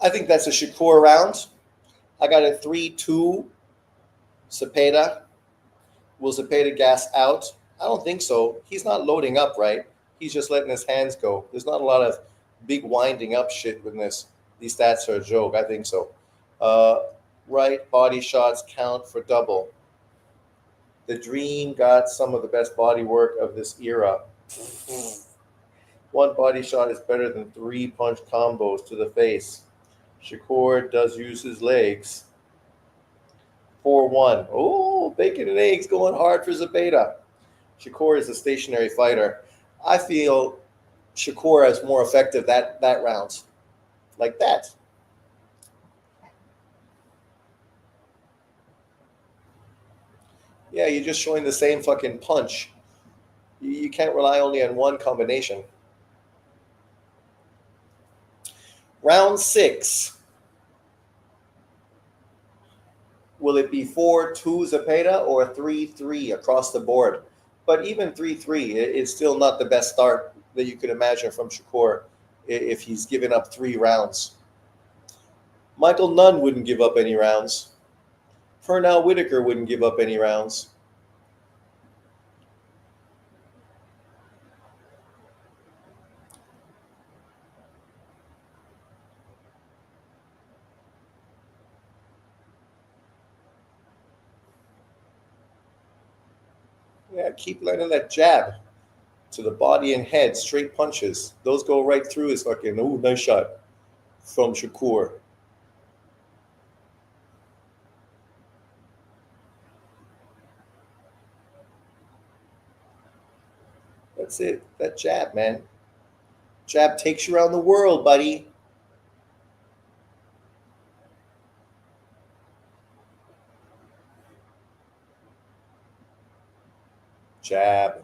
S1: I think that's a Shakur round. I got a 3-2 Zapeda. Will Zapeda gas out? I don't think so. He's not loading up, right? He's just letting his hands go. There's not a lot of big winding up shit with this. These stats are a joke. I think so. Right body shots count for double. The Dream got some of the best body work of this era. One body shot is better than 3 punch combos to the face. Shakur does use his legs. 4-1. Oh, bacon and eggs going hard for Zapeda. Shakur is a stationary fighter. I feel Shakur is more effective that round. Like that. Yeah, you're just showing the same fucking punch. You can't rely only on one combination. Round 6. Will it be 4-2 Zapeda or 3-3 across the board? But even 3-3, it's still not the best start that you could imagine from Shakur if he's given up 3 rounds. Michael Nunn wouldn't give up any rounds. Pernell Whitaker wouldn't give up any rounds. Yeah, keep letting that jab to the body and head, straight punches. Those go right through his fucking, ooh, nice shot from Shakur. That's it. That jab, man. Jab takes you around the world, buddy. Jab.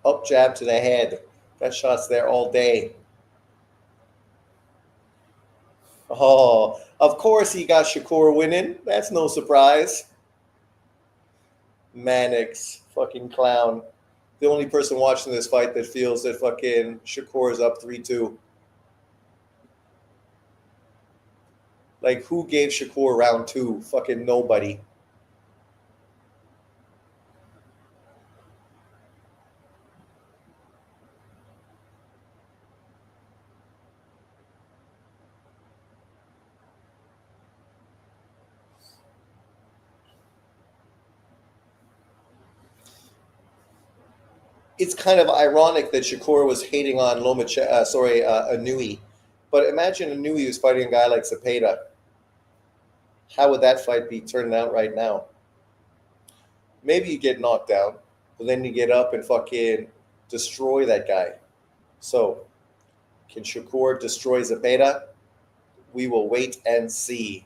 S1: Up jab to the head. That shot's there all day. Oh, of course he got Shakur winning. That's no surprise. Mannix, fucking clown. The only person watching this fight that feels that fucking Shakur is up 3-2. Like, who gave Shakur round 2? Fucking nobody. it's kind of ironic that Shakur was hating on Anui. But imagine Anui was fighting a guy like Zepeda. How would that fight be turning out right now? Maybe you get knocked down, but then you get up and fucking destroy that guy. So, can Shakur destroy Zapeda? We will wait and see.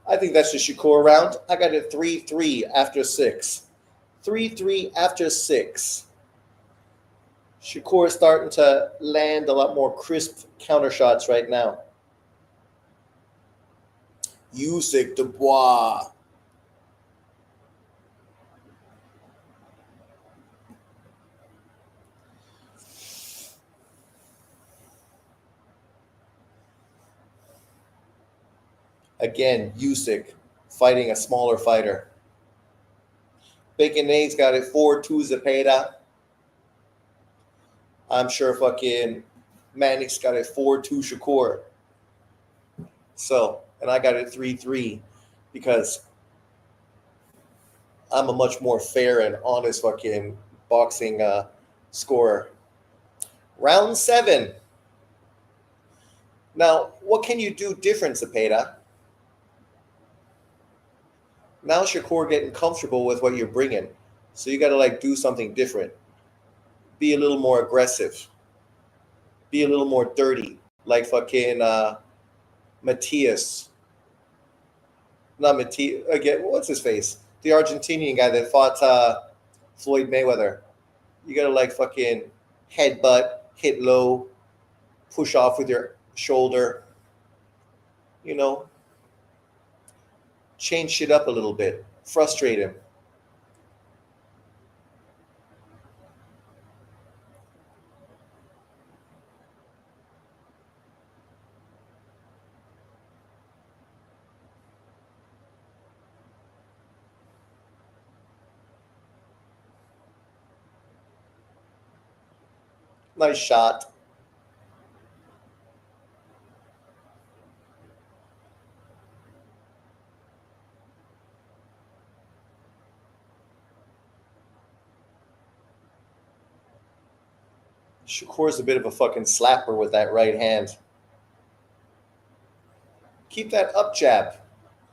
S1: I think that's the Shakur round. I got it 3-3 after 6. 3-3 after 6. Shakur is starting to land a lot more crisp counter shots right now. Usyk, Dubois. Again, Usyk fighting a smaller fighter. Bacon Eggs got it 4-2 Zepeda. I'm sure fucking Mannix got it 4-2 Shakur. So, and I got it 3-3 because I'm a much more fair and honest fucking boxing scorer. Round 7. Now, what can you do different, Zapeda? Now Shakur getting comfortable with what you're bringing. So you got to like do something different. Be a little more aggressive. Be a little more dirty. Like fucking Matias. Not Matias. Again, what's his face? The Argentinian guy that fought Floyd Mayweather. You got to like fucking headbutt, hit low, push off with your shoulder. You know, change shit up a little bit. Frustrate him. Nice shot. Shakur's a bit of a fucking slapper with that right hand. Keep that up jab.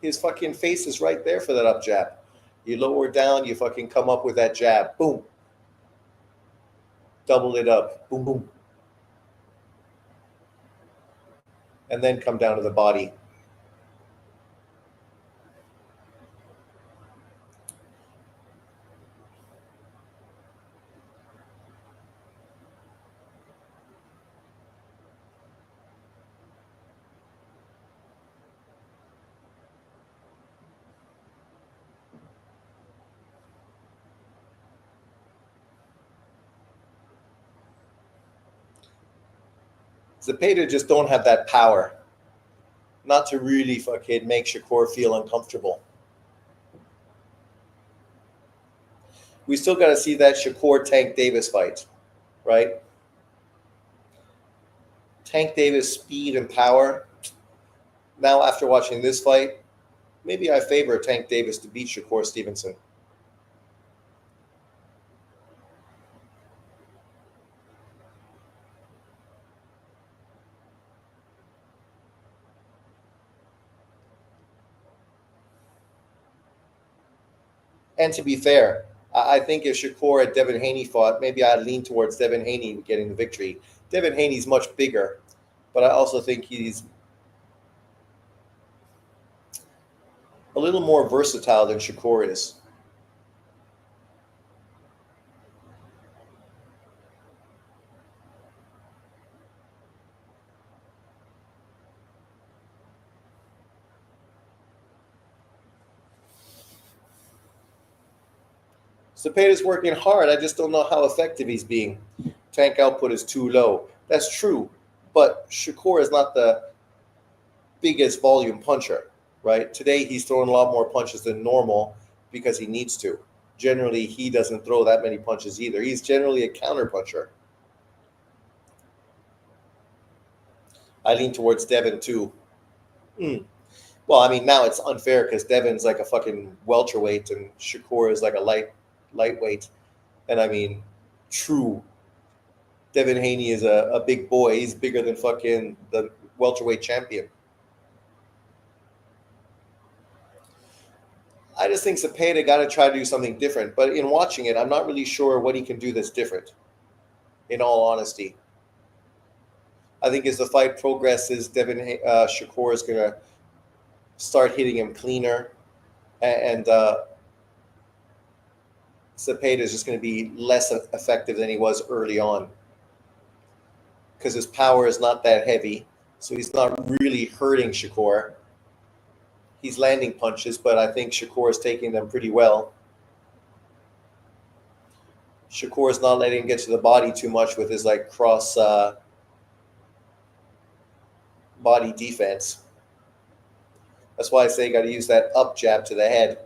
S1: His fucking face is right there for that up jab. You lower down, you fucking come up with that jab. Boom. Double it up. Boom, boom. And then come down to the body. Zepeda just don't have that power. Not to really fucking make Shakur feel uncomfortable. We still got to see that Shakur Tank Davis fight, right? Tank Davis speed and power. Now after watching this fight, maybe I favor Tank Davis to beat Shakur Stevenson. And to be fair, I think if Shakur and Devin Haney fought, maybe I'd lean towards Devin Haney getting the victory. Devin Haney's much bigger, but I also think he's a little more versatile than Shakur is. Zepeda's working hard. I just don't know how effective he's being. Tank output is too low. That's true, but Shakur is not the biggest volume puncher, right? Today he's throwing a lot more punches than normal because he needs to. Generally, he doesn't throw that many punches either. He's generally a counter puncher. I lean towards Devin too. Well, I mean, now it's unfair because Devin's like a fucking welterweight and Shakur is like a lightweight. And I mean, true, Devin Haney is a big boy. He's bigger than fucking the welterweight champion. I just think Zapeda got to try to do something different. But in watching it, I'm not really sure what he can do that's different, in all honesty. I think as the fight progresses, Shakur is going to start hitting him cleaner. And Zapeda is just going to be less effective than he was early on. Because his power is not that heavy. So he's not really hurting Shakur. He's landing punches, but I think Shakur is taking them pretty well. Shakur is not letting him get to the body too much with his like cross body defense. That's why I say you got to use that up jab to the head.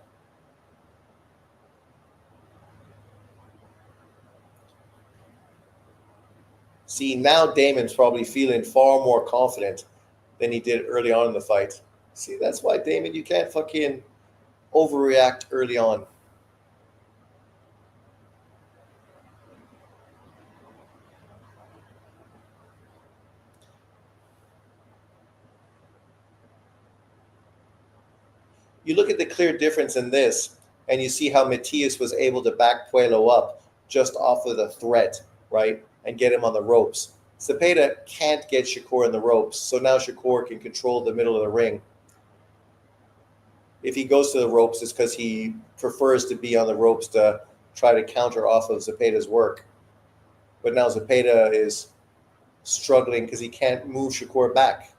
S1: See, now Damon's probably feeling far more confident than he did early on in the fight. See, that's why, Damon, you can't fucking overreact early on. You look at the clear difference in this, and you see how Matias was able to back Pueo up just off of the threat, right, and get him on the ropes. Zepeda can't get Shakur in the ropes, so now Shakur can control the middle of the ring. If he goes to the ropes, it's because he prefers to be on the ropes to try to counter off of Zepeda's work. But now Zepeda is struggling because he can't move Shakur back.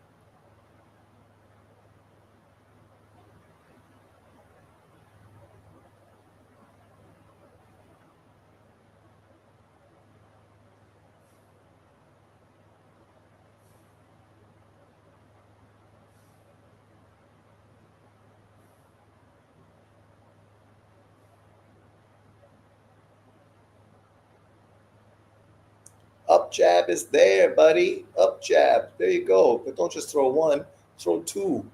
S1: Up jab is there, buddy. Up jab. There you go. But don't just throw one. Throw two.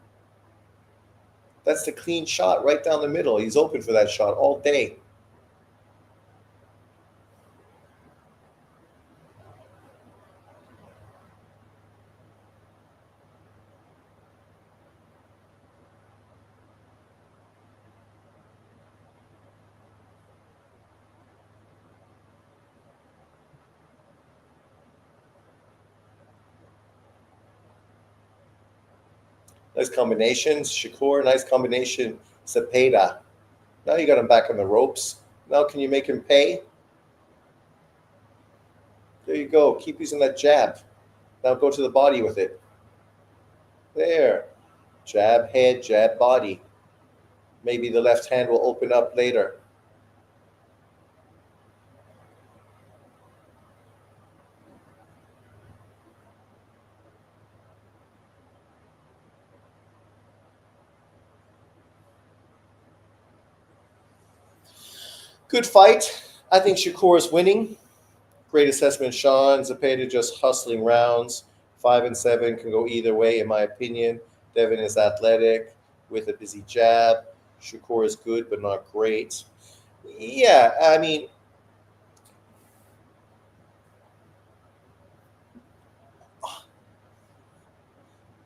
S1: That's the clean shot right down the middle. He's open for that shot all day. Nice combinations. Shakur, nice combination. Zapeda. Now you got him back on the ropes. Now can you make him pay? There you go. Keep using that jab. Now go to the body with it. There. Jab head, jab body. Maybe the left hand will open up later. Good fight. I think Shakur is winning. Great assessment, Sean. Zapeda just hustling rounds. 5 and 7 can go either way, in my opinion. Devin is athletic with a busy jab. Shakur is good, but not great. Yeah, I mean,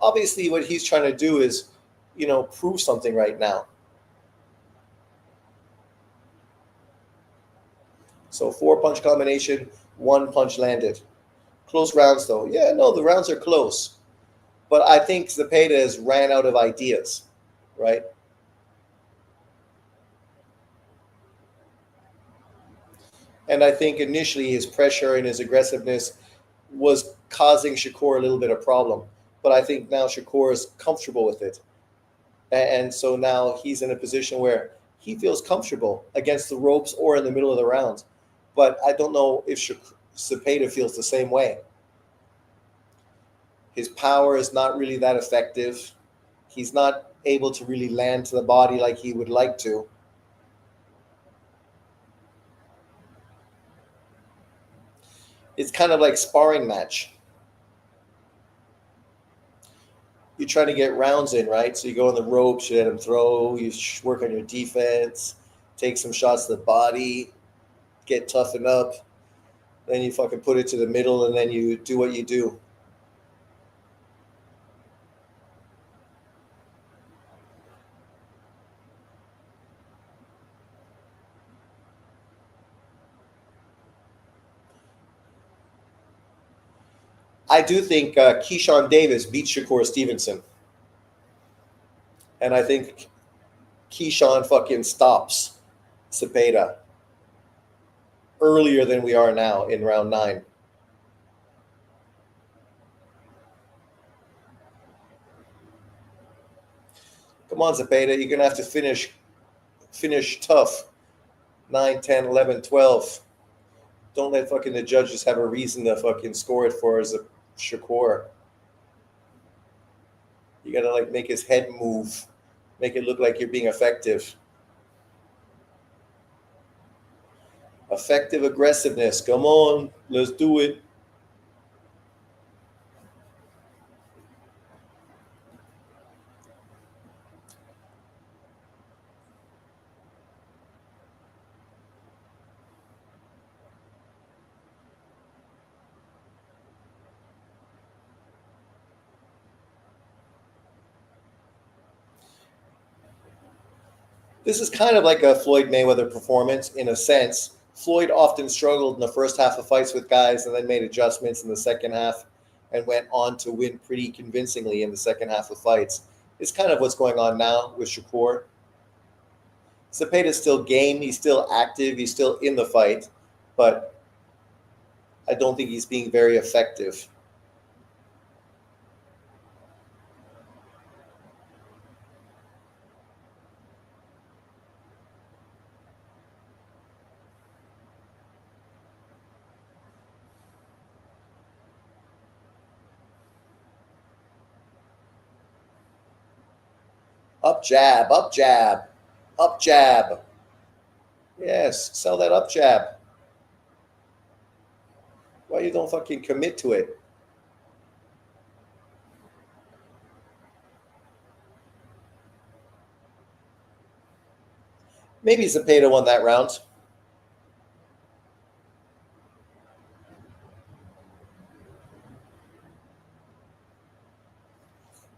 S1: obviously what he's trying to do is, prove something right now. So 4-punch combination, 1 punch landed. Close rounds, though. Yeah, no, the rounds are close. But I think Zapeda has ran out of ideas, right? And I think initially his pressure and his aggressiveness was causing Shakur a little bit of problem. But I think now Shakur is comfortable with it. And so now he's in a position where he feels comfortable against the ropes or in the middle of the round. But I don't know if Zepeda feels the same way. His power is not really that effective. He's not able to really land to the body like he would like to. It's kind of like sparring match. You try to get rounds in, right? So you go on the ropes, you let him throw, you work on your defense, take some shots to the body, get toughened up, then you fucking put it to the middle, and then you do what you do. I do think Keyshawn Davis beat Shakur Stevenson. And I think Keyshawn fucking stops Zapeda earlier than we are now in round 9. Come on, Zapeda, you're going to have to finish tough. 9, 10, 11, 12. Don't let fucking the judges have a reason to fucking score it for as a Shakur. You got to like make his head move. Make it look like you're being effective. Effective aggressiveness. Come on, let's do it. This is kind of like a Floyd Mayweather performance in a sense. Floyd often struggled in the first half of fights with guys and then made adjustments in the second half and went on to win pretty convincingly in the second half of fights. It's kind of what's going on now with Shakur. Zepeda's still game, he's still active, he's still in the fight, but I don't think he's being very effective. Up jab, up jab, up jab. Yes, sell that up jab. Why you don't fucking commit to it? Maybe Zapeda won that round.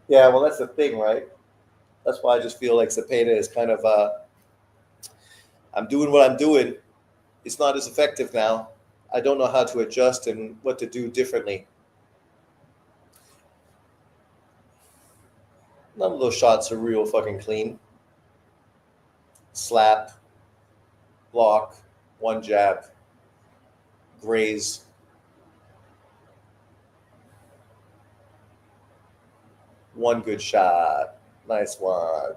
S1: Yeah, well, that's the thing, right? That's why I just feel like Zapeda is kind of, I'm doing what I'm doing. It's not as effective now. I don't know how to adjust and what to do differently. None of those shots are real fucking clean. Slap, block, one jab, graze. One good shot. Nice one.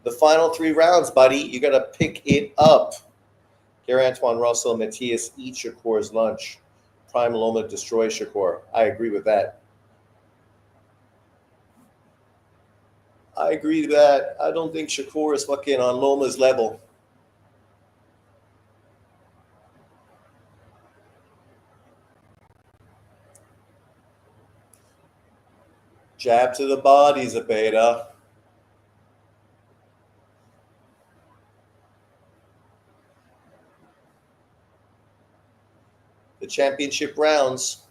S1: The final 3 rounds, buddy. You got to pick it up. Gary Antoine Russell and Matias eat Shakur's lunch. Prime Loma destroys Shakur. I agree with that. I agree with that. I don't think Shakur is fucking on Loma's level. Jab to the body, Zepeda. The championship rounds.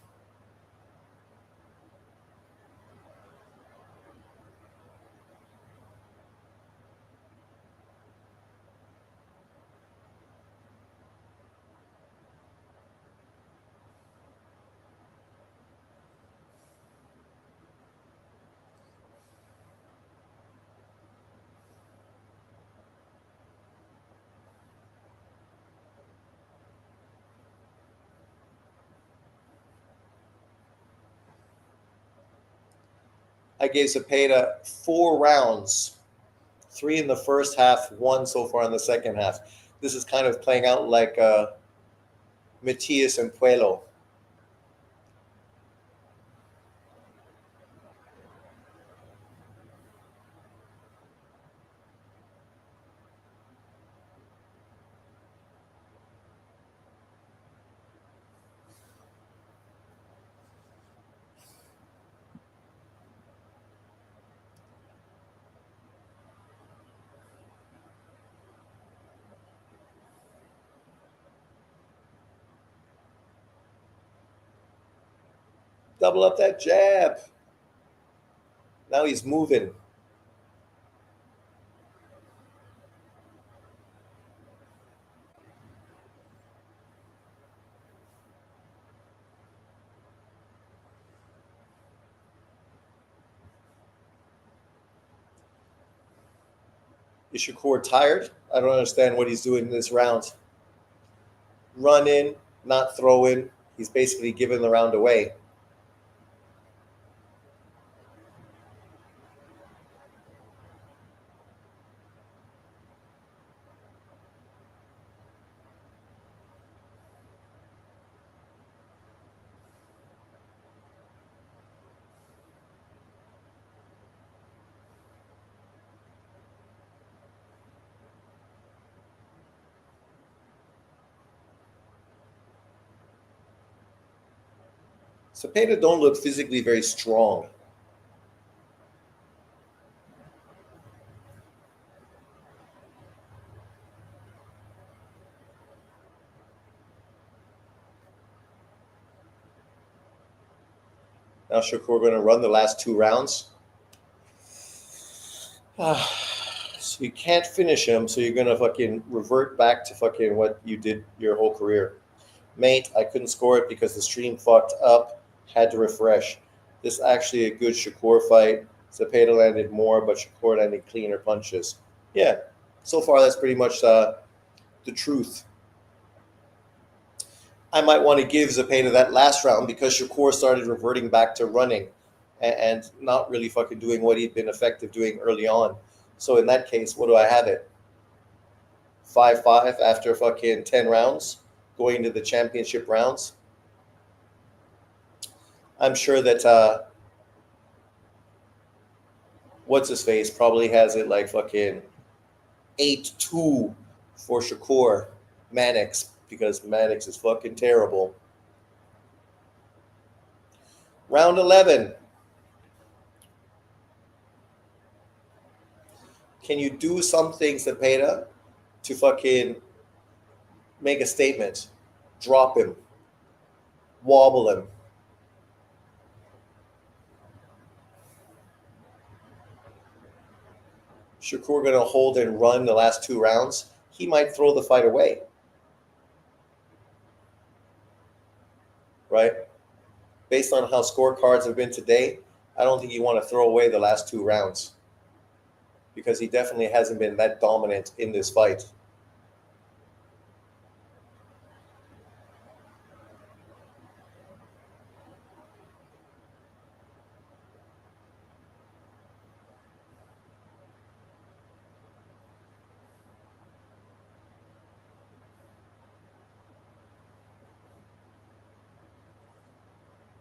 S1: I gave Zepeda 4 rounds, 3 in the first half, 1 so far in the second half. This is kind of playing out like Matias and Pueo. Double up that jab. Now he's moving. Is Shakur tired? I don't understand what he's doing in this round. Running, not throwing. He's basically giving the round away. Zapeda don't look physically very strong. Now Shakur going to run the last 2 rounds. So you can't finish him, so you're going to fucking revert back to fucking what you did your whole career. Mate, I couldn't score it because the stream fucked up. Had to refresh. This is actually a good Shakur fight. Zapeda landed more, but Shakur landed cleaner punches. Yeah, so far that's pretty much the truth. I might want to give Zapeda that last round because Shakur started reverting back to running and not really fucking doing what he'd been effective doing early on. So in that case, what do I have it? 5-5 after fucking 10 rounds, going into the championship rounds. I'm sure that what's his face probably has it like fucking 8-2 for Shakur Mannix because Mannix is fucking terrible. Round 11. Can you do something, Zapeda, to fucking make a statement? Drop him. Wobble him. Shakur going to hold and run the last 2 rounds. He might throw the fight away. Right? Based on how scorecards have been today, I don't think you want to throw away the last 2 rounds because he definitely hasn't been that dominant in this fight.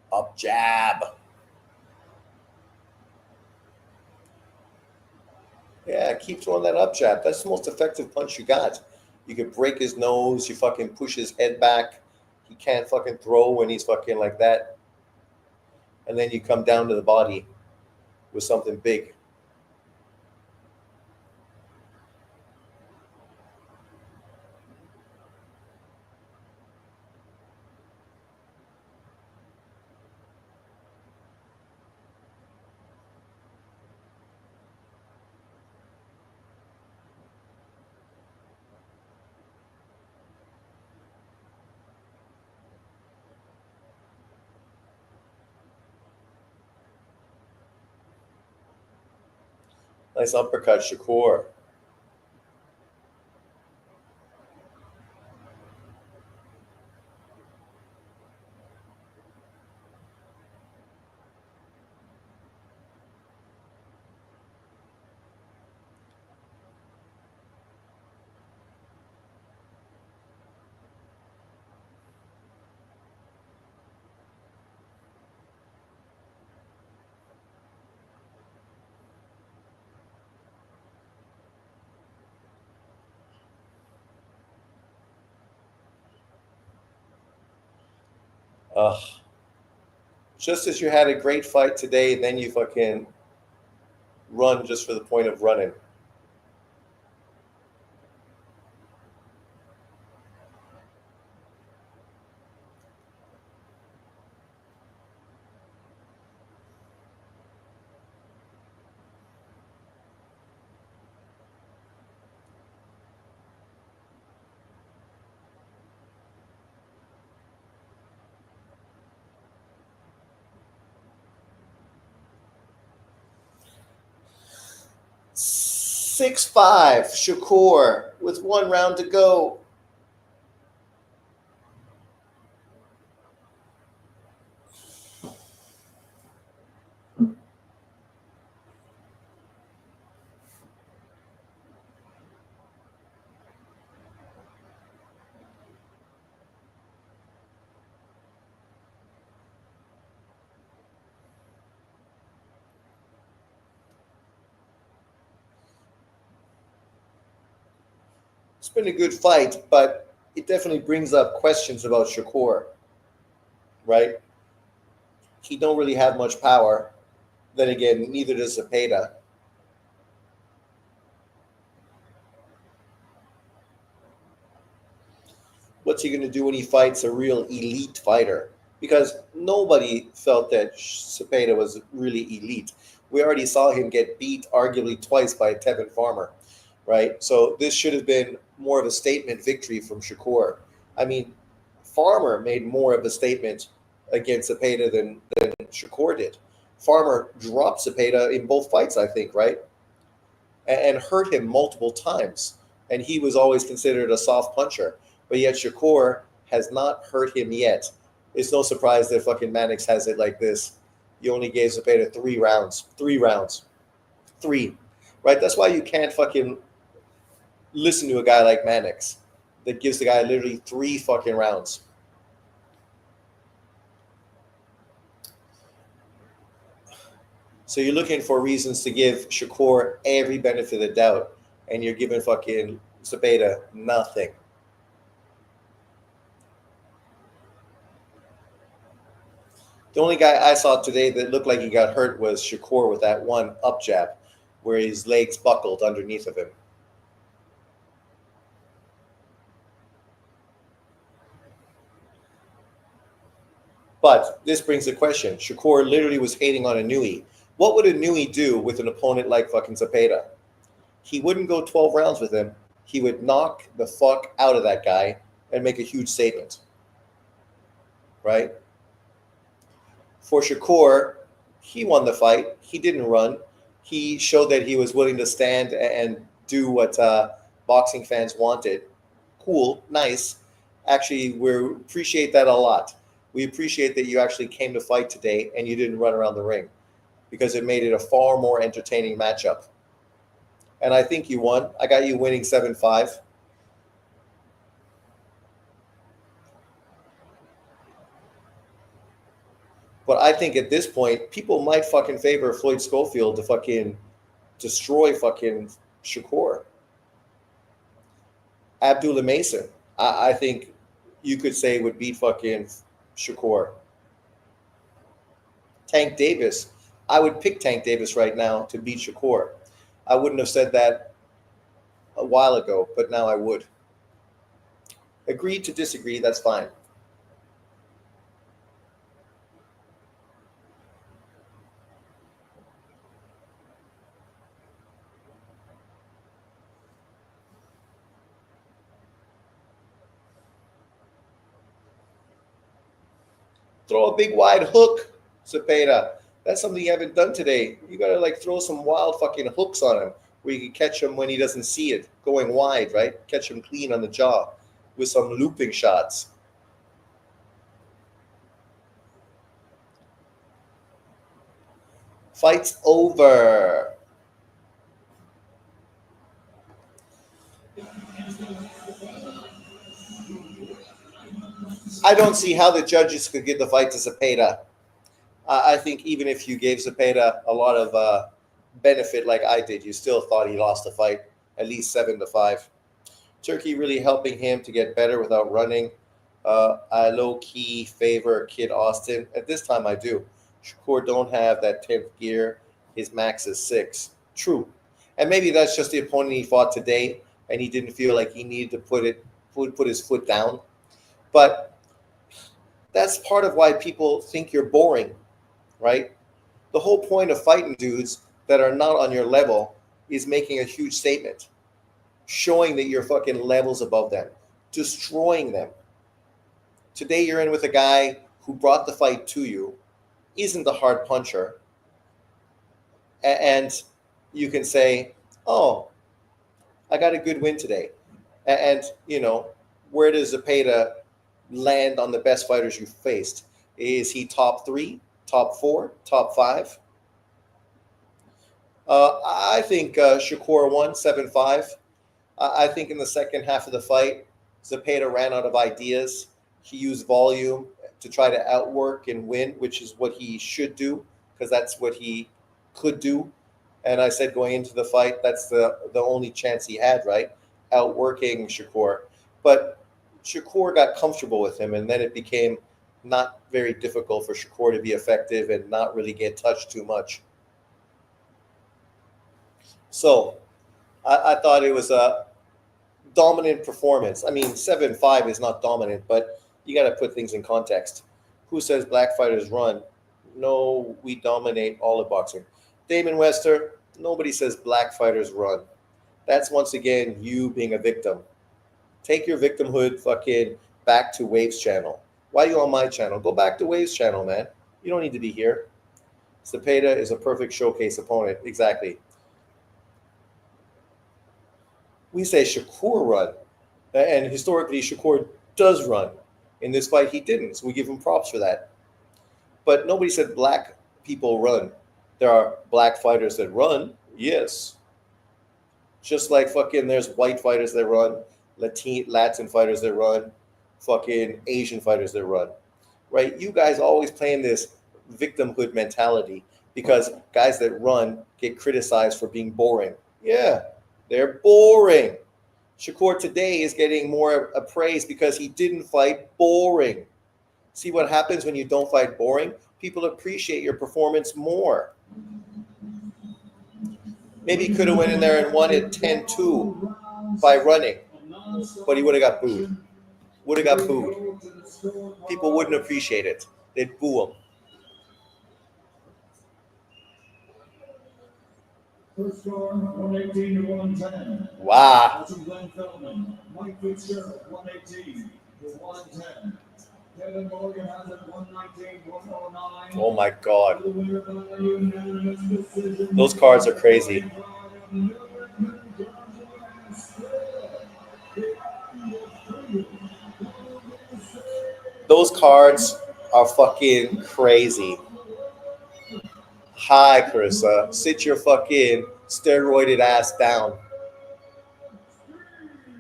S1: Up jab. Yeah, keep throwing that up jab. That's the most effective punch you got. You could break his nose. You fucking push his head back. He can't fucking throw when he's fucking like that. And then you come down to the body with something big. Nice uppercut, Shakur. Ugh. Just as you had a great fight today, then you fucking run just for the point of running. Six five, Shakur with 1 round to go. It's been a good fight, but it definitely brings up questions about Shakur, right? He don't really have much power. Then again, neither does Zepeda. What's he going to do when he fights a real elite fighter? Because nobody felt that Zapeda was really elite. We already saw him get beat arguably twice by Tevin Farmer, right? So this should have been more of a statement victory from Shakur. I mean, Farmer made more of a statement against Zapeda than Shakur did. Farmer dropped Zapeda in both fights, I think, right? And hurt him multiple times. And he was always considered a soft puncher. But yet Shakur has not hurt him yet. It's no surprise that fucking Mannix has it like this. You only gave Zapeda 3 rounds. 3 rounds. 3. Right? That's why you can't fucking listen to a guy like Mannix that gives the guy literally 3 fucking rounds. So you're looking for reasons to give Shakur every benefit of the doubt, and you're giving fucking Zapeda nothing. The only guy I saw today that looked like he got hurt was Shakur with that one up jab where his legs buckled underneath of him. But this brings the question. Shakur literally was hating on Inui. What would Inui do with an opponent like fucking Zapeda? He wouldn't go 12 rounds with him. He would knock the fuck out of that guy and make a huge statement. Right? For Shakur, he won the fight. He didn't run. He showed that he was willing to stand and do what boxing fans wanted. Cool, nice. Actually, we appreciate that a lot. We appreciate that you actually came to fight today and you didn't run around the ring because it made it a far more entertaining matchup. And I think you won. I got you winning 7-5. But I think at this point, people might fucking favor Floyd Schofield to fucking destroy fucking Shakur. Abdullah Mason, I think you could say would beat fucking Shakur. Tank Davis, I would pick Tank Davis right now to beat Shakur. I wouldn't have said that a while ago, but now I would. Agree to disagree, that's fine. Throw a big wide hook, Zapeda. That's something you haven't done today. You gotta like throw some wild fucking hooks on him where you can catch him when he doesn't see it, going wide, right? Catch him clean on the jaw with some looping shots. Fight's over. I don't see how the judges could give the fight to Zapeda. I think even if you gave Zapeda a lot of benefit like I did, you still thought he lost the fight at least 7-5. Turkey really helping him to get better without running. I low-key favor Kid Austin. At this time, I do. Shakur don't have that 10th gear. His max is 6. True. And maybe that's just the opponent he fought today, and he didn't feel like he needed to put his foot down. But that's part of why people think you're boring, right? The whole point of fighting dudes that are not on your level is making a huge statement, showing that you're fucking levels above them, destroying them. Today you're in with a guy who brought the fight to you, isn't the hard puncher, and you can say, oh, I got a good win today. And, where does Zepeda land on the best fighters you've faced? Is he top 3, top 4, top 5? I think Shakur won 7-5. I think in the second half of the fight, Zepeda ran out of ideas. He used volume to try to outwork and win, which is what he should do, because that's what he could do. And I said going into the fight, that's the only chance he had, right? Outworking Shakur. But Shakur got comfortable with him, and then it became not very difficult for Shakur to be effective and not really get touched too much. So I thought it was a dominant performance. I mean, 7-5 is not dominant, but you got to put things in context. Who says black fighters run? No, we dominate all of boxing. Damon Wester, nobody says black fighters run. That's once again you being a victim. Take your victimhood fucking back to Waves channel. Why are you on my channel? Go back to Waves channel, man. You don't need to be here. Zapeda is a perfect showcase opponent. Exactly. We say Shakur run. And historically, Shakur does run. In this fight, he didn't. So we give him props for that. But nobody said black people run. There are black fighters that run. Yes. Just like fucking there's white fighters that run, Latin fighters that run, fucking Asian fighters that run. Right? You guys always playing this victimhood mentality because guys that run get criticized for being boring. Yeah, they're boring. Shakur today is getting more praise because he didn't fight boring. See what happens when you don't fight boring? People appreciate your performance more. Maybe he could have went in there and won it 10-2 by running, but he would have got booed. Would have got booed. People wouldn't appreciate it. They'd boo him.
S2: First score, 118 to 110.
S1: Wow.
S2: Mike Fitzgerald, 118 to 110. Kevin Morgan has it 119 109.
S1: Oh my God. Those cards are crazy. Those cards are fucking crazy. Hi, Carissa. Sit your fucking steroided ass down.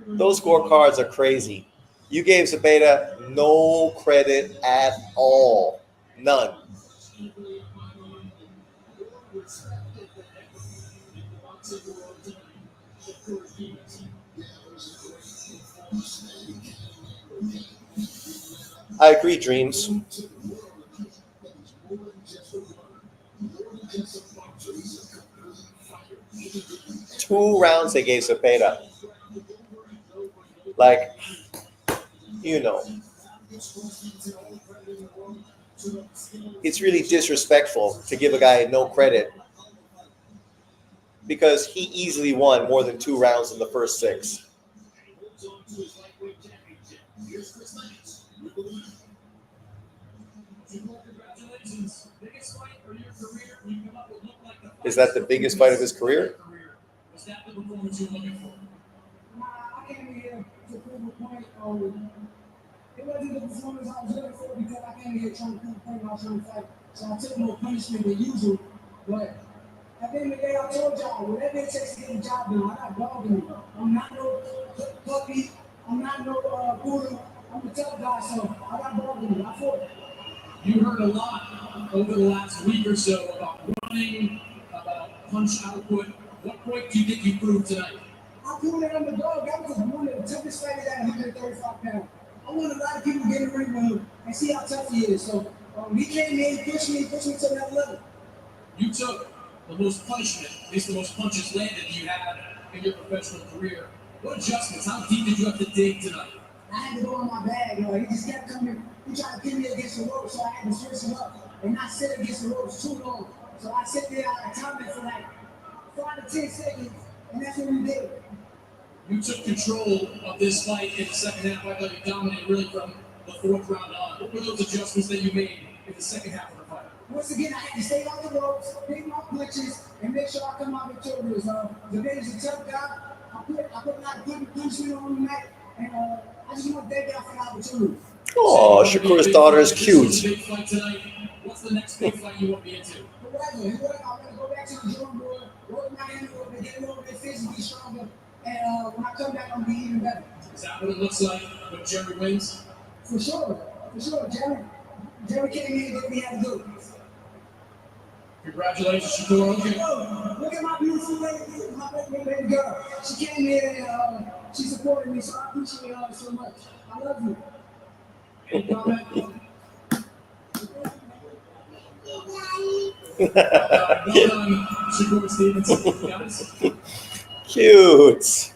S1: Those scorecards are crazy. You gave Zapeda no credit at all. None. I agree, Dreams. 2 rounds they gave Zapeda. Like, it's really disrespectful to give a guy no credit because he easily won more than 2 rounds in the first 6. Is that the biggest fight of his career?
S2: I came here to prove a point. It wasn't the performance I was looking for because I came here trying to prove a point I was trying to fight. So I took more punishment than usual. But at the end of the day, I told y'all, whatever it takes to get the job done, I got dog in me. I'm not no puppy. I'm not no poodle. I'm a tough guy, so I got dog in me. I fought.
S3: You heard a lot over the last week or so about running, about punch output. What point do you think you proved tonight?
S2: I proved it on the dog. That was one of the toughest fighters at 135 pounds. I want a lot of people to get in the ring with him and see how tough he is. So he came in, pushed me to another level.
S3: You took the most punishment, at least the most punches landed you had in your professional career. What adjustments? How deep did you have to dig tonight?
S2: I had to go in my bag. He just kept coming. He tried to pin me against the rope, so I had to switch him up and not sit against the ropes too long. So I sit there, I timed it for like 5 to 10 seconds, and that's what we did.
S3: You took control of this fight in the second half. I thought you dominated really from the fourth round on. What were those adjustments that you made in the second half of the fight?
S2: Once again, I had to stay off the ropes, make my punches, and make sure I come out victorious. Zapeda's a tough guy. I put a lot of good punishment on him tonight, and I just want to thank y'all for the opportunity.
S1: Oh, Shakur's daughter is cute.
S3: Big fight tonight. What's the next big fight you want me into?
S2: Whatever. I'm going to go back to the drawing board, work my hand a little bit, get a little bit physically stronger, and when I come back, I'm going to be even better.
S3: Is that what it looks like when Jerry wins?
S2: For sure. Jerry came in and we had to do it.
S3: Congratulations, Shakur. Okay.
S2: Look at my beautiful lady, my baby girl. She came here and she supported me, so I appreciate her so much. I love you.
S3: Any comment? Well done, Shakur Stevenson. Guys.
S1: Cute.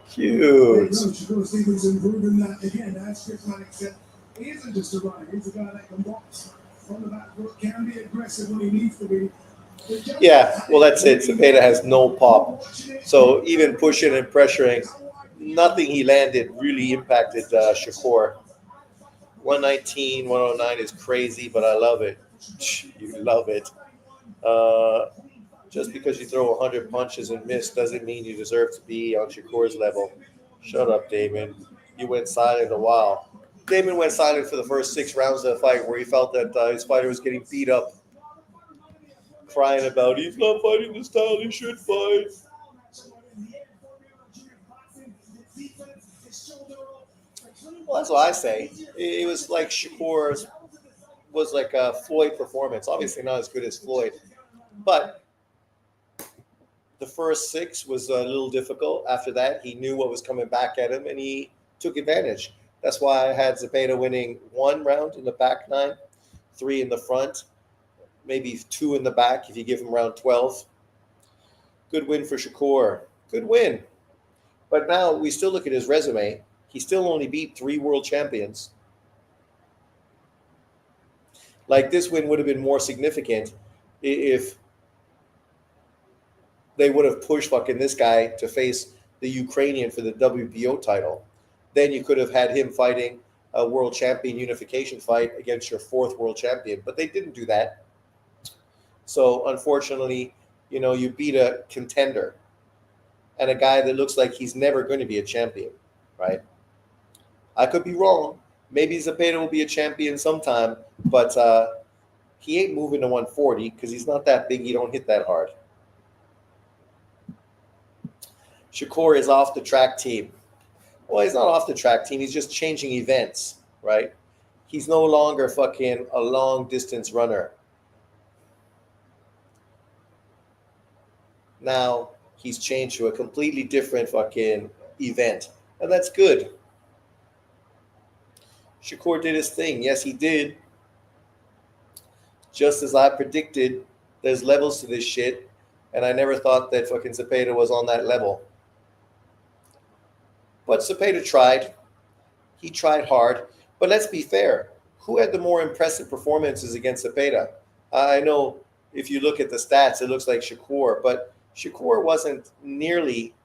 S2: Shakur Stevenson proving that again. That's just not accept. He isn't just a runner. He's a guy that can box from the back foot, can be aggressive when he needs to be.
S1: Yeah, well, that's it. Zepeda has no pop. So even pushing and pressuring, nothing he landed really impacted Shakur. 119, 109 is crazy, but I love it. You love it. Just because you throw 100 punches and miss doesn't mean you deserve to be on Shakur's level. Shut up, Damon. You went silent a while. Damon went silent for the first 6 rounds of the fight where he felt that his fighter was getting beat up. Crying about he's not fighting the style he should fight. Well, that's what I say. It was like Shakur's was like a Floyd performance. Obviously not as good as Floyd, but the first 6 was a little difficult. After that, he knew what was coming back at him, and he took advantage. That's why I had Zepeda winning 1 round in the back 9, 3 in the front, maybe 2 in the back if you give him round 12. Good win for Shakur. Good win. But now we still look at his resume. He still only beat 3 world champions. Like, this win would have been more significant if they would have pushed fucking this guy to face the Ukrainian for the WBO title. Then you could have had him fighting a world champion unification fight against your 4th world champion. But they didn't do that. So unfortunately, you beat a contender and a guy that looks like he's never going to be a champion, right? I could be wrong. Maybe Zapeda will be a champion sometime, but he ain't moving to 140 because he's not that big. He don't hit that hard. Shakur is off the track team. Well, he's not off the track team. He's just changing events, right? He's no longer fucking a long distance runner. Now he's changed to a completely different fucking event, and that's good. Shakur did his thing. Yes, he did. Just as I predicted, there's levels to this shit, and I never thought that fucking Zapeda was on that level. But Zapeda tried. He tried hard. But let's be fair. Who had the more impressive performances against Zapeda? I know if you look at the stats, it looks like Shakur, but Shakur wasn't nearly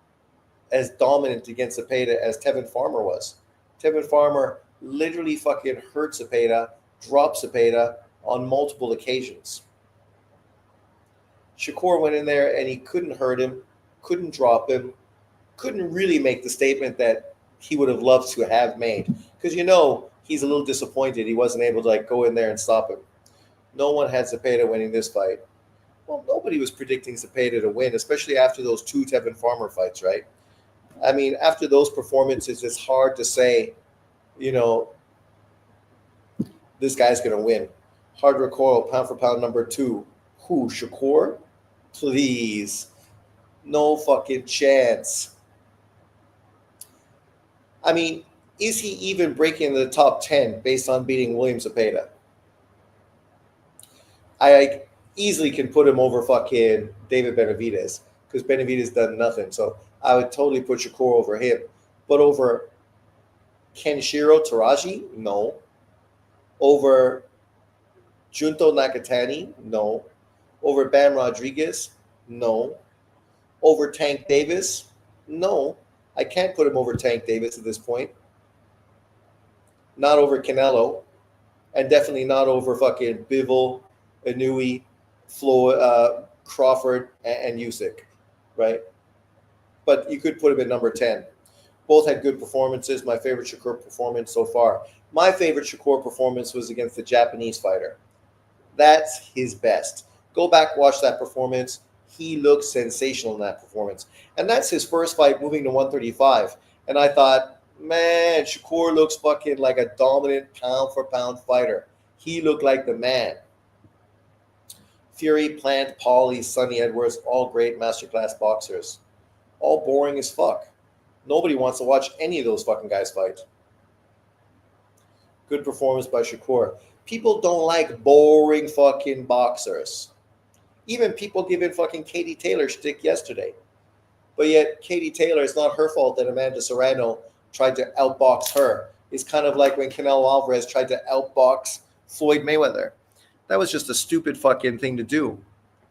S1: as dominant against Zapeda as Tevin Farmer was. Tevin Farmer literally fucking hurt Zapeda, dropped Zapeda on multiple occasions. Shakur went in there and he couldn't hurt him, couldn't drop him, couldn't really make the statement that he would have loved to have made. Because he's a little disappointed he wasn't able to go in there and stop him. No one had Zapeda winning this fight. Well, nobody was predicting Zapeda to win, especially after those 2 Tevin Farmer fights, right? I mean, after those performances, it's hard to say, this guy's going to win. Hard recoil, pound for pound number 2. Who, Shakur? Please. No fucking chance. I mean, is he even breaking the top 10 based on beating William Zepeda? I easily can put him over fucking David Benavidez because Benavidez done nothing. So I would totally put Shakur over him. But over Kenshiro Taraji? No. Over Junto Nakatani? No. Over Bam Rodriguez? No. Over Tank Davis? No. I can't put him over Tank Davis at this point. Not over Canelo. And definitely not over fucking Bivol, Inouye, Floyd, Crawford, and Usyk, right? But you could put him at number 10. Both had good performances. My favorite Shakur performance so far. My favorite Shakur performance was against the Japanese fighter. That's his best. Go back, watch that performance. He looked sensational in that performance. And that's his first fight moving to 135. And I thought, man, Shakur looks fucking like a dominant pound-for-pound fighter. He looked like the man. Fury, Plant, Pauly, Sonny Edwards, all great masterclass boxers. All boring as fuck. Nobody wants to watch any of those fucking guys fight. Good performance by Shakur. People don't like boring fucking boxers. Even people giving fucking Katie Taylor shtick yesterday. But yet, Katie Taylor, it's not her fault that Amanda Serrano tried to outbox her. It's kind of like when Canelo Alvarez tried to outbox Floyd Mayweather. That was just a stupid fucking thing to do.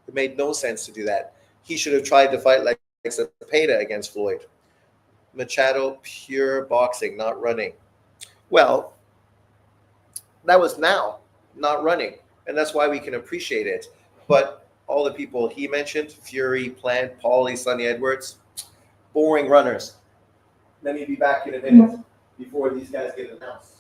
S1: It made no sense to do that. He should have tried to fight like Zapeda against Floyd. Machado, pure boxing, not running. Well, that was now, not running. And that's why we can appreciate it. But all the people he mentioned, Fury, Plant, Pauly, Sonny Edwards, boring runners. Let me be back in a minute before these guys get announced.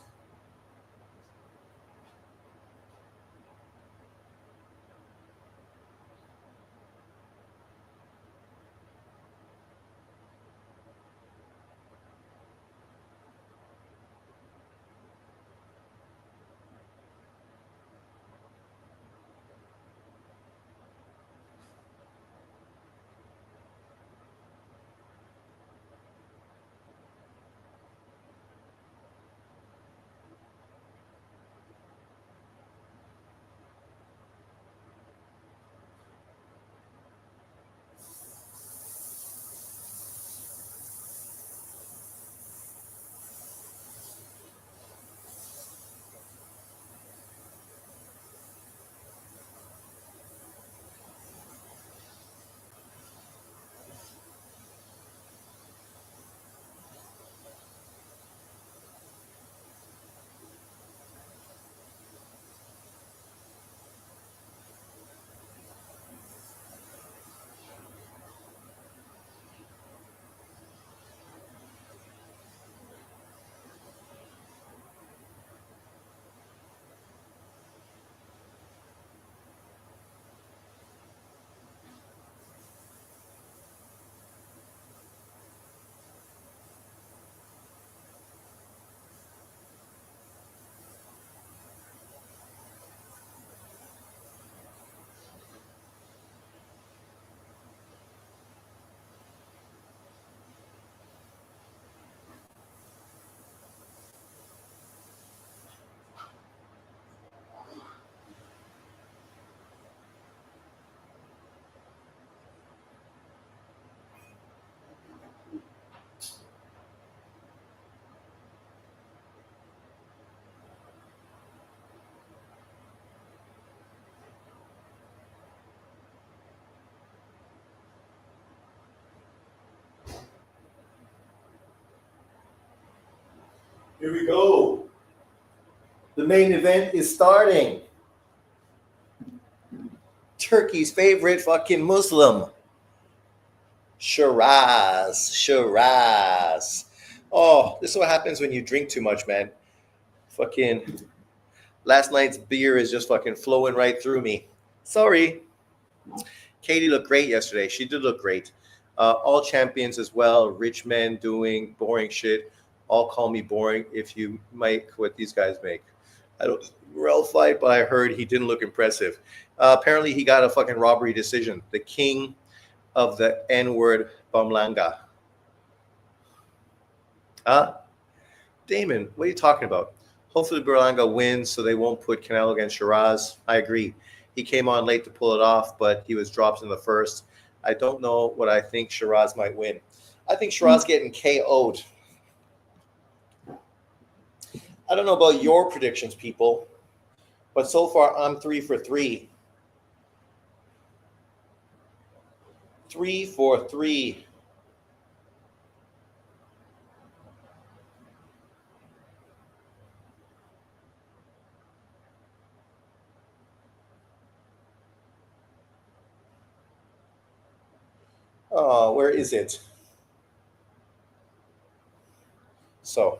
S1: Here we go. The main event is starting. Turkey's favorite fucking Muslim. Shiraz. Oh, this is what happens when you drink too much, man. Fucking last night's beer is just fucking flowing right through me. Sorry. Katie looked great yesterday. She did look great. All champions as well. Rich men doing boring shit. All call me boring if you make what these guys make. I don't Morell fight, but I heard he didn't look impressive. Apparently, he got a fucking robbery decision. The king of the N-word, Burlanga. Huh? Damon, what are you talking about? Hopefully Burlanga wins so they won't put Canelo against Shiraz. I agree. He came on late to pull it off, but he was dropped in the first. I don't know what I think Shiraz might win. I think Shiraz getting KO'd. I don't know about your predictions, people, but so far I'm 3 for 3. 3 for 3. Oh, where is it? So,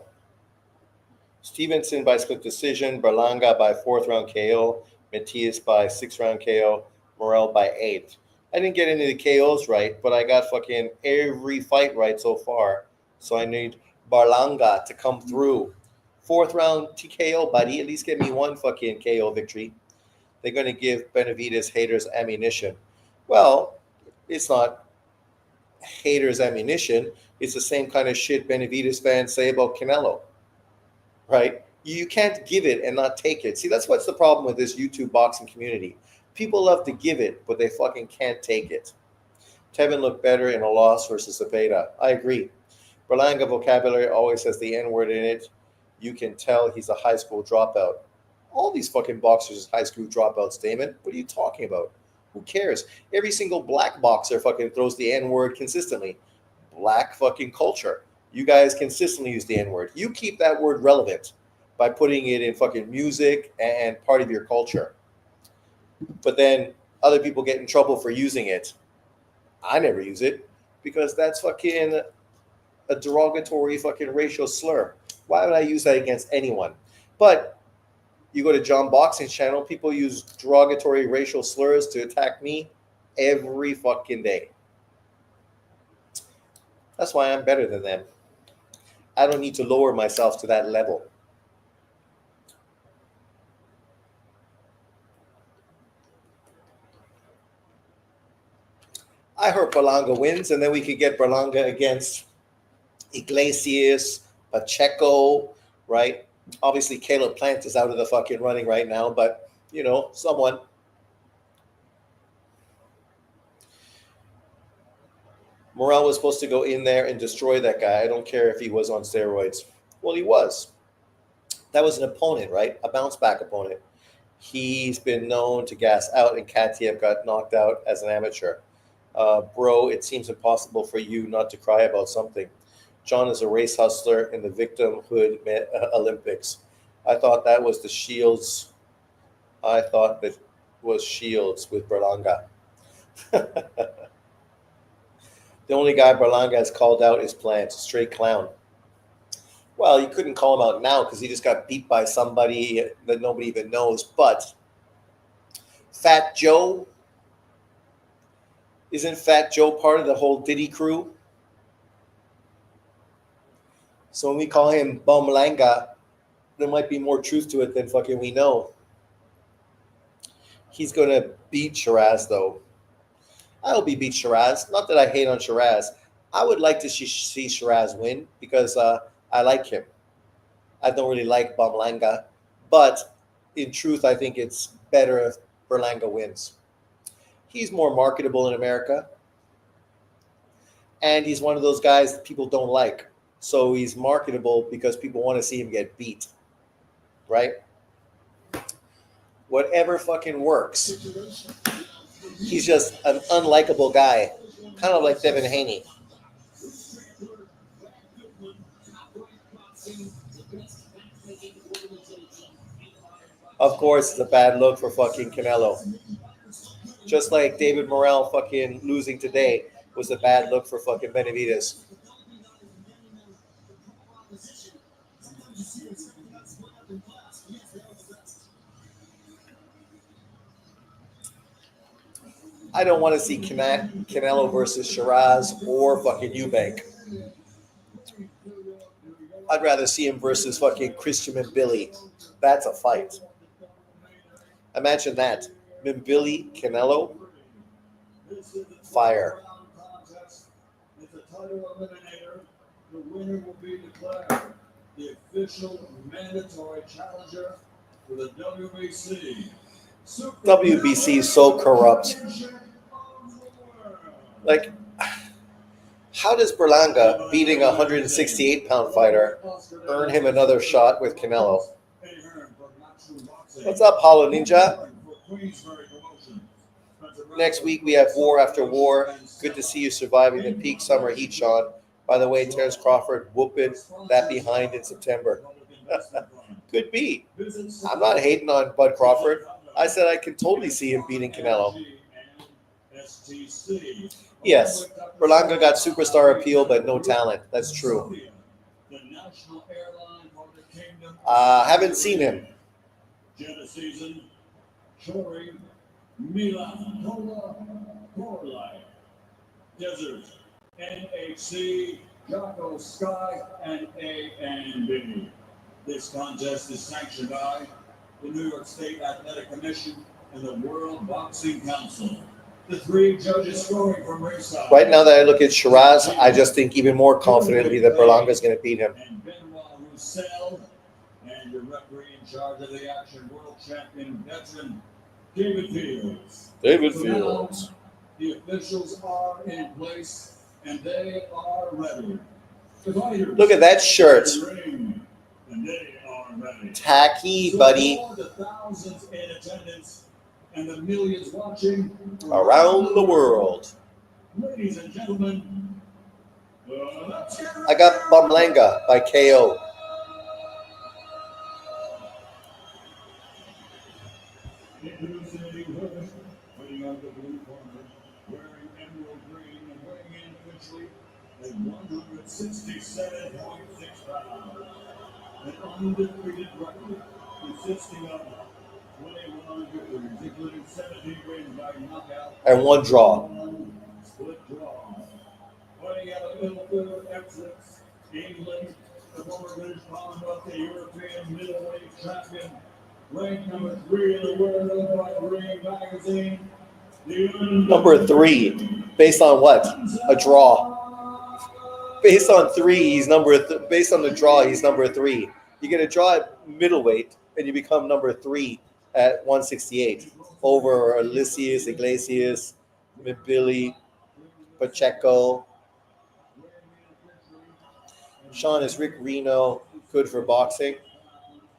S1: Stevenson by split decision, Burlanga by 4th round KO, Matias by 6th round KO, Morell by 8th. I didn't get any of the KOs right, but I got fucking every fight right so far. So I need Burlanga to come through. 4th round TKO, buddy. At least get me one fucking KO victory. They're going to give Benavidez haters ammunition. Well, it's not haters ammunition. It's the same kind of shit Benavidez fans say about Canelo, right? You can't give it and not take it. See, that's what's the problem with this YouTube boxing community. People love to give it, but they fucking can't take it. Tevin looked better in a loss versus Zapeda. I agree. Burlanga vocabulary always has the N-word in it. You can tell he's a high school dropout. All these fucking boxers are high school dropouts, Damon. What are you talking about? Who cares? Every single black boxer fucking throws the N-word consistently. Black fucking culture. You guys consistently use the N-word. You keep that word relevant by putting it in fucking music and part of your culture. But then other people get in trouble for using it. I never use it because that's fucking a derogatory fucking racial slur. Why would I use that against anyone? But you go to John Boxing's channel, people use derogatory racial slurs to attack me every fucking day. That's why I'm better than them. I don't need to lower myself to that level. I hope Burlanga wins, and then we could get Burlanga against Iglesias, Pacheco, right? Obviously, Caleb Plant is out of the fucking running right now, but, you know, someone. Morell was supposed to go in there and destroy that guy. I don't care if he was on steroids. Well, he was. That was an opponent, right? A bounce-back opponent. He's been known to gas out, and Katev got knocked out as an amateur. Bro, it seems impossible for you not to cry about something. John is a race hustler in the victimhood Olympics. I thought that was the Shields. I thought that was Shields with Burlanga. The only guy Burlanga has called out is Plant, straight clown. Well, you couldn't call him out now because he just got beat by somebody that nobody even knows. But Fat Joe, isn't Fat Joe part of the whole Diddy crew? So when we call him Burlanga, there might be more truth to it than fucking we know. He's going to beat Shiraz, though. I hope he beats Shiraz. Not that I hate on Shiraz. I would like to see Shiraz win because I like him. I don't really like Burlanga. But in truth, I think it's better if Burlanga wins. He's more marketable in America. And he's one of those guys that people don't like. So he's marketable because people want to see him get beat. Right? Whatever fucking works. He's just an unlikable guy. Kind of like Devin Haney. Of course, it's a bad look for fucking Canelo. Just like David Morell fucking losing today was a bad look for fucking Benavidez. I don't want to see Canelo versus Shiraz or fucking Eubank. I'd rather see him versus fucking Christian Mbili. That's a fight. Imagine that. Mbili, Canelo, fire.
S2: the official mandatory challenger for the WBC.
S1: WBC is so corrupt. Like, how does Burlanga, beating a 168-pound fighter, earn him another shot with Canelo? What's up, Hollow Ninja? Next week we have War After War. Good to see you surviving the peak summer heat, Sean. By the way, Terence Crawford whooping that behind in September. Could be. I'm not hating on Bud Crawford. I said I could totally see him beating Canelo. Yes, Burlanga got superstar appeal, but no talent. That's true. Haven't seen him.
S2: Desert, NHC, Jocko Sky, and A&B. This contest is sanctioned by the New York State Athletic Commission and the World Boxing Council. The three judges scoring from ringside.
S1: Right now that I look at Shiraz, I just think even more confidently that Burlanga is going to beat him.
S2: And Benoit Roussel, and your referee in charge of the action, world champion veteran David Fields.
S1: David
S2: So
S1: Fields.
S2: now, the officials are in place and they are ready. The fighters
S1: Look at that shirt.
S2: in the ring, and they are ready.
S1: Tacky,
S2: So
S1: buddy.
S2: for the thousands in attendance and the millions watching
S1: Around the world.
S2: Ladies and gentlemen, let's get
S1: I got Burlanga by KO.
S2: introducing Hood, fighting out the blue corner, wearing emerald green and weighing in officially at 167.6 pounds. An undefeated record consisting of 21 victories, including 17 wins by knockout
S1: And one draw.
S2: one split draw. Fighting out of Ilford, Essex, England, the former British Commonwealth, the European middleweight champion, ranked number 3 in the world by Ring Magazine.
S1: Number 3. Based on what? A draw. Based on 3, he's based on the draw, he's number 3. You get a draw at middleweight, and you become number 3 at 168 over Alicius, Iglesias, Mibili, Pacheco. Sean, is Rick Reno good for boxing?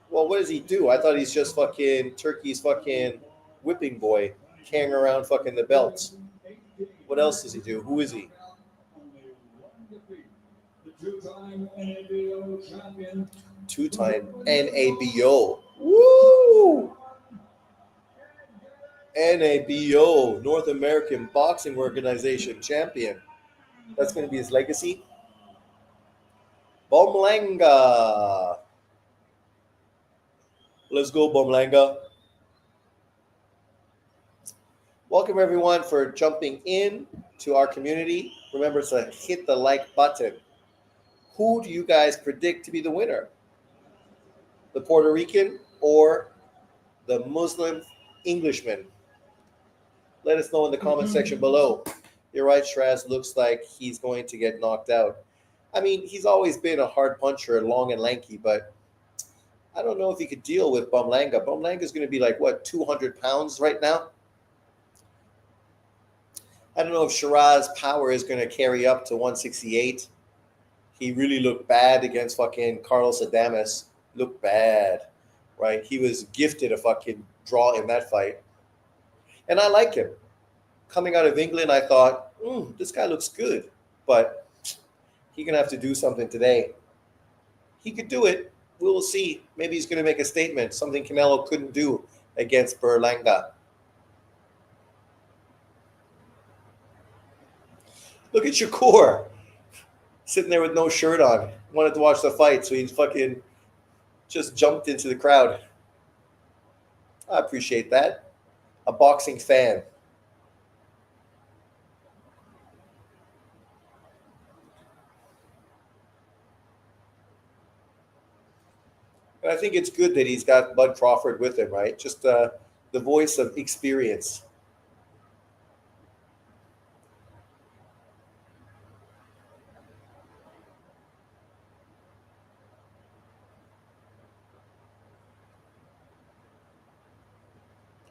S1: Well, what does he do? I thought he's just fucking Turkey's fucking whipping boy, carrying around fucking the belts. What else does he do? Who is he? Two-time NABO. Woo! NABO, North American Boxing Organization champion. That's going to be his legacy. Burlanga. Let's go, Burlanga. Welcome, everyone, for jumping in to our community. Remember to hit the like button. Who do you guys predict to be the winner? The Puerto Rican or the Muslim Englishman? Let us know in the comment section below. You're right, Shiraz looks like he's going to get knocked out. I mean, he's always been a hard puncher, long and lanky, but I don't know if he could deal with Burlanga. Burlanga is going to be like, what, 200 pounds right now? I don't know if Shiraz's power is going to carry up to 168. He really looked bad against fucking Carlos Adames. Looked bad, right? He was gifted a fucking draw in that fight. And I like him. Coming out of England, I thought, this guy looks good. But he's going to have to do something today. He could do it. We will see. Maybe he's going to make a statement, something Canelo couldn't do against Burlanga. Look at Shakur, sitting there with no shirt on. Wanted to watch the fight, so he fucking just jumped into the crowd. I appreciate that. A boxing fan. And I think it's good that he's got Bud Crawford with him, right? Just the voice of experience.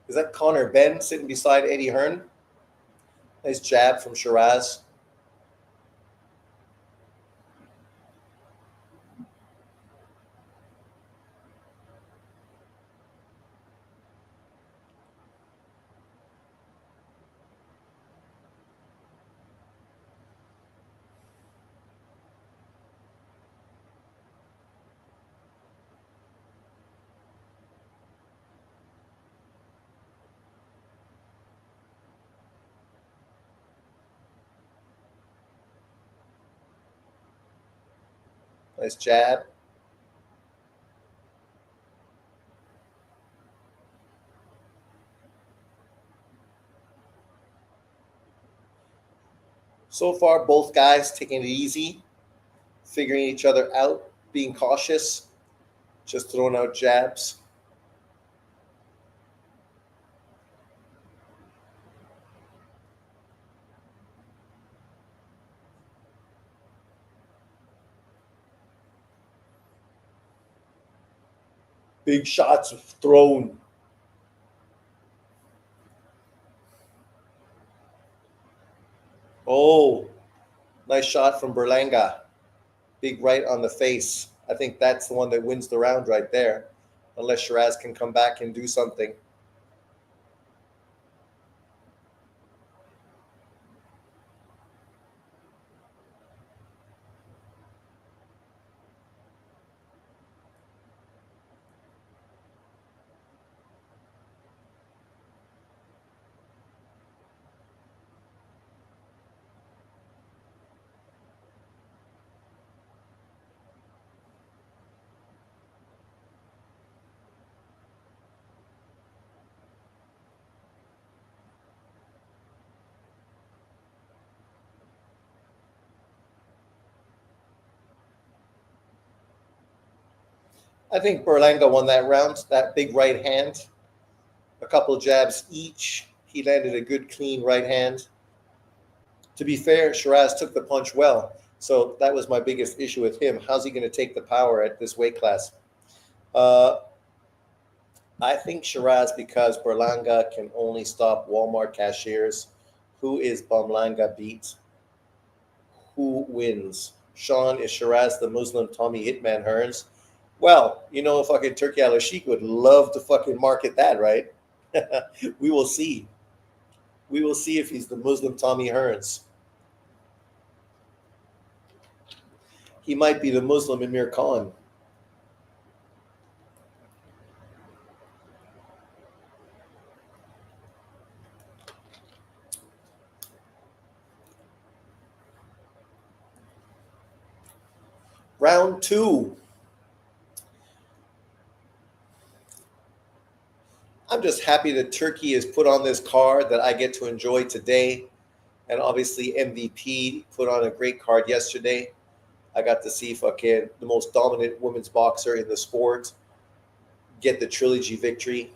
S1: Is that Connor Ben sitting beside Eddie Hearn? Nice jab from Shiraz. Nice jab. So far, both guys taking it easy, figuring each other out, being cautious, just throwing out jabs. Big shots thrown. Oh, nice shot from Burlanga. Big right on the face. I think that's the one that wins the round right there, unless Shiraz can come back and do something. I think Burlanga won that round. That big right hand, a couple of jabs each. He landed a good, clean right hand. To be fair, Shiraz took the punch well. So that was my biggest issue with him. How's he going to take the power at this weight class? Uh, I think Shiraz, because Burlanga can only stop Walmart cashiers. Who is Burlanga beat? Who wins? Sean, is Shiraz the Muslim Tommy Hitman Hearns? Well, fucking Turkey Al Sheikh would love to fucking market that, right? We will see. We will see if he's the Muslim Tommy Hearns. He might be the Muslim Amir Khan. Round 2. I'm just happy that Turkey is put on this card that I get to enjoy today. And obviously MVP put on a great card yesterday. I got to see fucking the most dominant women's boxer in the sport get the trilogy victory.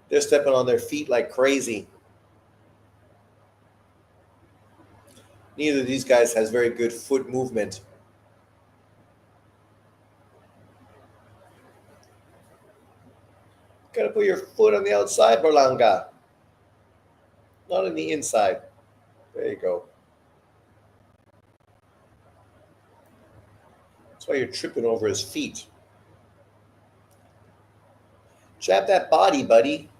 S1: They're stepping on their feet like crazy. Neither of these guys has very good foot movement. Gotta put your foot on the outside, Burlanga. Not on the inside. There you go. That's why you're tripping over his feet. Jab that body, buddy.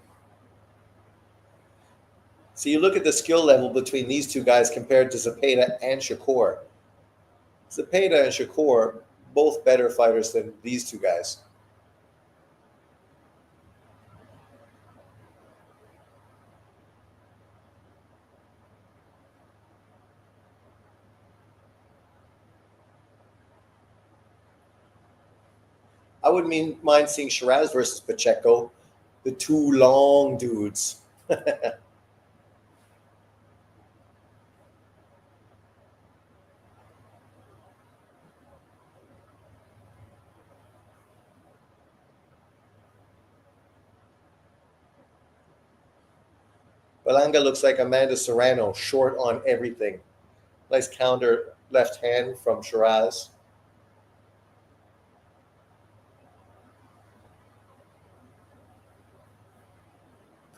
S1: So you look at the skill level between these two guys compared to Zepeda and Shakur. Zapeda and Shakur, both better fighters than these two guys. I wouldn't mind seeing Shiraz versus Pacheco, the two long dudes. Burlanga looks like Amanda Serrano, short on everything. Nice counter left hand from Shiraz.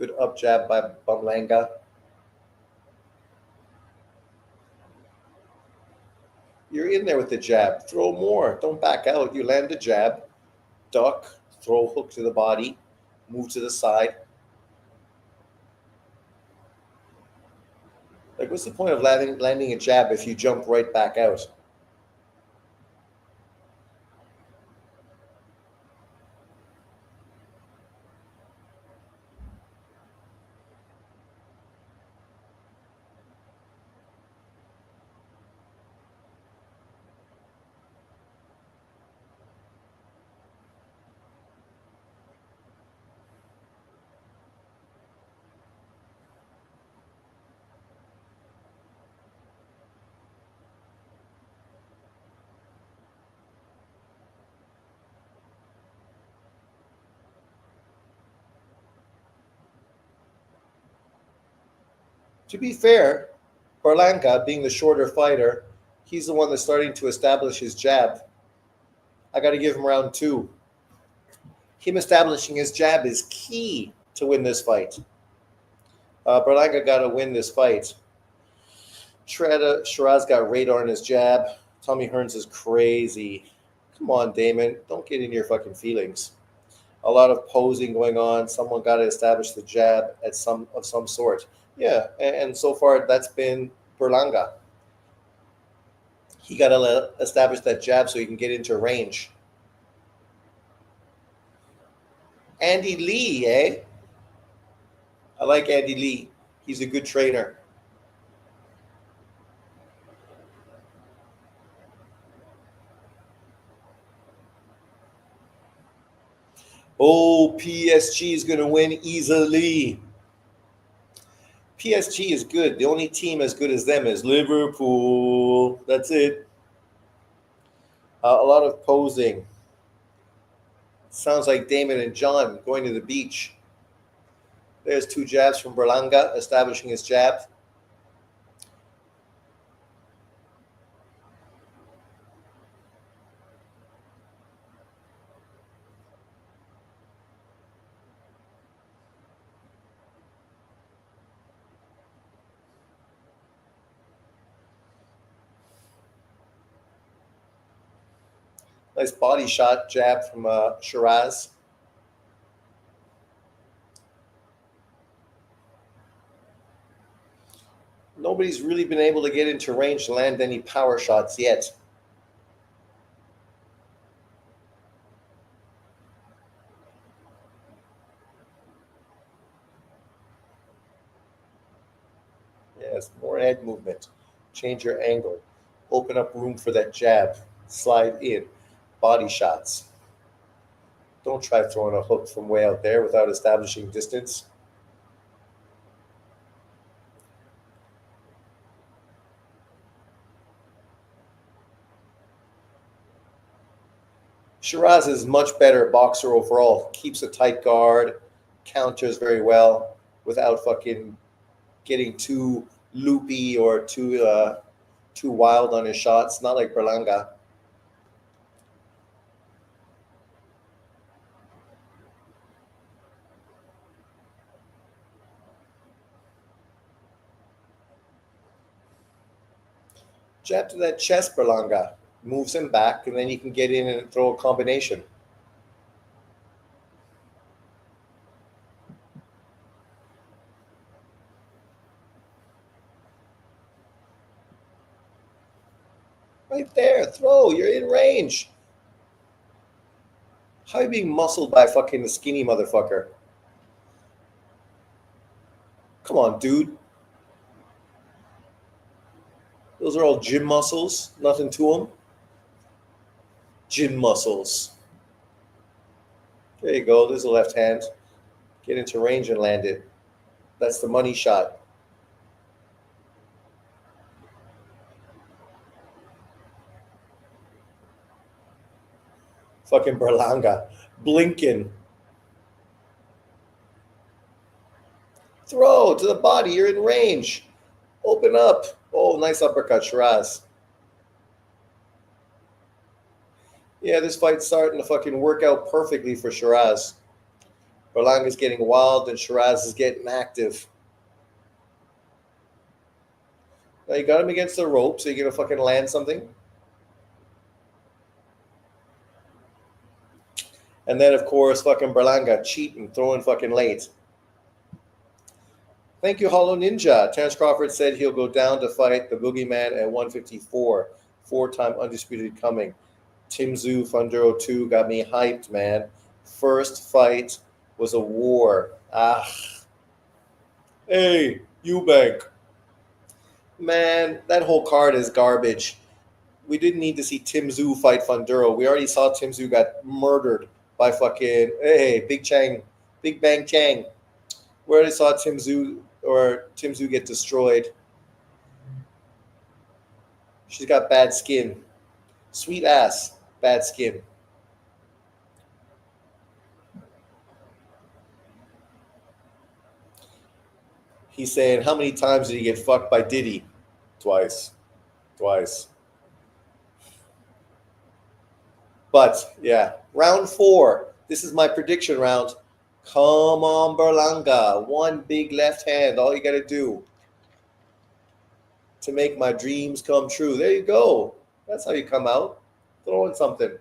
S1: Good up jab by Burlanga. You're in there with the jab. Throw more. Don't back out. You land the jab, duck, throw hook to the body, move to the side. Like, what's the point of landing a jab if you jump right back out? To be fair, Burlanga, being the shorter fighter, he's the one that's starting to establish his jab. I got to give him round two. Him establishing his jab is key to win this fight. Burlanga got to win this fight. Shiraz got radar in his jab. Tommy Hearns is crazy. Come on, Damon. Don't get in your fucking feelings. A lot of posing going on. Someone got to establish the jab of some sort. Yeah, and so far that's been Burlanga. He got to establish that jab so he can get into range. Andy Lee, eh? I like Andy Lee. He's a good trainer. Oh, PSG is going to win easily. PSG is good. The only team as good as them is Liverpool. That's it. A lot of posing. Sounds like Damon and John going to the beach. There's two jabs from Burlanga, establishing his jab. Nice body shot jab from Shiraz. Nobody's really been able to get into range to land any power shots yet. Yes, more head movement. Change your angle. Open up room for that jab. Slide in. Body shots. Don't try throwing a hook from way out there without establishing distance. Shiraz is much better boxer overall. Keeps a tight guard, counters very well without fucking getting too loopy or too wild on his shots. Not like Burlanga. Jab to that chest, Burlanga. Moves him back, and then you can get in and throw a combination. Right there, throw. You're in range. How are you being muscled by fucking the skinny motherfucker? Come on, dude. Those are all gym muscles. Nothing to them. Gym muscles. There you go. There's a left hand. Get into range and land it. That's the money shot. Fucking Burlanga. Blinking. Throw to the body. You're in range. Open up. Oh, nice uppercut, Shiraz. Yeah, this fight's starting to fucking work out perfectly for Shiraz. Burlanga's getting wild and Shiraz is getting active. Now you got him against the rope, so you're gonna fucking land something. And then of course fucking Burlanga cheating, throwing fucking late. Thank you, Hollow Ninja. Terrence Crawford said he'll go down to fight the Boogeyman at 154. 4-time undisputed coming. Tim Tszyu Funduro 2 got me hyped, man. First fight was a war. Hey, Eubank. Man, that whole card is garbage. We didn't need to see Tim Tszyu fight Funduro. We already saw Tim Tszyu got murdered by fucking, hey, Big Bang Chang. We already saw Tim Tszyu get destroyed. She's got bad skin. Sweet ass, bad skin. He's saying, how many times did he get fucked by Diddy? Twice. But, yeah, round 4. This is my prediction round. Come on, Burlanga. One big left hand. All you got to do to make my dreams come true. There you go. That's how you come out. Throwing something.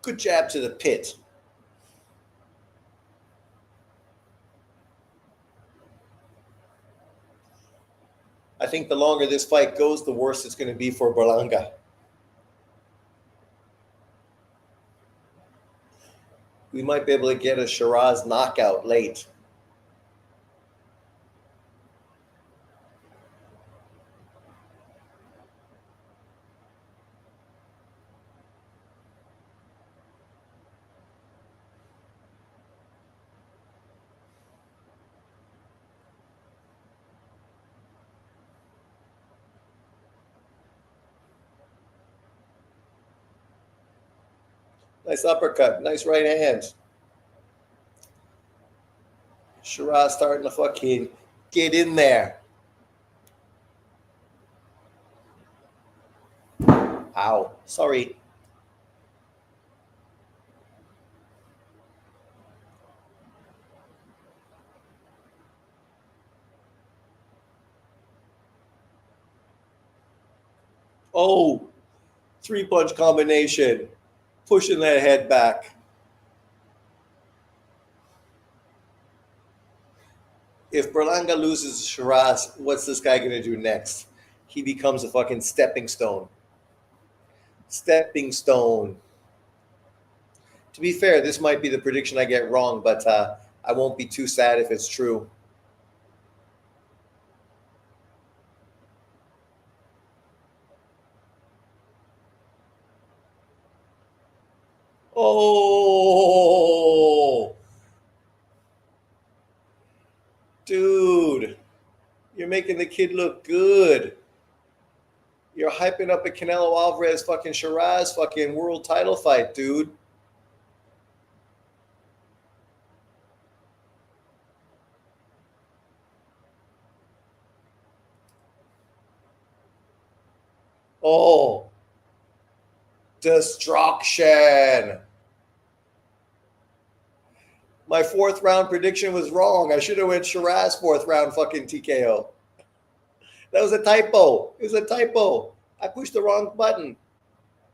S1: Good jab to the pit. I think the longer this fight goes, the worse it's going to be for Burlanga. We might be able to get a Shiraz knockout late. Nice uppercut. Nice right hand. Shiraz starting to fucking get in there. Ow. Sorry. Oh, 3-punch combination. Pushing that head back. If Burlanga loses Shiraz, what's this guy going to do next? He becomes a fucking stepping stone. Stepping stone. To be fair, this might be the prediction I get wrong, but I won't be too sad if it's true. Oh, dude, you're making the kid look good. You're hyping up a Canelo Alvarez fucking Shiraz fucking world title fight, dude. Oh, destruction. My 4th round prediction was wrong. I should have went Shiraz 4th round fucking TKO. That was a typo. It was a typo. I pushed the wrong button.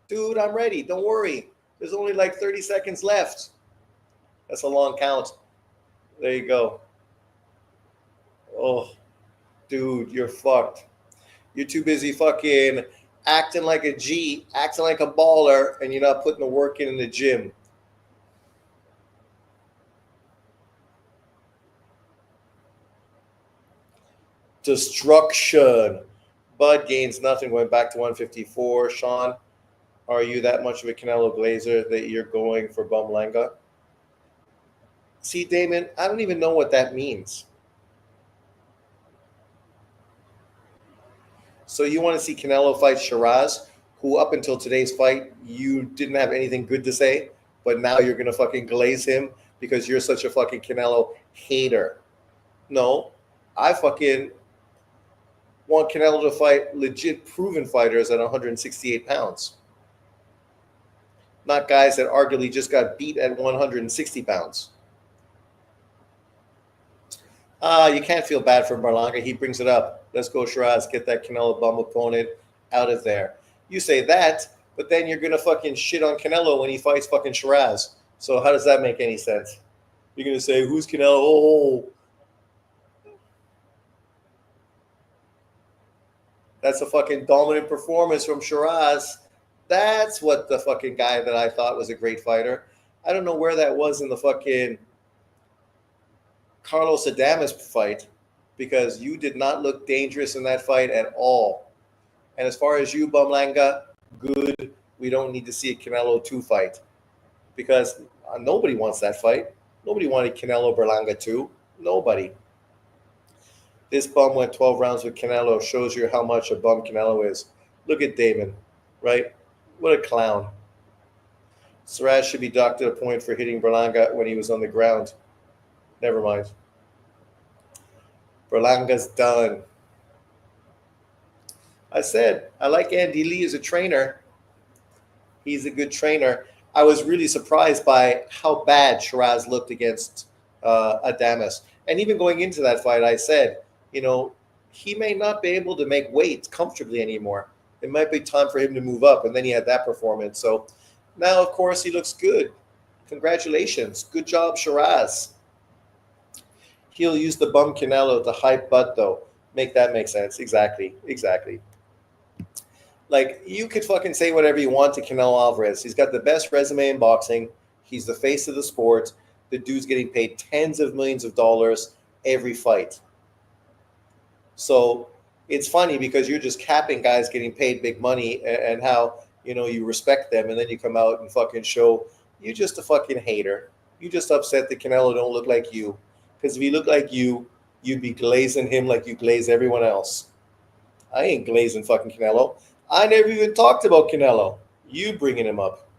S1: Dude, I'm ready. Don't worry. There's only like 30 seconds left. That's a long count. There you go. Oh, dude, you're fucked. You're too busy fucking acting like a G, acting like a baller, and you're not putting the work in the gym. Destruction. Bud gains nothing, going back to 154. Sean, are you that much of a Canelo Glazer that you're going for Burlanga? See, Damon, I don't even know what that means. So you want to see Canelo fight Shiraz, who up until today's fight, you didn't have anything good to say, but now you're going to fucking glaze him because you're such a fucking Canelo hater. No, I fucking want Canelo to fight legit proven fighters at 168 pounds. Not guys that arguably just got beat at 160 pounds. You can't feel bad for Burlanga. He brings it up. Let's go, Shiraz. Get that Canelo bum opponent out of there. You say that, but then you're going to fucking shit on Canelo when he fights fucking Shiraz. So how does that make any sense? You're going to say, who's Canelo? Oh, that's a fucking dominant performance from Shiraz. That's what the fucking guy that I thought was a great fighter. I don't know where that was in the fucking Carlos Adames fight, because you did not look dangerous in that fight at all. And as far as you, Burlanga, good. We don't need to see a Canelo 2 fight, because nobody wants that fight. Nobody wanted Canelo Burlanga 2. Nobody. This bum went 12 rounds with Canelo. Shows you how much a bum Canelo is. Look at Damon, right? What a clown. Shiraz should be docked at a point for hitting Burlanga when he was on the ground. Never mind. Burlanga's done. I said, I like Andy Lee as a trainer. He's a good trainer. I was really surprised by how bad Shiraz looked against Adames. And even going into that fight, I said, he may not be able to make weight comfortably anymore. It might be time for him to move up. And then he had that performance. So now, of course, he looks good. Congratulations. Good job, Shiraz. He'll use the bum Canelo to hype butt, though. Make that make sense. Exactly. Like, you could fucking say whatever you want to Canelo Alvarez. He's got the best resume in boxing. He's the face of the sport. The dude's getting paid tens of millions of dollars every fight. So it's funny because you're just capping guys getting paid big money and how, you respect them. And then you come out and fucking show you're just a fucking hater. You just upset that Canelo don't look like you. Because if he looked like you, you'd be glazing him like you glaze everyone else. I ain't glazing fucking Canelo. I never even talked about Canelo. You bringing him up.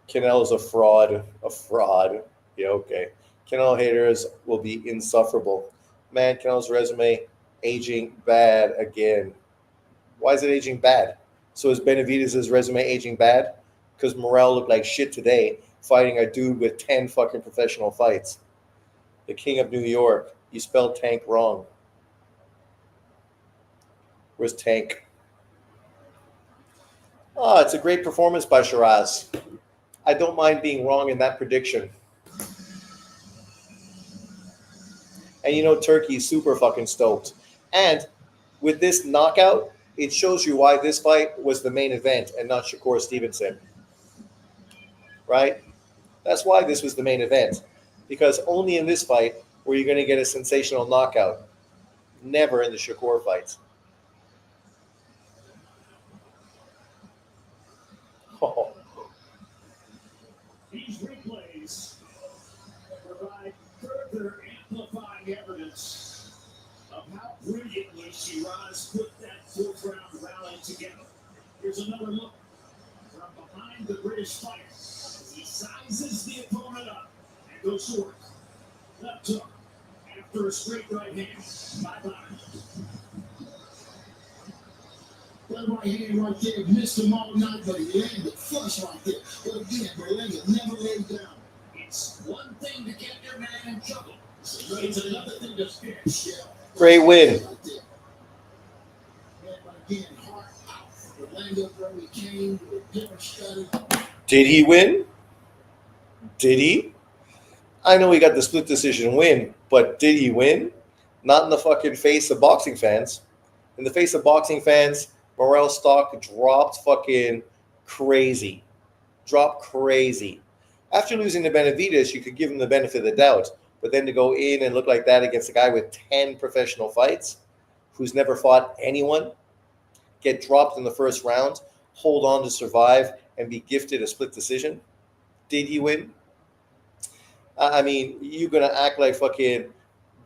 S1: Canelo's a fraud. A fraud. Yeah, okay. Canelo haters will be insufferable. Man, Canelo's resume aging bad again. Why is it aging bad? So is Benavidez' resume aging bad? Because Morell looked like shit today, fighting a dude with 10 fucking professional fights. The king of New York. You spelled Tank wrong. Where's Tank? Oh, it's a great performance by Shiraz. I don't mind being wrong in that prediction. And Turkey's super fucking stoked. And with this knockout, it shows you why this fight was the main event and not Shakur Stevenson. Right? That's why this was the main event. Because only in this fight were you going to get a sensational knockout. Never in the Shakur fights. Oh.
S2: These replays provide further amplifying evidence of how brilliantly Shiraz put that fourth-round rally together. Here's another look from behind the British fighter. He sizes the opponent up and goes to work. Left hook after a straight right hand. Bye-bye. That right hand right there missed him all night, but he landed flush right there. But again, Burlanga never laid down. It's one thing to get your man in trouble. It's another thing to finish. Yeah.
S1: Great win.
S2: Right there. But again, heart out. Burlanga very came with a different strategy.
S1: Did he win? Did he? I know he got the split decision win, but did he win? Not in the fucking face of boxing fans. In the face of boxing fans, Morell stock dropped fucking crazy. Dropped crazy. After losing to Benavidez, you could give him the benefit of the doubt. But then to go in and look like that against a guy with 10 professional fights, who's never fought anyone, get dropped in the first round, hold on to survive, and be gifted a split decision. Did he win? I mean, you're going to act like fucking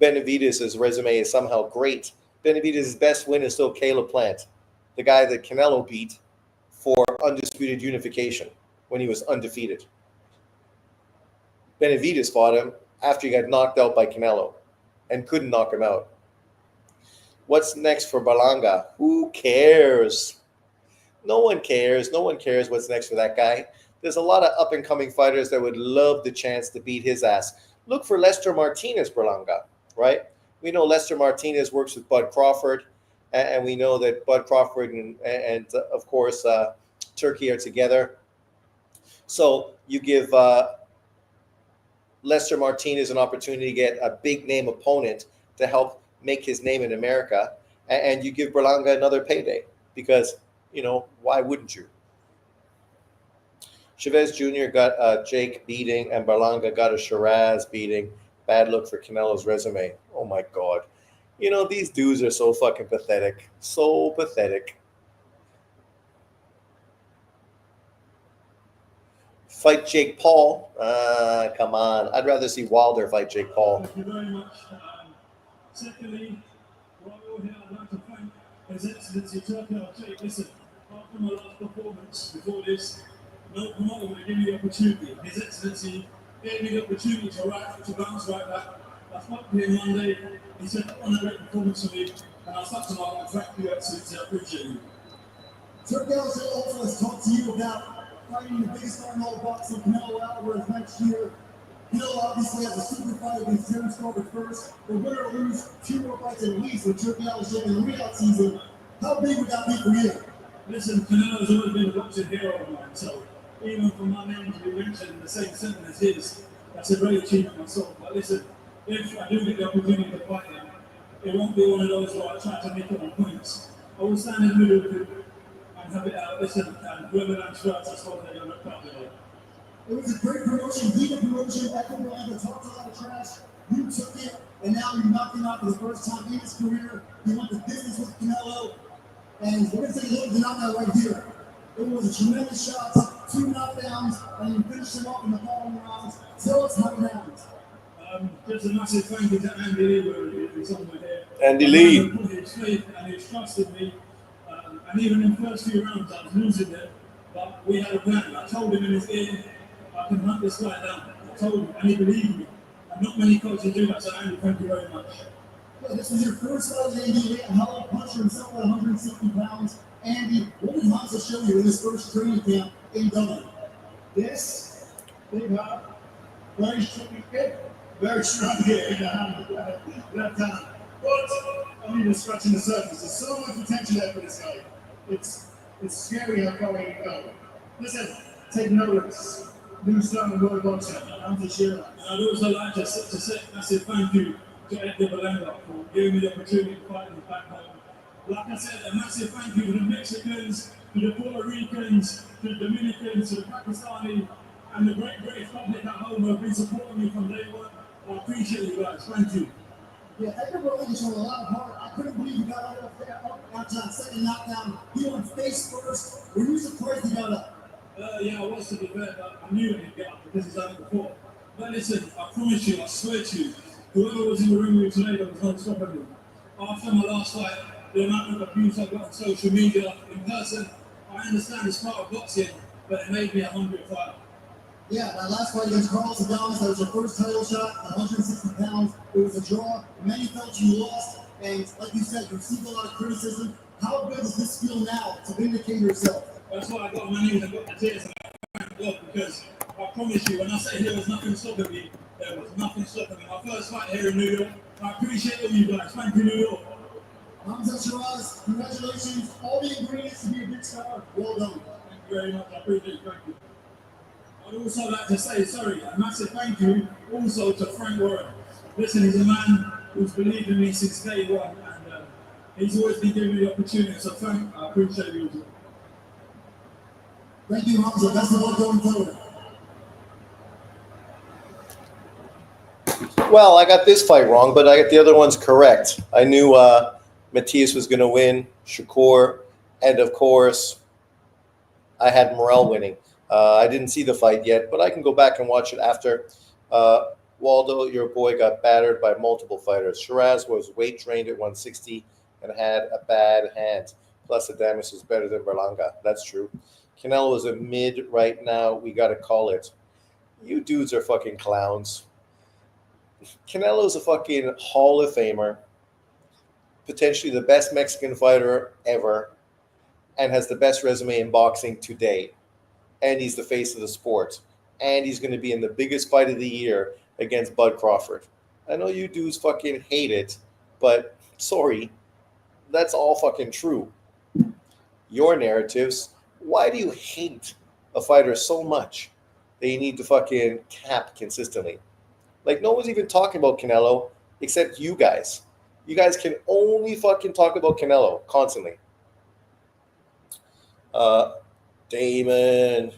S1: Benavidez' resume is somehow great. Benavidez' best win is still Caleb Plant, the guy that Canelo beat for undisputed unification when he was undefeated. Benavidez fought him after he got knocked out by Canelo and couldn't knock him out. What's next for Burlanga? Who cares? No one cares. No one cares what's next for that guy. There's a lot of up-and-coming fighters that would love the chance to beat his ass. Look for Lester Martinez, Burlanga, right? We know Lester Martinez works with Bud Crawford, and we know that Bud Crawford and of course, Turkey are together. So you give Lester Martinez an opportunity to get a big-name opponent to help make his name in America, and you give Burlanga another payday because, why wouldn't you? Chavez Jr. got a Jake beating, and Burlanga got a Shiraz beating. Bad look for Canelo's resume. Oh, my God. These dudes are so fucking pathetic. So pathetic. Fight Jake Paul. Come on. I'd rather see Wilder fight Jake Paul.
S3: Thank you very much. Secondly, while we're here, I'd like to thank His Excellency Turkey. Listen, after my last performance before this, no promoter would have given me the opportunity. His Excellency gave me the opportunity to bounce right back. I spoke to him one day. He said, "I want a great performance from you." And I started to like, "Thank you, Excellency. I appreciate you."
S2: Turkey also has talked to you about fighting the biggest star in all boxing, Canelo Alvarez, next year. Canelo obviously has a super fight against Terence Crawford first. But win or lose, 2 more fights at least with Turkey Alvarez in the real season. How big would that be for you?
S3: Listen, Canelo's always been a boxing hero of mine, so even for my name to be mentioned in the same sentence as his, that's a great achievement myself. But listen, if I do get the opportunity to fight him, it won't be one of those where I try to make it on points. I will stand in the middle of it and have it out. Listen, and whoever lands first, that's what they're going to look up there.
S2: It was a great promotion, legal promotion. Everyone Burlanga talked a lot of trash. You took it, and now you're knocking out for the first time in his career. You went to business with Canelo, and we're going to take a look at the knockout right here. It was a tremendous shot, 2 knockdowns, and you finished him off in the following rounds. Tell us how it happened.
S3: Just a massive thank you to Andy Lee, who's on my head.
S1: Andy Lee.
S3: He put his faith and his trust in me. And even in the first few rounds, I was losing them. But we had a plan. I told him in his ear, I can hunt this guy down. I told him, and he believed me. And not many coaches do that, so Andy, thank you very much.
S2: Yeah, this was your first fight with Andy Lee, a hell puncher himself at 160 pounds. Andy, what did Hamza show you in his first training camp in Dublin?
S4: This, big hop, very strong kick, very strong kick in the hand, left hand. But I'm even scratching the surface. There's so much potential there for this guy. It's scary how far he can go. Listen, take notice. New style in world boxing. Hamza Shiraz.
S3: And I'd also like to say a massive thank you to Edgar Burlanga for giving me the opportunity to fight in the back home. Like I said, a massive thank you to the Mexicans, to the Puerto Ricans, to the Dominicans, to the Pakistani, and the great public at home who have been supporting me from day one. I appreciate you guys. Thank you.
S2: Yeah, Edgar Burlanga showed a lot of heart. I couldn't believe he got up there after that second knockdown. He went face first. Were you surprised he got up?
S3: Yeah, I was to be fair, but I knew he'd get up because he's done it before. But listen, I promise you, I swear to you, whoever was in the room with me today, there was no stopping me. After my last fight, the amount of abuse I got on social media, in person, I understand it's part of boxing, but it made me a hungry fighter.
S2: Yeah, that last fight against Carlos Adames, that was your first title shot at 160 pounds. It was a draw. Many felt you lost, and like you said, you received a lot of criticism. How good does this feel now to vindicate yourself?
S3: That's why I got on my knees and got the tears and I thank God, because I promise you, when I say there was nothing stopping me, there was nothing stopping me. My first fight here in New York, I appreciate all you guys. Thank you, New York.
S2: Hamza Shiraz, congratulations. All the ingredients to be a big star. Well done.
S3: Thank you very much. I appreciate it. Thank you. I'd also like to say, a massive thank you also to Frank Morell. Listen, he's a man who's believed in me since day one, and he's always been giving me the opportunity. So Frank, I appreciate you as well.
S2: Thank you, Hamza. Best of luck going forward.
S1: Well, I got this fight wrong, but I got the other ones correct. I knew Matias was going to win, Shakur, and of course, I had Morell winning. I didn't see the fight yet, but I can go back and watch it after. Waldo, your boy, got battered by multiple fighters. Shiraz was weight trained at 160 and had a bad hand. Plus, Adames was better than Burlanga. That's true. Canelo is a mid right now. We got to call it. You dudes are fucking clowns. Canelo's a fucking Hall of Famer, potentially the best Mexican fighter ever, and has the best resume in boxing to date. And he's the face of the sport. And he's going to be in the biggest fight of the year against Bud Crawford. I know you dudes fucking hate it, but sorry, that's all fucking true. Your narratives, why do you hate a fighter so much that you need to fucking cap consistently? Like, no one's even talking about Canelo except you guys. You guys can only fucking talk about Canelo constantly. Damon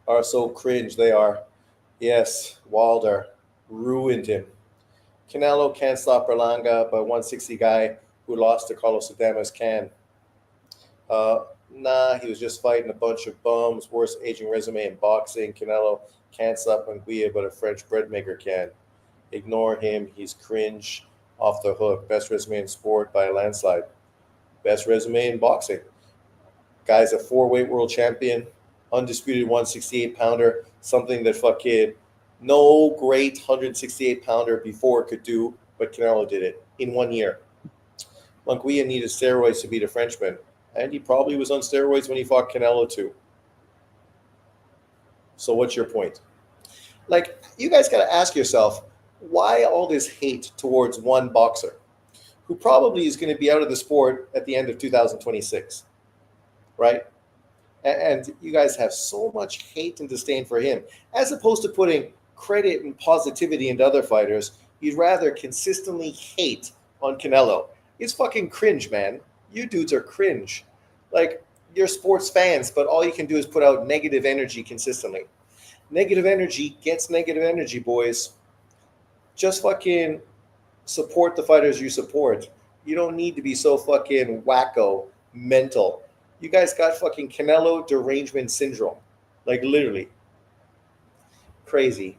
S1: are so cringe. They are. Yes, Wilder ruined him. Canelo can't stop Burlanga, but 160 guy who lost to Carlos Adames can. Nah, he was just fighting a bunch of bums. Worst aging resume in boxing. Canelo can't stop Munguia, but a French bread maker can. Ignore him. He's cringe off the hook. Best resume in sport by a landslide. Best resume in boxing. Guy's a 4-weight world champion, undisputed 168 pounder, something that fucking no great 168 pounder before could do, but Canelo did it in 1 year. Munguia needed steroids to beat a Frenchman, and he probably was on steroids when he fought Canelo too. So what's your point? Like, you guys got to ask yourself, why all this hate towards one boxer who probably is going to be out of the sport at the end of 2026, right? And you guys have so much hate and disdain for him, as opposed to putting credit and positivity into other fighters. You'd rather consistently hate on Canelo. It's fucking cringe, man. You dudes are cringe. Like, you're sports fans, but all you can do is put out negative energy consistently. Negative energy gets negative energy, boys. Just fucking support the fighters you support. You don't need to be so fucking wacko mental. You guys got fucking Canelo derangement syndrome. Like, literally. Crazy.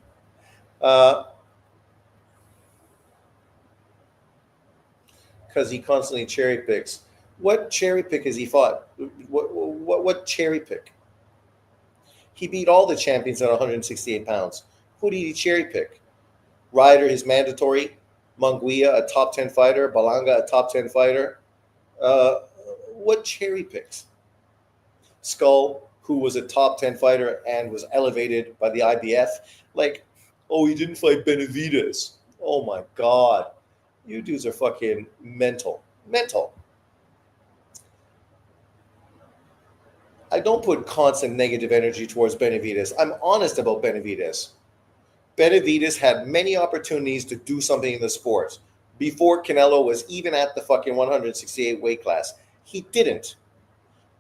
S1: Because he constantly cherry picks. What cherry pick has he fought? What cherry pick? He beat all the champions at 168 pounds. Who did he cherry pick? Ryder, his mandatory. Munguia, a top 10 fighter. Burlanga, a top 10 fighter. What cherry picks? Skull, who was a top 10 fighter and was elevated by the IBF. Like, oh, he didn't fight Benavidez. Oh my God. You dudes are fucking mental. Mental. I don't put constant negative energy towards Benavidez. I'm honest about Benavidez. Benavidez had many opportunities to do something in the sport before Canelo was even at the fucking 168 weight class. He didn't.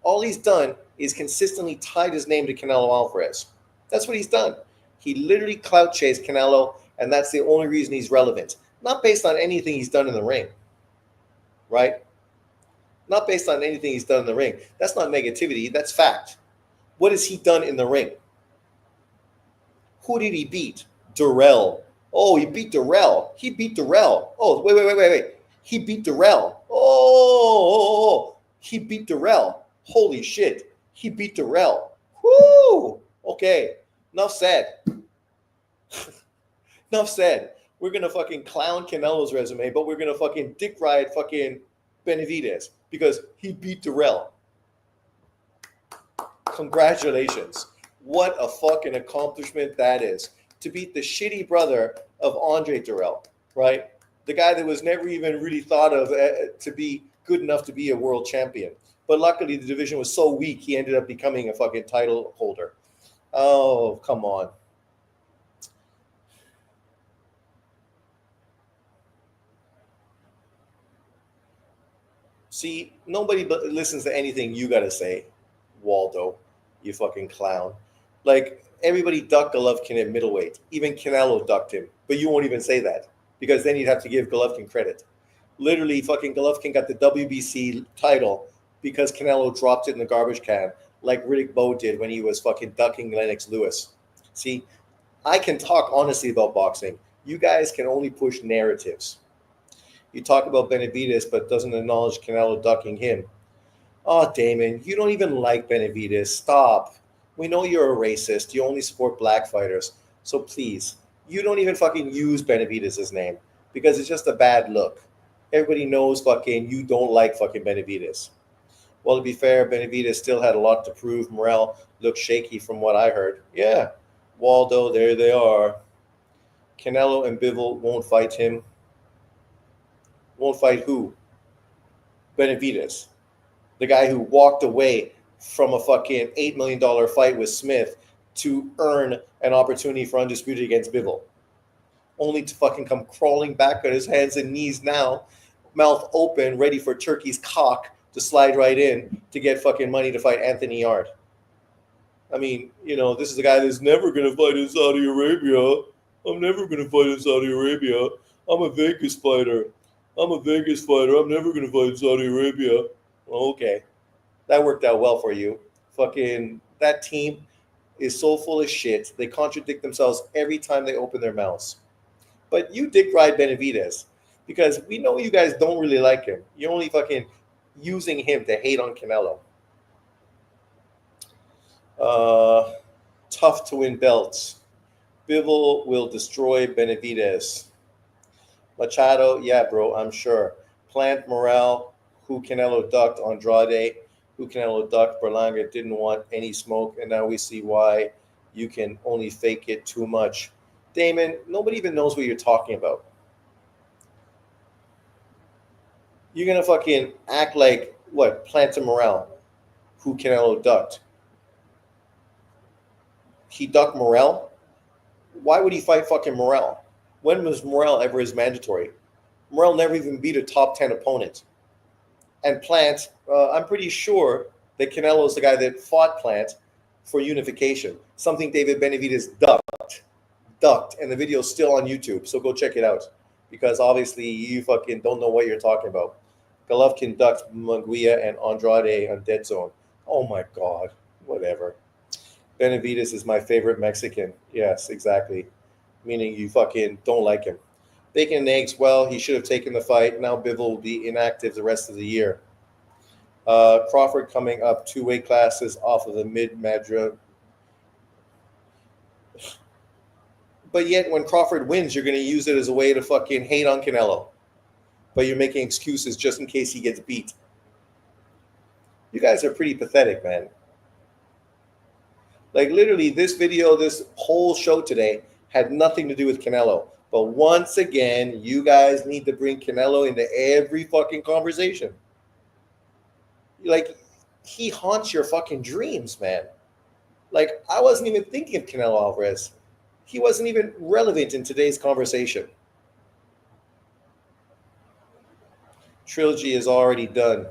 S1: All he's done is consistently tied his name to Canelo Alvarez. That's what he's done. He literally clout chased Canelo, and that's the only reason he's relevant. Not based on anything he's done in the ring, right? Not based on anything he's done in the ring. That's not negativity. That's fact. What has he done in the ring? Who did he beat? Durrell. Oh, he beat Durrell. He beat Durrell. Oh, wait. He beat Durrell. Oh, he beat Durrell. Holy shit. He beat Durrell. Whoo! Okay. Enough said. Enough said. We're going to fucking clown Canelo's resume, but we're going to fucking dick ride fucking Benavidez because he beat Durrell. Congratulations. What a fucking accomplishment that is. To beat the shitty brother of Andre Durrell, right? The guy that was never even really thought of to be good enough to be a world champion. But luckily, the division was so weak, he ended up becoming a fucking title holder. Oh, come on. See, nobody listens to anything you got to say, Waldo, you fucking clown. Like, everybody ducked Golovkin at middleweight. Even Canelo ducked him. But you won't even say that because then you'd have to give Golovkin credit. Literally, fucking Golovkin got the WBC title because Canelo dropped it in the garbage can like Riddick Bowe did when he was fucking ducking Lennox Lewis. See, I can talk honestly about boxing. You guys can only push narratives. You talk about Benavidez, but doesn't acknowledge Canelo ducking him. Oh, Damon, you don't even like Benavidez. Stop. We know you're a racist. You only support black fighters. So please, you don't even fucking use Benavidez' name because it's just a bad look. Everybody knows fucking you don't like fucking Benavidez. Well, to be fair, Benavidez still had a lot to prove. Morell looked shaky from what I heard. Yeah, Waldo, there they are. Canelo and Bivol won't fight him. Won't fight who? Benavidez. The guy who walked away from a fucking $8 million fight with Smith to earn an opportunity for Undisputed against Bivol. Only to fucking come crawling back on his hands and knees now, mouth open, ready for Turkey's cock to slide right in to get fucking money to fight Anthony Yard. I mean, this is a guy that's never going to fight in Saudi Arabia. I'm never going to fight in Saudi Arabia. I'm a Vegas fighter. I'm never going to fight in Saudi Arabia. Well, okay. That worked out well for you. Fucking that team is so full of shit. They contradict themselves every time they open their mouths. But you dick ride Benavidez because we know you guys don't really like him. You're only fucking using him to hate on Canelo. Tough to win belts. Bivol will destroy Benavidez. Machado, yeah, bro, I'm sure. Plant, Morell, who Canelo ducked, Andrade, who Canelo ducked, Burlanga didn't want any smoke, and now we see why you can only fake it too much. Damon, nobody even knows what you're talking about. You're going to fucking act like, what, Plant and Morell, who Canelo ducked. He ducked Morell? Why would he fight fucking Morell? When was Morell ever his mandatory? Morell never even beat a top 10 opponent. And Plant, I'm pretty sure that Canelo is the guy that fought Plant for unification, something David Benavidez ducked, and the video's still on YouTube, so go check it out, because obviously you fucking don't know what you're talking about. Golovkin ducked Munguia and Andrade on Dead Zone. Oh my God, whatever. Benavidez is my favorite Mexican. Yes, exactly. Meaning you fucking don't like him. Bacon and eggs, well, he should have taken the fight. Now Bivol will be inactive the rest of the year. Crawford coming up 2 weight classes off of the mid-Madra. But yet when Crawford wins, you're going to use it as a way to fucking hate on Canelo. But you're making excuses just in case he gets beat. You guys are pretty pathetic, man. Like literally this video, this whole show today had nothing to do with Canelo. But once again, you guys need to bring Canelo into every fucking conversation. Like, he haunts your fucking dreams, man. Like, I wasn't even thinking of Canelo Alvarez. He wasn't even relevant in today's conversation. Trilogy is already done.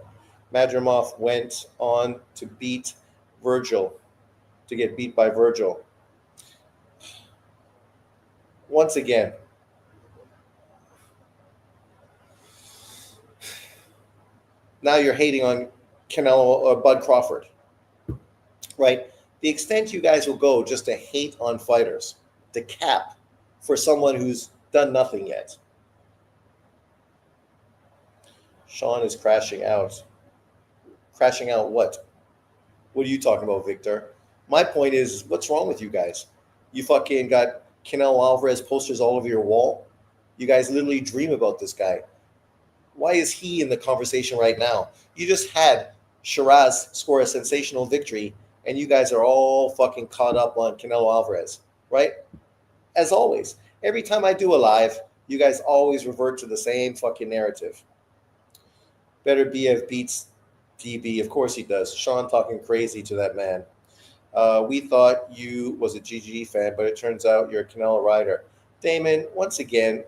S1: Madrimov went on to beat Virgil, to get beat by Virgil. Once again, now you're hating on Canelo or Bud Crawford, right? The extent you guys will go just to hate on fighters, to cap for someone who's done nothing yet. Sean is crashing out. Crashing out what? What are you talking about, Victor? My point is, what's wrong with you guys? You fucking got Canelo Alvarez posters all over your wall. You guys literally dream about this guy. Why is he in the conversation right now? You just had Shiraz score a sensational victory, and you guys are all fucking caught up on Canelo Alvarez, right? As always, every time I do a live, you guys always revert to the same fucking narrative. Better BF beats DB. Of course he does. Sean talking crazy to that man. We thought you was a GG fan, but it turns out you're a Canelo rider. Damon, once again,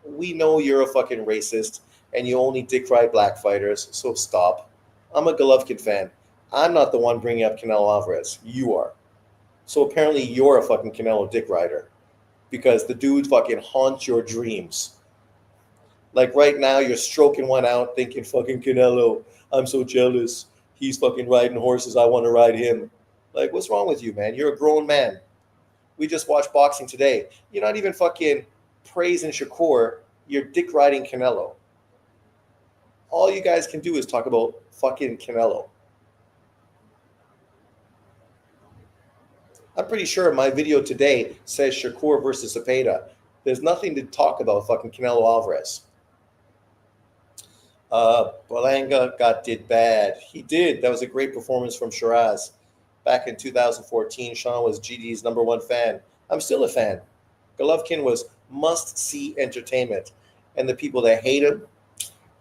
S1: we know you're a fucking racist and you only dick ride black fighters, so stop. I'm a Golovkin fan. I'm not the one bringing up Canelo Alvarez. You are. So apparently you're a fucking Canelo dick rider because the dude fucking haunts your dreams. Like right now, you're stroking one out thinking, fucking Canelo, I'm so jealous. He's fucking riding horses. I want to ride him. Like, what's wrong with you, man? You're a grown man. We just watched boxing today. You're not even fucking praising Shakur. You're dick riding Canelo. All you guys can do is talk about fucking Canelo. I'm pretty sure my video today says Shakur versus Zepeda. There's nothing to talk about fucking Canelo Alvarez. Burlanga did bad. He did. That was a great performance from Shiraz. Back in 2014, Sean was GD's #1 fan. I'm still a fan. Golovkin was must-see entertainment. And the people that hate him,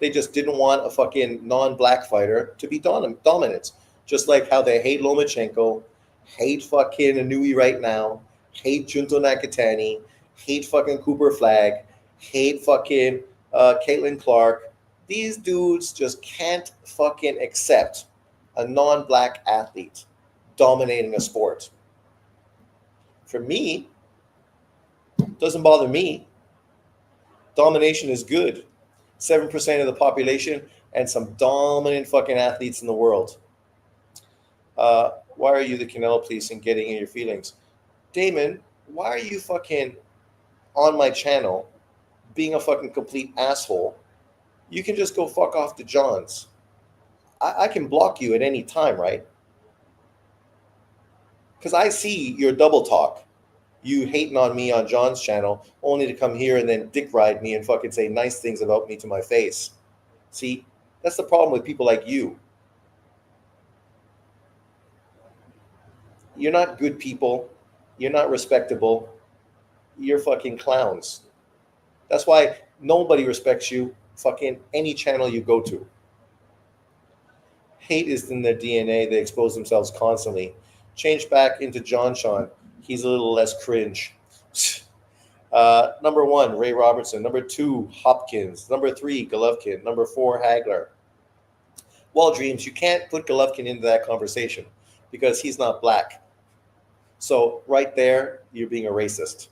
S1: they just didn't want a fucking non-black fighter to be dominant. Just like how they hate Lomachenko, hate fucking Inui right now, hate Junto Nakatani, hate fucking Cooper Flag, hate fucking Caitlin Clark. These dudes just can't fucking accept a non-black athlete dominating a sport. For me, doesn't bother me. Domination is good. 7% of the population and some dominant fucking athletes in the world. Why are you the Canelo police and getting in your feelings? Damon, why are you fucking on my channel being a fucking complete asshole? You can just go fuck off to John's. I can block you at any time, right? Because I see your double talk. You hating on me on John's channel, only to come here and then dick ride me and fucking say nice things about me to my face. See, that's the problem with people like you. You're not good people. You're not respectable. You're fucking clowns. That's why nobody respects you, fucking any channel you go to. Hate is in their DNA. They expose themselves constantly. Change back into John Sean. He's a little less cringe. Number 1, Ray Robertson. Number 2, Hopkins. Number 3, Golovkin. Number 4, Hagler. Well, Dreams, you can't put Golovkin into that conversation because he's not black. So right there, you're being a racist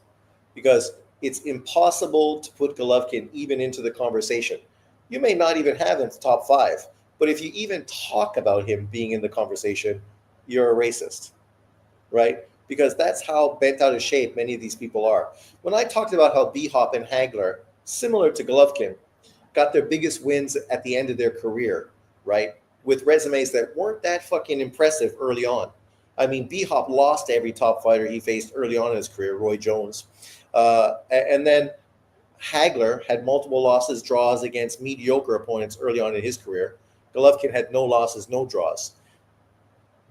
S1: because it's impossible to put Golovkin even into the conversation. You may not even have him top 5, but if you even talk about him being in the conversation, you're a racist, right? Because that's how bent out of shape many of these people are. When I talked about how B-Hop and Hagler, similar to Golovkin, got their biggest wins at the end of their career, right? With resumes that weren't that fucking impressive early on. I mean, B-Hop lost to every top fighter he faced early on in his career, Roy Jones. And then Hagler had multiple losses, draws against mediocre opponents early on in his career. Golovkin had no losses, no draws.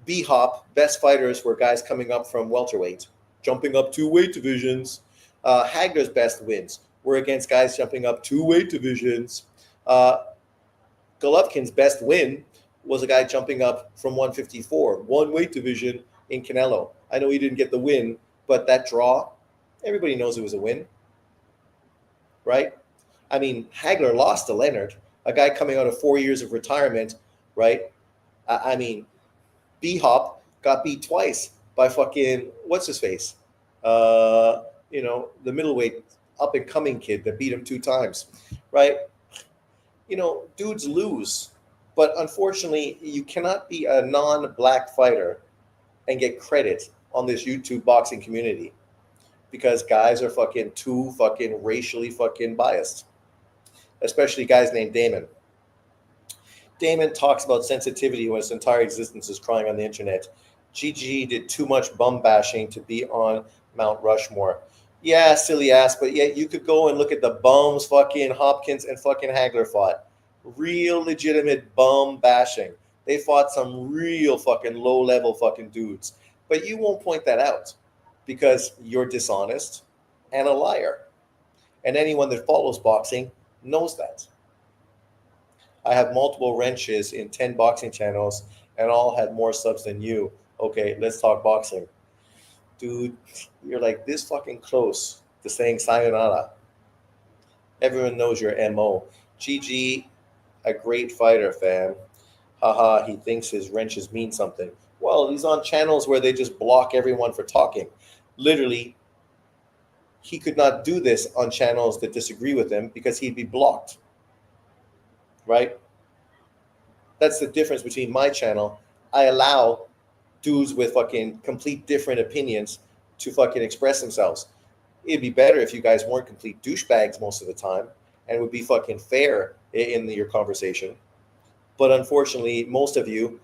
S1: B-Hop, best fighters were guys coming up from welterweight, jumping up 2 weight divisions. Hagler's best wins were against guys jumping up 2 weight divisions. Golovkin's best win was a guy jumping up from 154, 1 weight division in Canelo. I know he didn't get the win, but that draw, everybody knows it was a win, right? I mean, Hagler lost to Leonard, a guy coming out of 4 years of retirement, right? I mean, B-Hop got beat twice by fucking, what's his face? The middleweight up-and-coming kid that beat him 2 times, right? Dudes lose. But unfortunately, you cannot be a non-black fighter and get credit on this YouTube boxing community because guys are fucking too fucking racially fucking biased, especially guys named Damon. Damon talks about sensitivity when his entire existence is crying on the internet. GG did too much bum bashing to be on Mount Rushmore. Yeah, silly ass, but yeah, you could go and look at the bums fucking Hopkins and fucking Hagler fought. Real legitimate bum bashing. They fought some real fucking low level fucking dudes. But you won't point that out because you're dishonest and a liar. And anyone that follows boxing knows that. I have multiple wrenches in 10 boxing channels and all had more subs than you. Okay, let's talk boxing. Dude, you're like this fucking close to saying sayonara. Everyone knows your MO. GG, a great fighter, fam. Haha, he thinks his wrenches mean something. Well, he's on channels where they just block everyone for talking. Literally, he could not do this on channels that disagree with him because he'd be blocked. Right? That's the difference between my channel. I allow dudes with fucking complete different opinions to fucking express themselves. It'd be better if you guys weren't complete douchebags most of the time and would be fucking fair in your conversation. But unfortunately, most of you,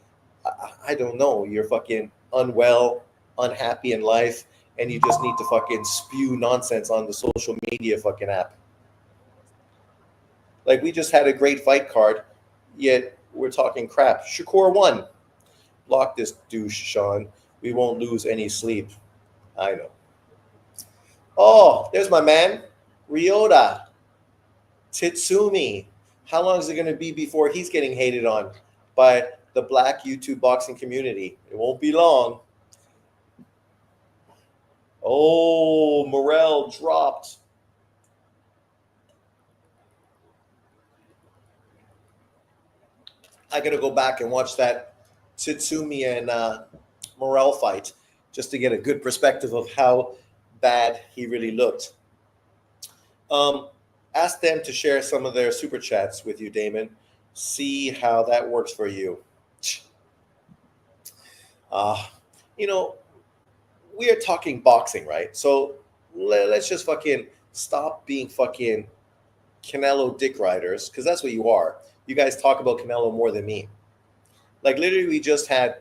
S1: I don't know, you're fucking unwell, unhappy in life and you just need to fucking spew nonsense on the social media fucking app. Like, we just had a great fight card, yet we're talking crap. Shakur won. Block this douche, Sean. We won't lose any sleep. I know. Oh, there's my man, Ryota Titsumi. How long is it going to be before he's getting hated on by the black YouTube boxing community? It won't be long. Oh, Morell dropped. I got to go back and watch that Titsumi and Morell fight just to get a good perspective of how bad he really looked. Ask them to share some of their super chats with you, Damon. See how that works for you. You know, we are talking boxing, right? So let's just fucking stop being fucking Canelo dick riders, because that's what you are. You guys talk about Canelo more than me. Like, literally, we just had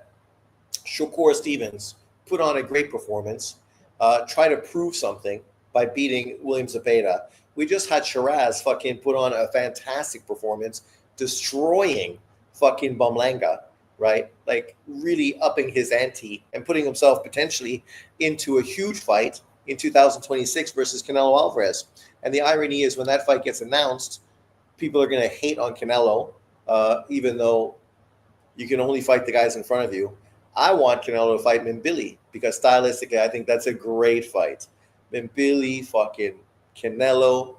S1: Shakur Stevens put on a great performance, try to prove something by beating William Zepeda. We just had Shiraz fucking put on a fantastic performance, destroying fucking Burlanga, right? Like, really upping his ante and putting himself potentially into a huge fight in 2026 versus Canelo Alvarez. And the irony is, when that fight gets announced, people are going to hate on Canelo, even though you can only fight the guys in front of you. I want Canelo to fight Mbili because stylistically, I think that's a great fight. Mbili, fucking Canelo,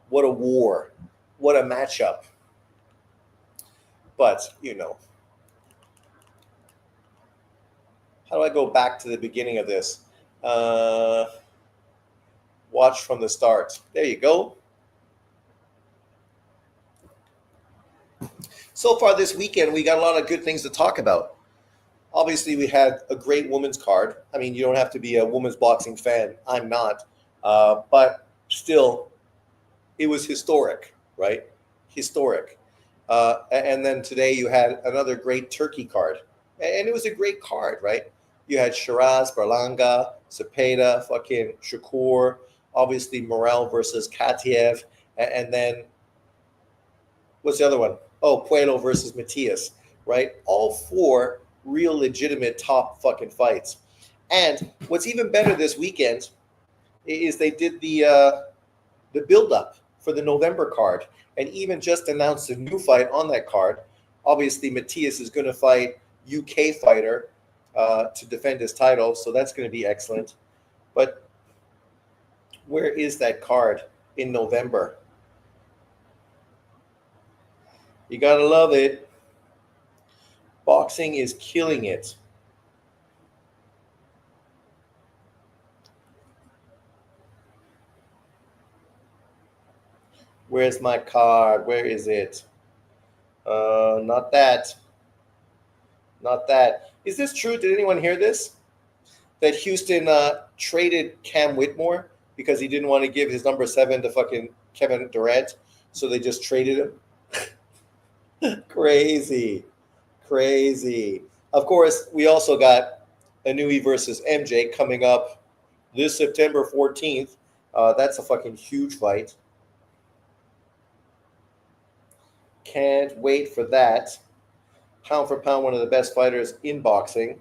S1: what a war, what a matchup. But, you know, how do I go back to the beginning of this? Watch from the start. There you go. So far this weekend, we got a lot of good things to talk about. Obviously, we had a great women's card. I mean, you don't have to be a women's boxing fan. I'm not. But still, it was historic, right? Historic. And then today you had another great turkey card. And it was a great card, right? You had Shiraz, Burlanga, Zapeda, fucking Shakur, obviously Morell versus Katev. And then, what's the other one? Oh, Pueo versus Matias, right? All four real legitimate top fucking fights. And what's even better this weekend is they did the buildup for the November card and even just announced a new fight on that card. Obviously, Matias is going to fight UK fighter to defend his title, so that's going to be excellent. But where is that card in November? You gotta love it. Boxing is killing it. Where's my card? Where is it? Not that. Not that. Is this true? Did anyone hear this? That Houston traded Cam Whitmore because he didn't want to give his number 7 to fucking Kevin Durant, so they just traded him. Crazy. Of course, we also got Anui versus MJ coming up this September 14th. That's a fucking huge fight. Can't wait for that. Pound for pound, one of the best fighters in boxing.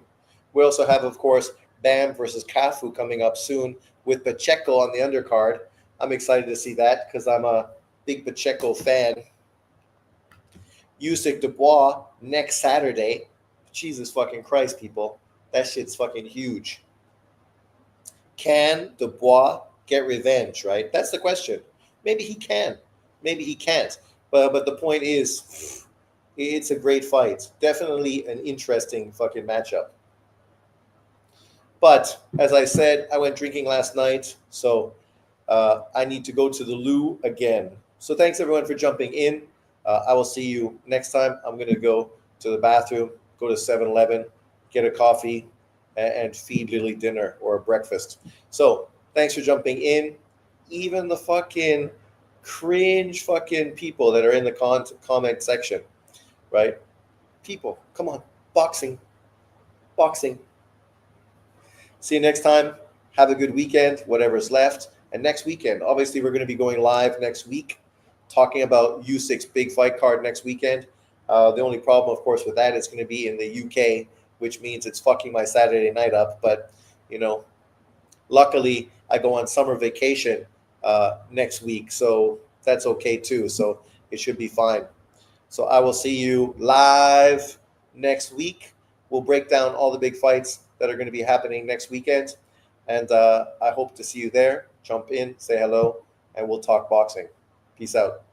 S1: We also have, of course, Bam versus Cafu coming up soon with Pacheco on the undercard. I'm excited to see that because I'm a big Pacheco fan. Usyk Dubois next Saturday. Jesus fucking Christ, people. That shit's fucking huge. Can Dubois get revenge, right? That's the question. Maybe he can. Maybe he can't. But the point is, it's a great fight. Definitely an interesting fucking matchup. But as I said, I went drinking last night, so I need to go to the loo again. So thanks everyone for jumping in. I will see you next time. I'm going to go to the bathroom, go to 7-Eleven, get a coffee, and feed Lily dinner or breakfast. So thanks for jumping in. Even the fucking cringe fucking people that are in the comment section, right? People, come on. Boxing. See you next time. Have a good weekend, whatever's left. And next weekend, obviously, we're going to be going live next week, talking about Usyk's big fight card next weekend. The only problem, of course, with that is going to be in the UK, which means it's fucking my Saturday night up. But, luckily, I go on summer vacation next week, so that's okay too. So it should be fine. So I will see you live next week. We'll break down all the big fights that are going to be happening next weekend. And I hope to see you there. Jump in, say hello, and we'll talk boxing. Peace out.